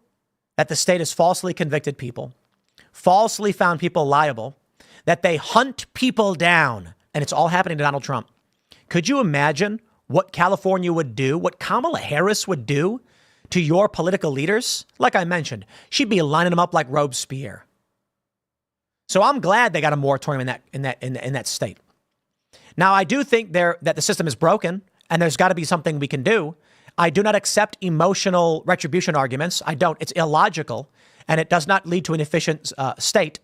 that the state has falsely convicted people, falsely found people liable, that they hunt people down, and it's all happening to Donald Trump. Could you imagine what California would do, what Kamala Harris would do to your political leaders? Like I mentioned, she'd be lining them up like Robespierre. So I'm glad they got a moratorium in that state. Now, I do think that the system is broken and there's got to be something we can do. I do not accept emotional retribution arguments. I don't. It's illogical and it does not lead to an efficient state.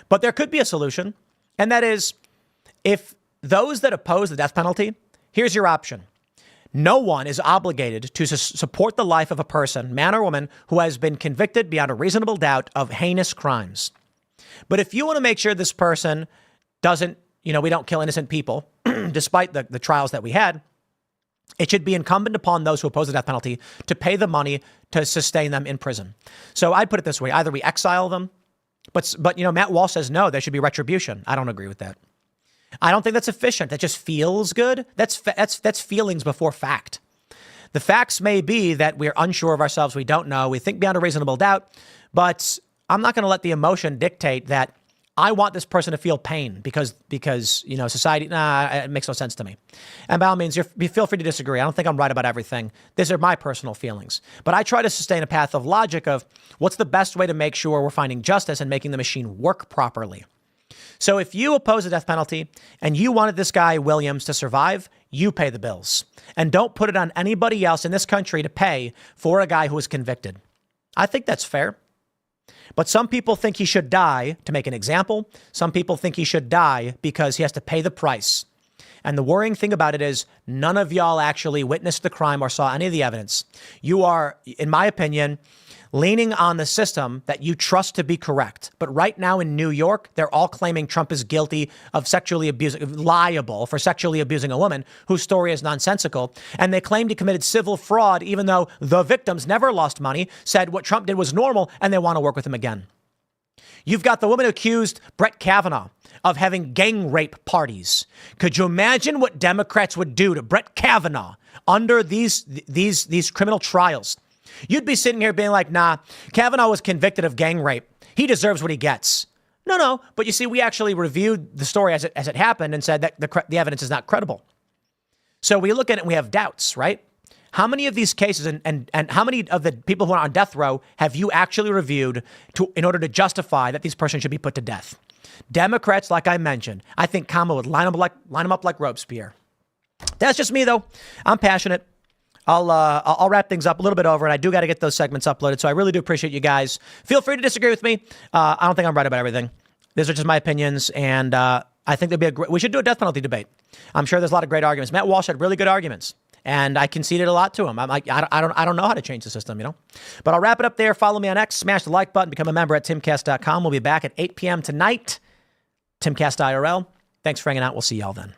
But there could be a solution. And that is, if those that oppose the death penalty, here's your option. No one is obligated to support the life of a person, man or woman, who has been convicted beyond a reasonable doubt of heinous crimes. But if you want to make sure this person doesn't, we don't kill innocent people, despite the trials that we had, it should be incumbent upon those who oppose the death penalty to pay the money to sustain them in prison. So I'd put it this way. Either we exile them, but Matt Walsh says, no, there should be retribution. I don't agree with that. I don't think that's efficient. That just feels good. That's feelings before fact. The facts may be that we're unsure of ourselves. We don't know. We think beyond a reasonable doubt. But I'm not going to let the emotion dictate that I want this person to feel pain because society, it makes no sense to me. And by all means, feel free to disagree. I don't think I'm right about everything. These are my personal feelings. But I try to sustain a path of logic of what's the best way to make sure we're finding justice and making the machine work properly. So if you oppose the death penalty and you wanted this guy, Williams, to survive, you pay the bills. And don't put it on anybody else in this country to pay for a guy who was convicted. I think that's fair. But some people think he should die to make an example. Some people think he should die because he has to pay the price. And the worrying thing about it is none of y'all actually witnessed the crime or saw any of the evidence. You are, in my opinion, leaning on the system that you trust to be correct. But right now in New York, they're all claiming Trump is guilty of liable for sexually abusing a woman whose story is nonsensical. And they claimed he committed civil fraud, even though the victims never lost money, said what Trump did was normal, and they want to work with him again. You've got the woman who accused Brett Kavanaugh of having gang rape parties. Could you imagine what Democrats would do to Brett Kavanaugh under these criminal trials? You'd be sitting here being like, nah, Kavanaugh was convicted of gang rape. He deserves what he gets. No. But you see, we actually reviewed the story as it happened and said that the evidence is not credible. So we look at it and we have doubts, right? How many of these cases and how many of the people who are on death row have you actually reviewed in order to justify that these persons should be put to death? Democrats, like I mentioned, I think Kamala would line them up like Robespierre. That's just me, though. I'm passionate. I'll wrap things up a little bit over, and I do got to get those segments uploaded. So I really do appreciate you guys. Feel free to disagree with me. I don't think I'm right about everything. These are just my opinions, and I think we should do a death penalty debate. I'm sure there's a lot of great arguments. Matt Walsh had really good arguments, and I conceded a lot to him. I'm like, I don't know how to change the system, But I'll wrap it up there. Follow me on X, smash the like button, become a member at timcast.com. We'll be back at 8 p.m. tonight. Timcast IRL. Thanks for hanging out. We'll see y'all then.